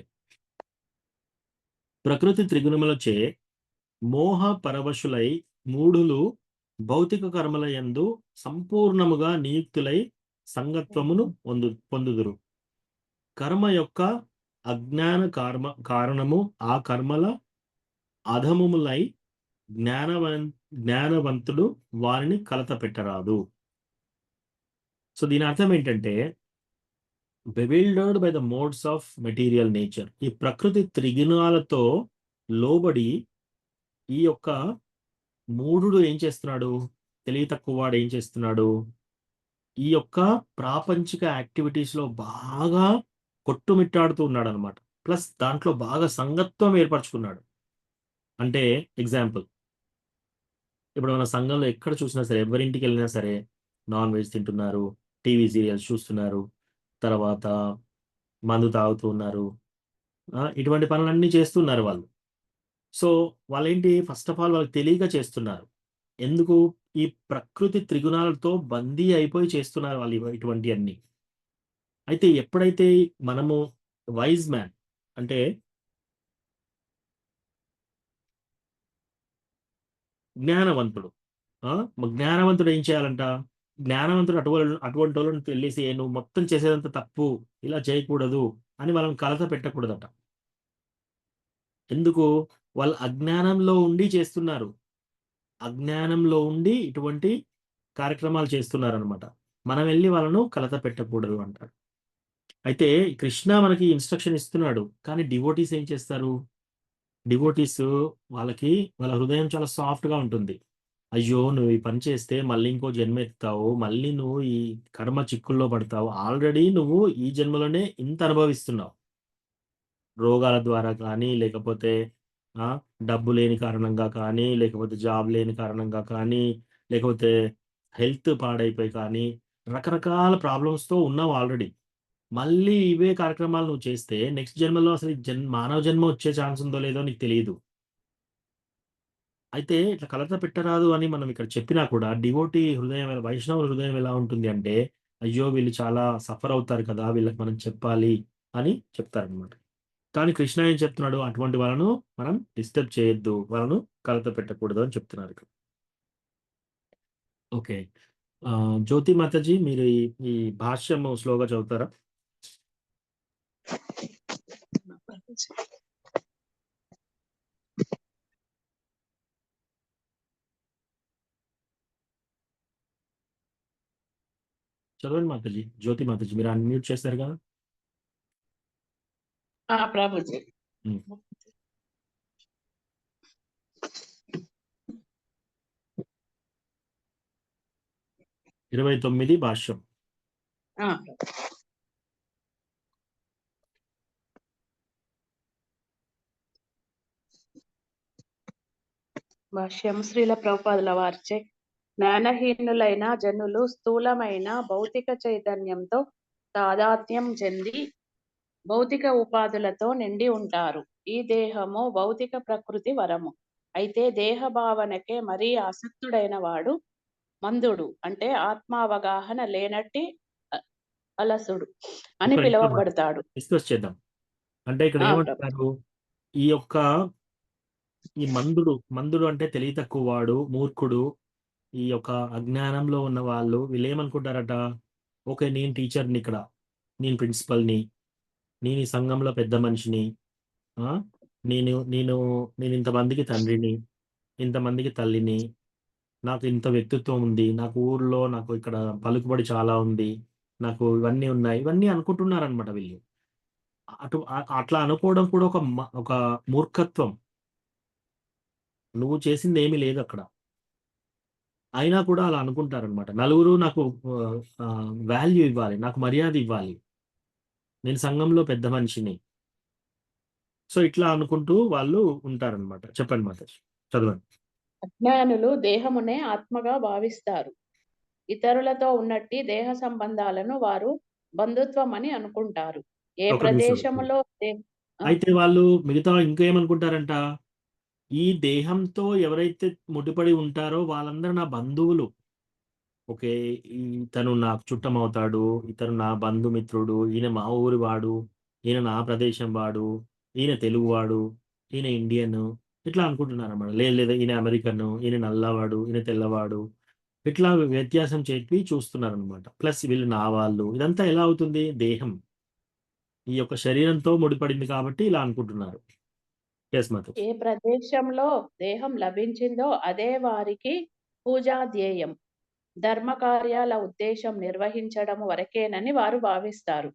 ప్రకృతి త్రిగుణములచే మోహ పరవశులై మూఢులు భౌతిక కర్మల యందు సంపూర్ణముగా నియుక్తులై సంగత్వమును పొందుదురు. కర్మ యొక్క అజ్ఞాన కారణము ఆ కర్మల అధమములై జ్ఞానవంతుడు వారిని కలత పెట్టరాదు. సో దీని అర్థం ఏంటంటే, bewildered by the modes of material nature, ఈ ప్రకృతి త్రిగుణాలతో లోబడి ఈ యొక్క మూఢుడు ఏం చేస్తున్నాడు? తెలివి తక్కువ వాడు ఏం చేస్తున్నాడు? ఈ యొక్క ప్రాపంచిక యాక్టివిటీస్ లో బాగా కొట్టుమిట్టాడుతూ ఉన్నాడు అనమాట. ప్లస్ దాంట్లో బాగా సంగత్వం ఏర్పరచుకున్నాడు. అంటే ఎగ్జాంపుల్, ఇప్పుడు మన సంఘంలో ఎక్కడ చూసినా సరే, ఎవరింటికి వెళ్ళినా సరే నాన్ వెజ్ తింటున్నారు, టీవీ సీరియల్స్ చూస్తున్నారు, తర్వాత మందు తాగుతూ ఉన్నారు, ఇటువంటి పనులన్నీ చేస్తున్నారు వాళ్ళు. సో వాళ్ళేంటి, ఫస్ట్ ఆఫ్ ఆల్ వాళ్ళకి తెలియక చేస్తున్నారు. ఎందుకు? ఈ ప్రకృతి త్రిగుణాలతో బందీ అయిపోయి చేస్తున్నారు వాళ్ళు ఇటువంటి అన్ని. అయితే ఎప్పుడైతే మనము వైజ్ మ్యాన్ అంటే జ్ఞానవంతుడు జ్ఞానవంతుడు ఏం చేయాలంట? జ్ఞానవంతుడు అటువంటి వాళ్ళని తెలిసి నువ్వు మొత్తం చేసేదంత తప్పు, ఇలా చేయకూడదు అని వాళ్ళని కలత పెట్టకూడదట. ఎందుకు? వాళ్ళు అజ్ఞానంలో ఉండి చేస్తున్నారు. అజ్ఞానంలో ఉండి ఇటువంటి కార్యక్రమాలు చేస్తున్నారు అనమాట. మనం వెళ్ళి వాళ్ళను కలత పెట్టకూడదు అంటారు. అయితే కృష్ణ మనకి ఇన్స్ట్రక్షన్ ఇస్తున్నాడు, కానీ డివోటీస్ ఏం చేస్తారు? డివోటీస్ వాళ్ళకి వాళ్ళ హృదయం చాలా సాఫ్ట్ గా ఉంటుంది. అయ్యో నువ్వు ఈ పని చేస్తే మళ్ళీ ఇంకో జన్మ ఎత్తుతావు, మళ్ళీ నువ్వు ఈ కర్మ చిక్కుల్లో పడతావు, ఆల్రెడీ నువ్వు ఈ జన్మలోనే ఇంత అనుభవిస్తున్నావు, రోగాల ద్వారా కానీ, లేకపోతే డబ్బు లేని కారణంగా కానీ, లేకపోతే జాబ్ లేని కారణంగా కానీ, లేకపోతే హెల్త్ పాడైపోయి కానీ, రకరకాల ప్రాబ్లమ్స్తో ఉన్నావు ఆల్రెడీ. మళ్ళీ ఇవే కార్యక్రమాలు నువ్వు చేస్తే నెక్స్ట్ జన్మలో అసలు మానవ జన్మ వచ్చే ఛాన్స్ ఉందో లేదో నీకు తెలియదు. అయితే ఇట్లా కలత పెట్టరాదు అని మనం ఇక్కడ చెప్పినా కూడా డివోటీ హృదయం, వైష్ణవ హృదయం ఎలా ఉంటుంది అంటే, అయ్యో వీళ్ళు చాలా సఫర్ అవుతారు కదా, వీళ్ళకి మనం చెప్పాలి అని చెప్తారనమాట. కానీ కృష్ణ ఏం చెప్తున్నాడు? అటువంటి వాళ్ళను మనం డిస్టర్బ్ చేయొద్దు, వాళ్ళను కలత పెట్టకూడదు అని చెప్తున్నారు ఇక్కడ. ఓకే, జ్యోతి మాతాజీ మీరు ఈ భాష్యము స్లోగా చదువుతారా? చదవండి మాతాజీ. జ్యోతి మాతాజీ మీరు అన్మ్యూట్ చేస్తారు కదా. ప్రభుజీ. 29 భాష్యం. భాష్యం శ్రీల ప్రభుపాదుల వారిచే. జ్ఞానహీనులైన జనులు స్థూలమైన భౌతిక చైతన్యంతో తాదాత్మ్యం చెంది భౌతిక ఉపాధులతో నిండి ఉంటారు. ఈ దేహము భౌతిక ప్రకృతి వరము. అయితే దేహ భావనకే మరీ ఆసక్తుడైన వాడు మందుడు, అంటే ఆత్మావగాహన లేనట్టి అలసుడు అని పిలువబడతాడు. డిస్కస్ చేద్దాం. అంటే ఇక్కడ ఏమంటారు? ఈ యొక్క ఈ మందుడు అంటే తెలివి తక్కువ వాడు, మూర్ఖుడు, ఈ యొక్క అజ్ఞానంలో ఉన్న వాళ్ళు వీళ్ళు ఏమనుకుంటారట? ఓకే, నేను టీచర్ని, ఇక్కడ నేను ప్రిన్సిపల్ని, నేను ఈ సంఘంలో పెద్ద మనిషిని, నేను నేను నేను ఇంతమందికి తండ్రిని, ఇంతమందికి తల్లిని, నాకు ఇంత వ్యక్తిత్వం ఉంది, నాకు ఊర్లో నాకు ఇక్కడ పలుకుబడి చాలా ఉంది, నాకు ఇవన్నీ ఉన్నాయి, ఇవన్నీ అనుకుంటున్నారనమాట వీళ్ళు. అట్లా అనుకోవడం కూడా ఒక మూర్ఖత్వం. నువ్వు చేసింది ఏమీ లేదు అక్కడ. అయినా కూడా అలా అనుకుంటారనమాట. నలుగురు నాకు వాల్యూ ఇవ్వాలి, నాకు మర్యాద ఇవ్వాలి, నేను సంఘంలో పెద్ద మనిషిని. సో ఇట్లా అనుకుంటూ వాళ్ళు ఉంటారనమాట. చెప్పండి మాతాజీ, చదవండి. అజ్ఞానులు దేహమునే ఆత్మగా భావిస్తారు. ఇతరులతో ఉన్నట్టి దేహ సంబంధాలను వారు బంధుత్వం అని అనుకుంటారు. ఏ ఒక నిమిషం. ప్రదేశములో అయితే వాళ్ళు మిగతా ఇంకా ఏమనుకుంటారంట, ఈ దేహంతో ఎవరైతే ముడిపడి ఉంటారో వాళ్ళందరూ నా బంధువులు. ఓకే, ఇతను నాకు చుట్టం అవుతాడు, ఇతను నా బంధుమిత్రుడు, ఈయన మా ఊరి వాడు, ఈయన నా ప్రదేశం వాడు, ఈయన తెలుగువాడు, ఈయన ఇండియన్, ఇట్లా అనుకుంటున్నారు అన్నమాట. లేదు లేదా ఈయన అమెరికన్, ఈయన నల్లవాడు, ఈయన తెల్లవాడు, ఇట్లా వ్యత్యాసం చెప్పి చూస్తున్నారు అనమాట. ప్లస్ వీళ్ళు నా వాళ్ళు. ఇదంతా ఎలా అవుతుంది? దేహం ఈ యొక్క శరీరంతో ముడిపడింది కాబట్టి ఇలా అనుకుంటున్నారు. ఎస్ మాతాజీ. ఏ ప్రదేశంలో దేహం లభించిందో అదే వారికి పూజా ధ్యేయం. ధర్మ కార్యాల ఉద్దేశం నిర్వహించడం వరకేనని వారు భావిస్తారు.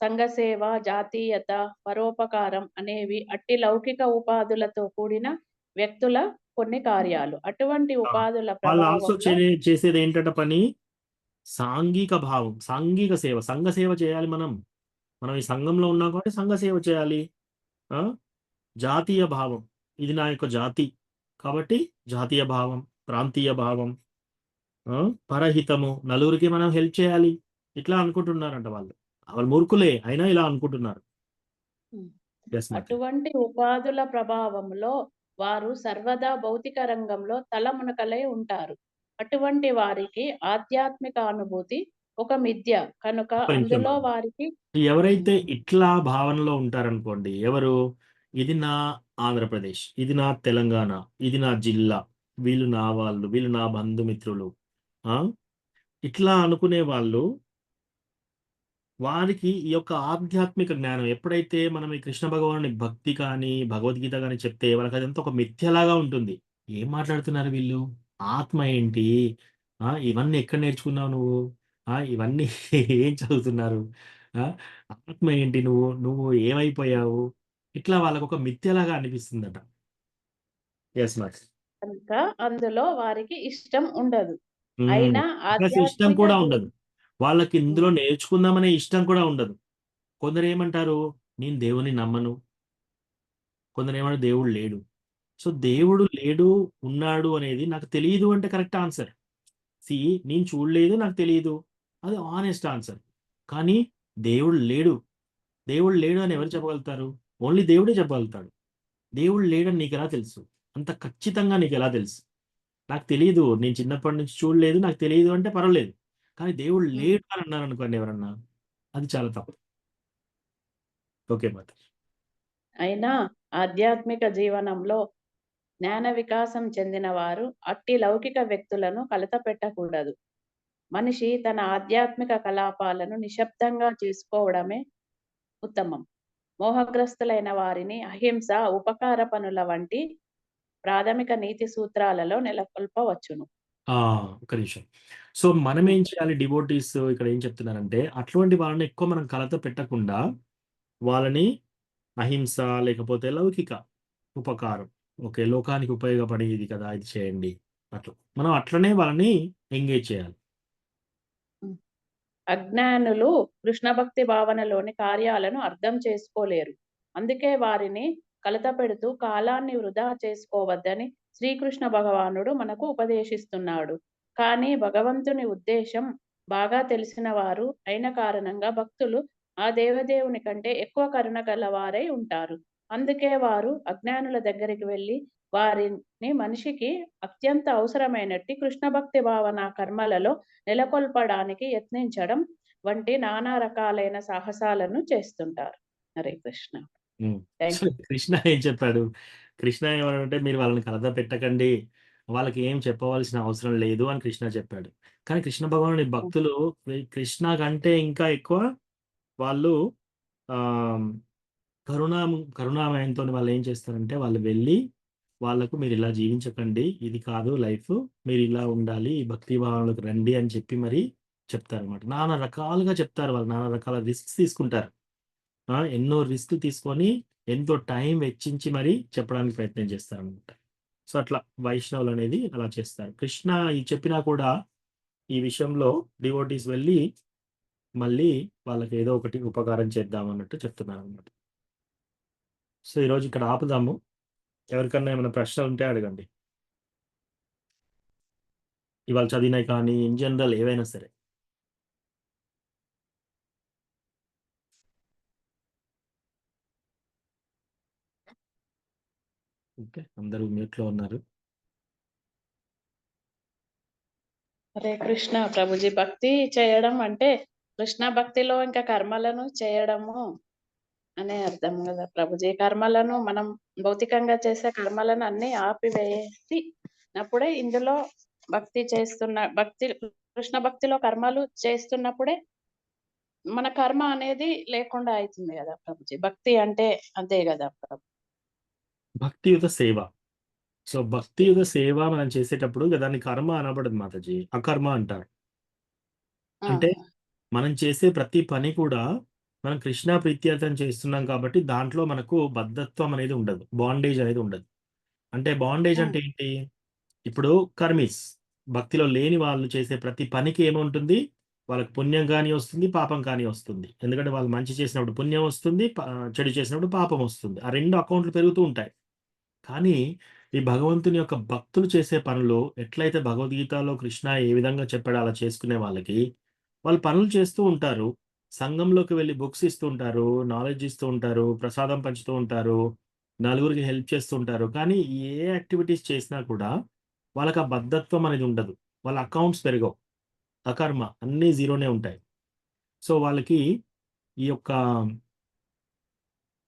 సంఘసేవ, జాతీయత, పరోపకారం అనేవి అట్టి లౌకిక ఉపాధులతో కూడిన వ్యక్తుల కొన్ని కార్యాలు. అటువంటి ఉపాధుల వాళ్ళు ఆల్సో ప్రభావంలో చేసేది ఏంటంట పని? సాంఘిక భావం, సాంఘిక సేవ, సంఘ సేవ చేయాలి. మనం ఈ సంఘంలో ఉన్నాం కాబట్టి సంఘ సేవ చేయాలి. జాతీయ భావం, ఇది నా యొక్క జాతి కాబట్టి జాతీయ భావం, ప్రాంతీయ భావం, పరహితము, నలుగురికి మనం హెల్ప్ చేయాలి, ఇట్లా అనుకుంటున్నారంట వాళ్ళు. వాళ్ళు మూర్ఖులే అయినా ఇలా అనుకుంటున్నారు. Yes, మాతాజీ. అటువంటి ఉపాధుల ప్రభావంలో వారు సర్వదా భౌతిక రంగంలో తలమునకలై ఉంటారు. అటువంటి వారికి ఆధ్యాత్మిక అనుభూతి ఒక మిథ్య కనుక ఒక్క నిమిషం అందులో ఆగు. వారికి ఎవరైతే ఇట్లా భావనలో ఉంటారనుకోండి, ఎవరు? ఇది నా ఆంధ్రప్రదేశ్, ఇది నా తెలంగాణ, ఇది నా జిల్లా, వీళ్ళు నా వాళ్ళు, వీళ్ళు నా బంధుమిత్రులు, ఇట్లా అనుకునే వాళ్ళు, వారికి ఈ యొక్క ఆధ్యాత్మిక జ్ఞానం ఎప్పుడైతే మనం ఈ కృష్ణ భగవానుని భక్తి కానీ భగవద్గీత కానీ చెప్తే వాళ్ళకి అదంతా ఒక మిథ్యలాగా ఉంటుంది. ఏం మాట్లాడుతున్నారు వీళ్ళు? ఆత్మ ఏంటి? ఇవన్నీ ఎక్కడ నేర్చుకున్నావు నువ్వు? ఇవన్నీ ఏం చదువుతున్నారు? ఆత్మ ఏంటి? నువ్వు ఏమైపోయావు? ఇట్లా వాళ్ళకు ఒక మిథ్యలాగా అనిపిస్తుందట. Yes mass. కనుక అందులో వారికి ఇష్టం ఉండదు. అయినా ప్లస్ ఇష్టం ఆధ్యాత్మిక కూడా ఉండదు. వాళ్ళకి ఇందులో నేర్చుకుందామనే ఇష్టం కూడా ఉండదు. కొందరు ఏమంటారు, నేను దేవుని నమ్మను, కొందరు ఏమంటారు దేవుడు లేడు. సో దేవుడు లేడు, ఉన్నాడు అనేది నాకు తెలియదు అంటే కరెక్ట్ ఆన్సర్. నేను చూడలేదు, నాకు తెలియదు, అది ఆనెస్ట్ ఆన్సర్. కానీ దేవుడు లేడు అని ఎవరు చెప్పగలుగుతారు? ఓన్లీ దేవుడే చెప్పగలుగుతాడు. దేవుడు లేడని నీకు ఎలా తెలుసు? అంత ఖచ్చితంగా నీకు ఎలా తెలుసు? నాకు తెలియదు, నేను చిన్నప్పటి నుంచి చూడలేదు, నాకు తెలియదు అంటే పర్వాలేదు. కానీ దేవుడు లేడు అని అన్నారు అనుకోండి ఎవరన్నా, అది చాలా తప్పు. ఓకే మాతాజీ. అయినా ఆధ్యాత్మిక జీవనంలో జ్ఞాన వికాసం చెందిన వారు అట్టి లౌకిక వ్యక్తులను కలత పెట్టకూడదు. మనిషి తన ఆధ్యాత్మిక కలాపాలను నిశ్శబ్దంగా చేసుకోవడమే ఉత్తమం. మోహగ్రస్తులైన వారిని అహింస, ఉపకార పనుల వంటి ప్రాథమిక నీతి సూత్రాలలో నెలకొల్పవచ్చును. ఒక నిమిషం. సో మనం ఏం చేయాలి? డివోటీస్ ఇక్కడ ఏం చెప్తున్నారంటే, అటువంటి వాళ్ళని ఎక్కువ మనం కలత పెట్టకుండా వాళ్ళని అహింస లేకపోతే లౌకిక ఉపకారం, ఓకే లోకానికి ఉపయోగపడేది కదా ఇది చేయండి, అట్లా మనం అట్లనే వాళ్ళని ఎంగేజ్ చేయాలి. అజ్ఞానులు కృష్ణ భక్తి భావనలోని కార్యాలను అర్థం చేసుకోలేరు. అందుకే వారిని కలత పెడుతూ కాలాన్ని వృధా చేసుకోవద్దని శ్రీకృష్ణ భగవానుడు మనకు ఉపదేశిస్తున్నాడు. కానీ భగవంతుని ఉద్దేశం బాగా తెలిసిన వారు అయిన కారణంగా భక్తులు ఆ దేవదేవుని కంటే ఎక్కువ కరుణ గలవారై ఉంటారు. అందుకే వారు అజ్ఞానుల దగ్గరికి వెళ్ళి వారిని మనిషికి అత్యంత అవసరమైనట్టి కృష్ణ భక్తి భావన కర్మలలో నెలకొల్పడానికి యత్నించడం వంటి నానా రకాలైన సాహసాలను చేస్తుంటారు. హరే కృష్ణ. సో కృష్ణ ఏం చెప్పాడు? కృష్ణ ఏమనంటే, మీరు వాళ్ళని కలత పెట్టకండి, వాళ్ళకి ఏం చెప్పవలసిన అవసరం లేదు అని కృష్ణ చెప్పాడు. కానీ కృష్ణ భగవానుడి భక్తులు కృష్ణ కంటే ఇంకా ఎక్కువ వాళ్ళు కరుణామయంతో వాళ్ళు ఏం చేస్తారంటే, వాళ్ళు వెళ్ళి వాళ్ళకు మీరు ఇలా జీవించకండి, ఇది కాదు లైఫ్, మీరు ఇలా ఉండాలి, ఈ భక్తి భావనలకు రండి అని చెప్పి మరి చెప్తారన్నమాట. నానా రకాలుగా చెప్తారు వాళ్ళు, నానా రకాల రిస్క్స్ తీసుకుంటారు. ఎన్నో రిస్క్ తీసుకొని ఎంతో టైం వెచ్చించి మరి చెప్పడానికి ప్రయత్నం చేస్తారనమాట. సో అట్లా వైష్ణవులు అనేది అలా చేస్తారు. కృష్ణ ఈ చెప్పినా కూడా ఈ విషయంలో డివోటీస్ వెళ్ళి మళ్ళీ వాళ్ళకి ఏదో ఒకటి ఉపకారం చేద్దాం అన్నట్టు చెప్తున్నారు అనమాట. సో ఈరోజు ఇక్కడ ఆపుదాము. ఎవరికన్నా ఏమైనా ప్రశ్నలు ఉంటే అడగండి. ఇవాళ చదివినాయి కానీ ఇన్ జనరల్ ఏవైనా సరే. ఓకే, అందరూ మ్యూట్లో ఉన్నారు. హరే కృష్ణ ప్రభుజీ. భక్తి చేయడం అంటే కృష్ణ భక్తిలో ఇంకా కర్మలను చేయడము అనే అర్థం కదా ప్రభుజీ. కర్మలను మనం భౌతికంగా చేసే కర్మలను అన్ని ఆపివేసి అప్పుడే ఇందులో భక్తి కృష్ణ భక్తిలో కర్మలు చేస్తున్నప్పుడే మన కర్మ అనేది లేకుండా అవుతుంది కదా ప్రభుజీ. భక్తి అంటే అంతే కదా ప్రభు. భక్తియుత సేవ. సో భక్తియుత సేవ మనం చేసేటప్పుడు దాన్ని కర్మ అనబడదు మాతాజీ, అకర్మ అంటారు. అంటే మనం చేసే ప్రతి పని కూడా మనం కృష్ణ ప్రీత్యర్థం చేస్తున్నాం కాబట్టి దాంట్లో మనకు బద్ధత్వం అనేది ఉండదు, బాండేజ్ అనేది ఉండదు. అంటే బాండేజ్ అంటే ఏంటి? ఇప్పుడు కర్మీస్ భక్తిలో లేని వాళ్ళు చేసే ప్రతి పనికి ఏముంటుంది? వాళ్ళకి పుణ్యం కానీ వస్తుంది, పాపం కానీ వస్తుంది. ఎందుకంటే వాళ్ళు మంచి చేసినప్పుడు పుణ్యం వస్తుంది, చెడు చేసినప్పుడు పాపం వస్తుంది. ఆ రెండు అకౌంట్లు పెరుగుతూ ఉంటాయి. కానీ ఈ భగవంతుని యొక్క భక్తులు చేసే పనులు ఎట్లయితే భగవద్గీతలో కృష్ణ ఏ విధంగా చెప్పాడో అలా చేసుకునే వాళ్ళకి వాళ్ళు పనులు చేస్తూ ఉంటారు. సంఘంలోకి వెళ్ళి బుక్స్ ఇస్తూ ఉంటారు, నాలెడ్జ్ ఇస్తూ ఉంటారు, ప్రసాదం పంచుతూ ఉంటారు, నలుగురికి హెల్ప్ చేస్తూ ఉంటారు. కానీ ఏ యాక్టివిటీస్ చేసినా కూడా వాళ్ళకి ఆ బద్ధత్వం అనేది ఉండదు. వాళ్ళ అకౌంట్స్ పెరగవు, అకర్మ అన్నీ జీరోనే ఉంటాయి. సో వాళ్ళకి ఈ యొక్క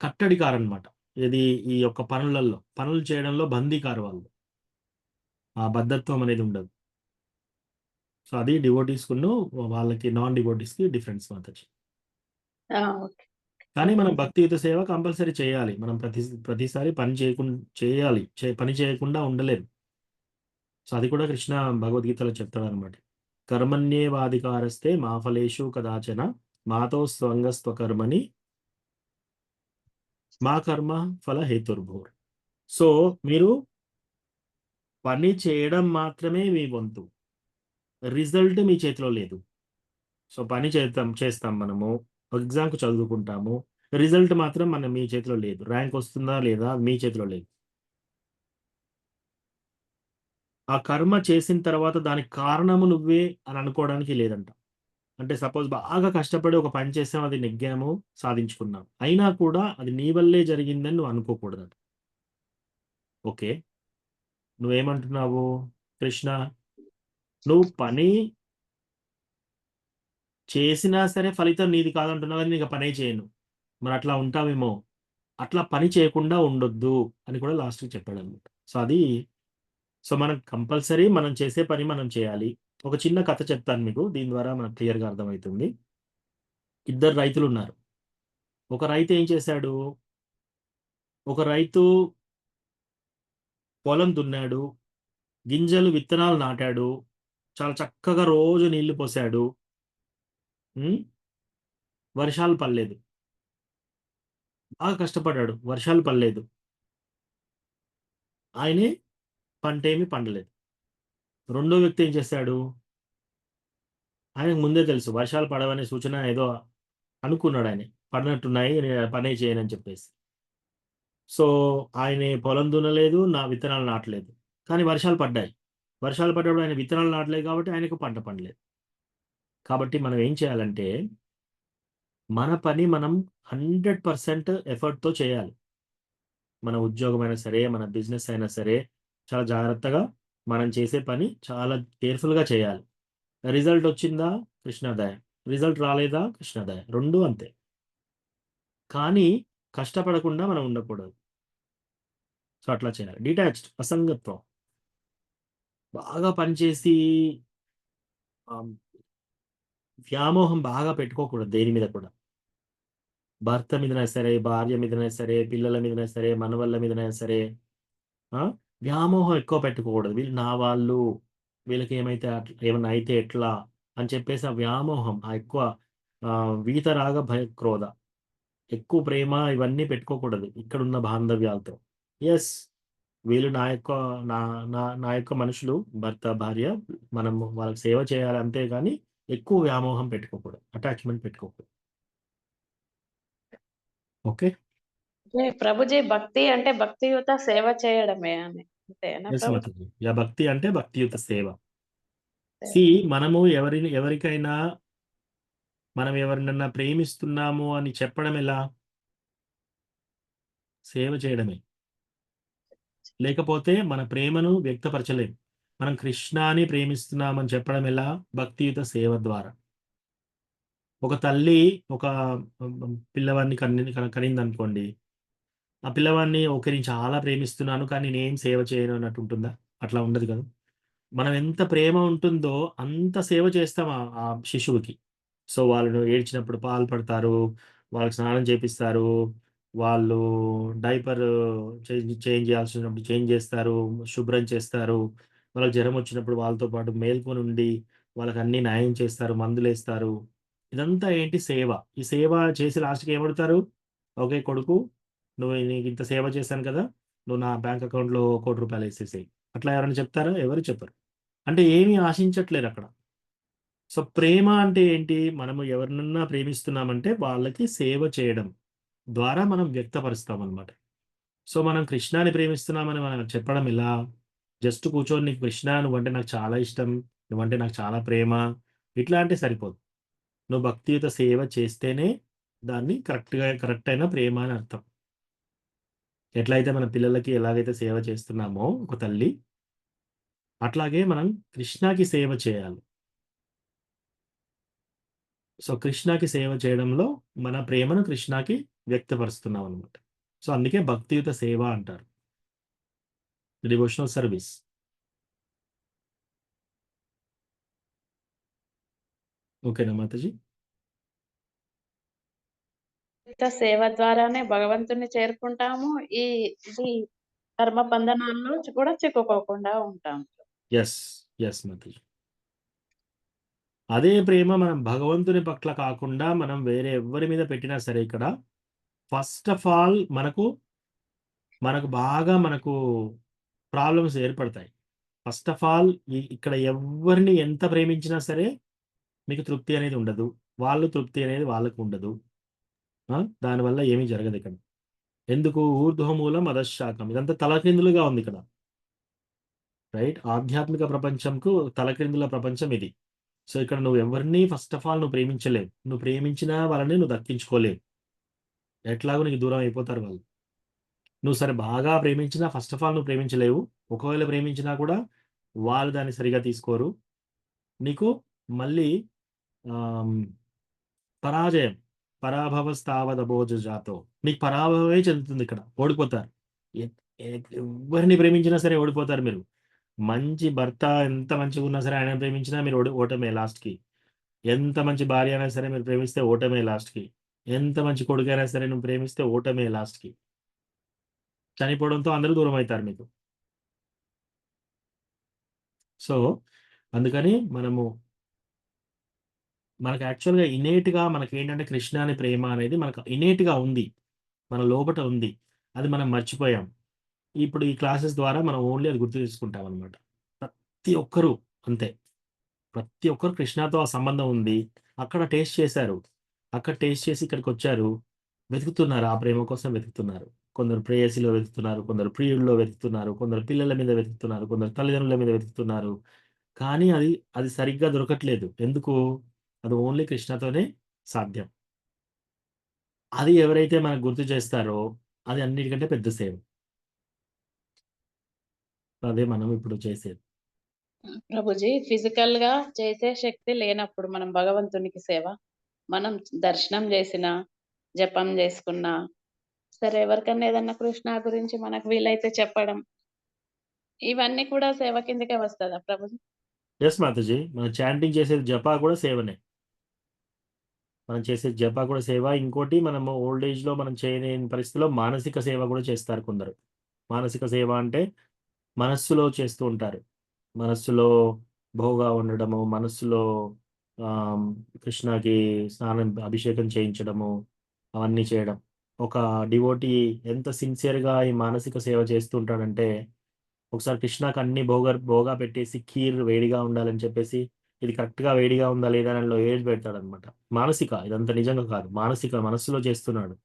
కట్టడికారనమాట. ఇది ఈ యొక్క పనులు చేయడంలో బందీకారు వాళ్ళు. ఆ బద్ధత్వం అనేది ఉండదు. సో అది డివోటీస్కును వాళ్ళకి నాన్ డివోటీస్కి డిఫరెన్స్ మాతాజీ. ఓకే. కానీ మనం భక్తియుత సేవ కంపల్సరీ చేయాలి. మనం ప్రతిసారి పని చేయకుండా ఉండలేము. సో అది కూడా కృష్ణ భగవద్గీతలో చెప్తాడనమాట. కర్మణ్యేవాధికారస్తే మా ఫలేషు కదాచన మాతో స్వంగస్వకర్మని మా కర్మ ఫల హేతుర్భూర్. సో మీరు పని చేయడం మాత్రమే మీ వంతు, రిజల్ట్ మీ చేతిలో లేదు. సో పని చేస్తాం మనము, ఎగ్జామ్కు చదువుకుంటాము, రిజల్ట్ మాత్రం మీ చేతిలో లేదు. ర్యాంక్ వస్తుందా లేదా మీ చేతిలో లేదు. ఆ కర్మ చేసిన తర్వాత దానికి కారణము నువ్వే అని అనుకోవడానికి లేదంట. అంటే సపోజ్ బాగా కష్టపడి ఒక పని చేసాం, అది నెగ్గాము, సాధించుకున్నాం, అయినా కూడా అది నీ వల్లే జరిగిందని నువ్వు అనుకోకూడదంట. ఓకే, నువ్వేమంటున్నావు కృష్ణ? నువ్వు పని చేసినా సరే ఫలితం నీది కాదంటున్నావు, కానీ నీకు పనే చేయను, మరి అట్లా ఉంటావేమో. అట్లా పని చేయకుండా ఉండొద్దు అని కూడా లాస్ట్కి చెప్పాడు అనమాట. సో మనం కంపల్సరీ మనం చేసే పని మనం చేయాలి. ఒక చిన్న కథ చెప్తాను మీకు, దీని ద్వారా మనకు క్లియర్గా అర్థమవుతుంది. ఇద్దరు రైతులు ఉన్నారు. ఒక రైతు ఏం చేశాడు? ఒక రైతు పొలం దున్నాడు, గింజలు విత్తనాలు నాటాడు, చాలా చక్కగా రోజు నీళ్లు పోసాడు. వర్షాలు పడలేదు. బాగా కష్టపడ్డాడు, వర్షాలు పడలేదు. ఆయనే పంట ఏమి పండలేదు. రెండో వ్యక్తి ఏం చేశాడు? ఆయనకు ముందే తెలుసు వర్షాలు పడవనే సూచన ఏదో అనుకున్నాడు. ఆయన పడినట్టున్నాయి, పనే చేయనని చెప్పేసి. సో ఆయన పొలం దున్నలేదు, విత్తనాలు నాటలేదు, కానీ వర్షాలు పడ్డాయి. వర్షాలు పడ్డప్పుడు ఆయన విత్తనాలు నాటలేదు కాబట్టి ఆయనకు పంట పండలేదు. కాబట్టి మనం ఏం చేయాలంటే మన పని మనం 100% ఎఫర్ట్తో చేయాలి. మన ఉద్యోగం అయినా సరే, మన బిజినెస్ అయినా సరే, చాలా జాగ్రత్తగా మనం చేసే పని చాలా కేర్ఫుల్గా చేయాలి. రిజల్ట్ వచ్చిందా కృష్ణదయ, రిజల్ట్ రాలేదా కృష్ణదయ, రెండు అంతే. కానీ కష్టపడకుండా మనం ఉండకూడదు. సో అట్లా చేయాలి. డిటాచ్డ్, అసంగత్వం. బాగా పనిచేసి వ్యామోహం బాగా పెట్టుకోకూడదు దేని మీద కూడా. భర్త మీదనే సరే, భార్య మీదనే సరే, పిల్లల మీదనే సరే, మనవళ్ళ మీదనే సరే వ్యామోహం ఎక్కువ పెట్టుకోకూడదు. వీళ్ళు నా వాళ్ళు, వీళ్ళకి ఏమన్నా అయితే ఎట్లా అని చెప్పేసి ఆ వ్యామోహం, ఆ ఎక్కువ వీతరాగ భయ క్రోధ, ఎక్కువ ప్రేమ ఇవన్నీ పెట్టుకోకూడదు ఇక్కడున్న బాంధవ్యాలతో. ఎస్, వీళ్ళు నా యొక్క నా నా నా యొక్క మనుషులు, భర్త, భార్య. మనం వాళ్ళకి సేవ చేయాలి అంతే కానీ ఎక్కువ వ్యామోహం పెట్టుకోకూడదు, అటాచ్‌మెంట్ పెట్టుకోకూడదు. ఓకే. ప్రభుజీ భక్తి అంటే భక్తియుత సేవ చేయడమే అని అంతేనా యెస్ ప్రభు? మాతాజీ. భక్తి అంటే భక్తియుత సేవ. సేవ. మనము ఎవరికైనా మనం ఎవరినన్నా ప్రేమిస్తున్నాము అని చెప్పడం ఎలా? సేవ చేయడమే. లేకపోతే మన ప్రేమను వ్యక్తపరచలేం. మనం కృష్ణాని ప్రేమిస్తున్నామని చెప్పడం ఎలా? భక్తియుత సేవ ద్వారా. ఒక తల్లి ఒక పిల్లవాడిని కనిందనుకోండి. ఆ పిల్లవాడిని ఓకే, నేను చాలా ప్రేమిస్తున్నాను కానీ నేనేం సేవ చేయను అన్నట్టు ఉంటుందా? అట్లా ఉండదు కదా! మనం ఎంత ప్రేమ ఉంటుందో అంత సేవ చేస్తాం ఆ శిశువుకి. సో, వాళ్ళు ఏడ్చినప్పుడు పాలు పడతారు, వాళ్ళకి స్నానం చేపిస్తారు, వాళ్ళు డైపర్ చేంజ్ చేయాల్సినప్పుడు చేంజ్ చేస్తారు, శుభ్రం చేస్తారు. వాళ్ళకి జ్వరం వచ్చినప్పుడు వాళ్ళతో పాటు మేల్కొనుండి వాళ్ళకి అన్నీ న్యాయం చేస్తారు, మందులేస్తారు. ఇదంతా ఏంటి? సేవ. ఈ సేవ చేసి లాస్ట్‌కి ఏమడుగుతారు? "ఓకే కొడుకు, నీకింత సేవ చేశాను కదా! నువ్వు నా బ్యాంక్ అకౌంట్‌లో రూ. 1,00,00,000 ఏసేసేయి." అట్లా ఎవరైనా చెప్తారా? ఎవరు చెప్పరు. అంటే ఏమీ ఆశించట్లేరక్కడ. సో, ప్రేమ అంటే ఏంటి? మనము ఎవరినన్నా ప్రేమిస్తున్నామంటే వాళ్ళకి సేవ చేయడం ద్వారా మనం వ్యక్తపరుస్తామనమాట. సో, మనం కృష్ణాని ప్రేమిస్తున్నామని మనం చెప్పడం ఎలా? జస్ట్ కూర్చొని నీకు కృష్ణ నువ్వంటే నాకు చాలా ఇష్టం, నువ్వంటే నాకు చాలా ప్రేమ, ఇట్లా అంటే సరిపోదు. నువ్వు భక్తియుత సేవ చేస్తేనే దాన్ని కరెక్ట్ అయిన ప్రేమ అని అర్థం. ఎట్లయితే మన పిల్లలకి ఎలాగైతే సేవ చేస్తున్నామో ఒక తల్లి, అట్లాగే మనం కృష్ణకి సేవ చేయాలి. సో, కృష్ణకి సేవ చేయడంలో మన ప్రేమను కృష్ణకి వ్యక్తపరుస్తున్నామనమాట. సో, అందుకే భక్తియుత సేవ అంటారు. Devotional service. ఓకేనా మాతాజీ? సేవ ద్వారానే భగవంతుని చేరుకుంటాము. ఇది కర్మ బంధనాల్లో కూడా చిక్కుకోకుండా ఉంటాం. యెస్ మాతాజీ. అదే ప్రేమ మనం భగవంతుని పట్ల కాకుండా మనం వేరే ఎవ్వరి మీద పెట్టినా సరే ఇక్కడ ఫస్ట్ ఆఫ్ ఆల్ మనకు ప్రాబ్లమ్స్ ఏర్పడతాయి. ఫస్ట్ ఆఫ్ ఆల్ ఇక్కడ ఎవ్వరిని ఎంత ప్రేమించినా సరే మీకు తృప్తి అనేది ఉండదు. వాళ్ళు తృప్తి అనేది వాళ్ళకు ఉండదు. దానివల్ల ఏమీ జరగదిక్కడ. ఎందుకు? ఊర్ధ్వమూలం అధఃశాఖం. ఇదంతా తలక్రిందులుగా ఉంది ఇక్కడ. రైట్? ఆధ్యాత్మిక ప్రపంచంకు తలక్రిందుల ప్రపంచం ఇది. సో, ఇక్కడ నువ్వు ఎవరిని ఫస్ట్ ఆఫ్ ఆల్ నువ్వు ప్రేమించలేవు. నువ్వు ప్రేమించిన వాళ్ళని నువ్వు దక్కించుకోలేవు. ఎట్లాగో నీకు దూరం అయిపోతారు వాళ్ళు. నువ్వు సరే బాగా ప్రేమించినా ఫస్ట్ ఆఫ్ ఆల్ నువ్వు ప్రేమించలేవు. ఒకవేళ ప్రేమించినా కూడా వాళ్ళు దాన్ని సరిగ్గా తీసుకోరు. నీకు మళ్ళీ ఆహ్, పరాజయం. పరాభవస్తావదబోజజాతో. నీకు పరాభవమే చెందుతుందిక్కడ. ఓడిపోతారు. ఎ ఎ ఎవ్వరిని ప్రేమించినా సరే ఓడిపోతారు మీరు. మంచి భర్త ఎంత మంచిగున్నా సరే ఆయనని ప్రేమించినా మీరు ఓటమే లాస్ట్‌కి. ఎంత మంచి భార్య అయినా సరే మీరు ప్రేమిస్తే ఓటమే లాస్ట్‌కి. ఎంత మంచి కొడుకైనా సరే నువ్వు ప్రేమిస్తే ఓటమే లాస్ట్‌కి. చనిపోవడంతో అందరూ దూరమైతారు మీకు. సో, అందుకని మనకు యాక్చువల్‌గా ఇనేట్‌గా మనకేంటంటే కృష్ణ అనే ప్రేమ అనేది మనకు ఇనేట్‌గా ఉంది. మన లోపట ఉంది. అది మనం మర్చిపోయాం. ఇప్పుడు ఈ క్లాసెస్ ద్వారా మనం ఓన్లీ అది గుర్తు చేసుకుంటామనమాట. ప్రతి ఒక్కరు అంతే. ప్రతి ఒక్కరు కృష్ణతో ఆ సంబంధం ఉంది. అక్కడ టేస్ట్ చేశారు. అక్కడ టేస్ట్ చేసి ఇక్కడికొచ్చారు. వెతుకుతున్నారు. ఆ ప్రేమ కోసం వెతుకుతున్నారు. కొందరు ప్రేయసిలో వెతుకుతున్నారు. కొందరు ప్రియుల్లో వెతుకుతున్నారు. కొందరు పిల్లల మీద వెతుకుతున్నారు. కొందరు తల్లిదండ్రుల మీద వెతుకుతున్నారు. కానీ అది సరిగ్గా దొరకట్లేదు. ఎందుకు? అది ఓన్లీ కృష్ణతోనే సాధ్యం. అది ఎవరైతే మనకు గుర్తు చేస్తారో అది అన్నిటికంటే పెద్ద సేవ. అదే మనం ఇప్పుడు చేసేది. ప్రభుజీ ఫిజికల్‌గా చేసే శక్తి లేనప్పుడు మనం భగవంతునికి సేవ, మనం దర్శనం చేసినా, జపం చేసుకున్నా, సరే ఎవరికన్నా ఏదన్నా కృష్ణ గురించి మనకు వీలైతే చెప్పడం, ఇవన్నీ కూడా సేవ కిందకే వస్తదా ప్రభుజీ? యెస్ మాతాజీ. మనం చాంటింగ్ చేసేది జపా కూడా సేవనే. మనం చేసే జపా కూడా సేవ. ఇంకోటి మనము ఓల్డ్ ఏజ్‌లో మనం చేయలేని పరిస్థితిలో మానసిక సేవ కూడా చేస్తారు కొందరు. మానసిక సేవ అంటే మనస్సులో చేస్తూ ఉంటారు. మనస్సులో భోగా ఉండడము, మనస్సులో ఆహ్, కృష్ణకి అభిషేకం చేయించడము, అవన్నీ చేయడం. ఒక డివోటీ ఎంత సిన్సియర్గా ఈ మానసిక సేవ చేస్తుంటాడంటే, ఒకసారి కృష్ణకి అన్ని భోగా పెట్టేసి ఖీర్ వేడిగా ఉండాలని చెప్పేసి, ఇది కరెక్ట్గా వేడిగా ఉందా లేదా అని అందులో ఏలు పెడతాడనమాట. మానసిక, ఇదంతా నిజంగా కాదు, మానసిక మనస్సులో చేస్తున్నాడు.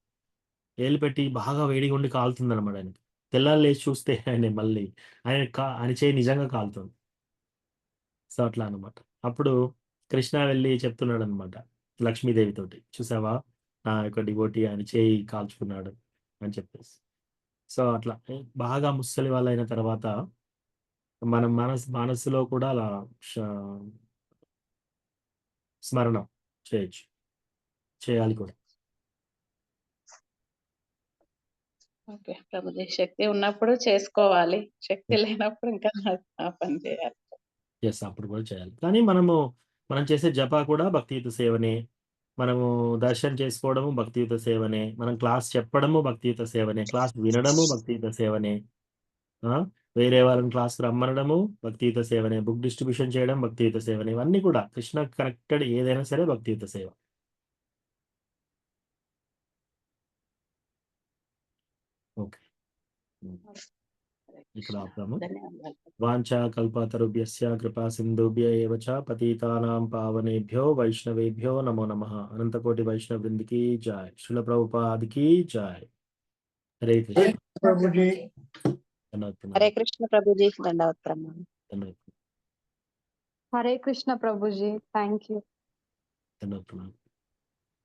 ఏలు పెట్టి బాగా వేడిగా ఉండి కాలుతుందనమాట ఆయనకి. తెల్లారి లేచి చూస్తే ఆయన చేయి నిజంగా కాలుతుంది. సో అట్లా అనమాట. అప్పుడు కృష్ణ వెళ్ళి చెప్తున్నాడనమాట లక్ష్మీదేవితోటి, చూసావా నా యొక్క డివోటీ ఆయన చేయి కాల్చుకున్నాడు అని చెప్పేసి. సో అట్లా బాగా ముసలి వాళ్ళైన తర్వాత మనం మనస్సులో కూడా అలా స్మరణం చేయాలి కూడా. ఓకే ప్రభుజీ, శక్తి ఉన్నప్పుడు చేసుకోవాలి, శక్తి లేనప్పుడు ఇంకా ఆ పని చేయాలి. ఎస్, అప్పుడు కూడా చేయాలి. కానీ మనం చేసే జప కూడా భక్తియుత సేవనే, మనము దర్శనం చేసుకోవడము భక్తియుత సేవనే, మనం క్లాస్ చెప్పడము భక్తియుత సేవనే, క్లాస్ వినడము భక్తియుత సేవనే, వేరే వాళ్ళని క్లాస్కి రమ్మనడము భక్తియుత సేవనే, బుక్ డిస్ట్రిబ్యూషన్ చేయడం భక్తియుత సేవనే, ఇవన్నీ కూడా కృష్ణ కనెక్టెడ్ ఏదైనా సరే భక్తియుత సేవ. ఓకే, ఇక్కడ ఆపుదాము. ధన్యవాదాలు. వాంఛా కల్పతరుభ్యస్య కృపా సింధుభ్య ఏవ చ పతితానాం పావనేభ్యో వైష్ణవేభ్యో నమో నమః. అనంతకోటి వైష్ణవ బృందికి జాయ్. శ్రీల ప్రభుపాదికి జాయ్. హరే కృష్ణ. ప్రభుజీ ధన్యవాదాలు. హరే కృష్ణ ప్రభుజీ, దండవత్ ప్రణామం. ధన్యవాదాలు. Hare Krishna Prabhuji, thank you. ధన్యవాదాలు.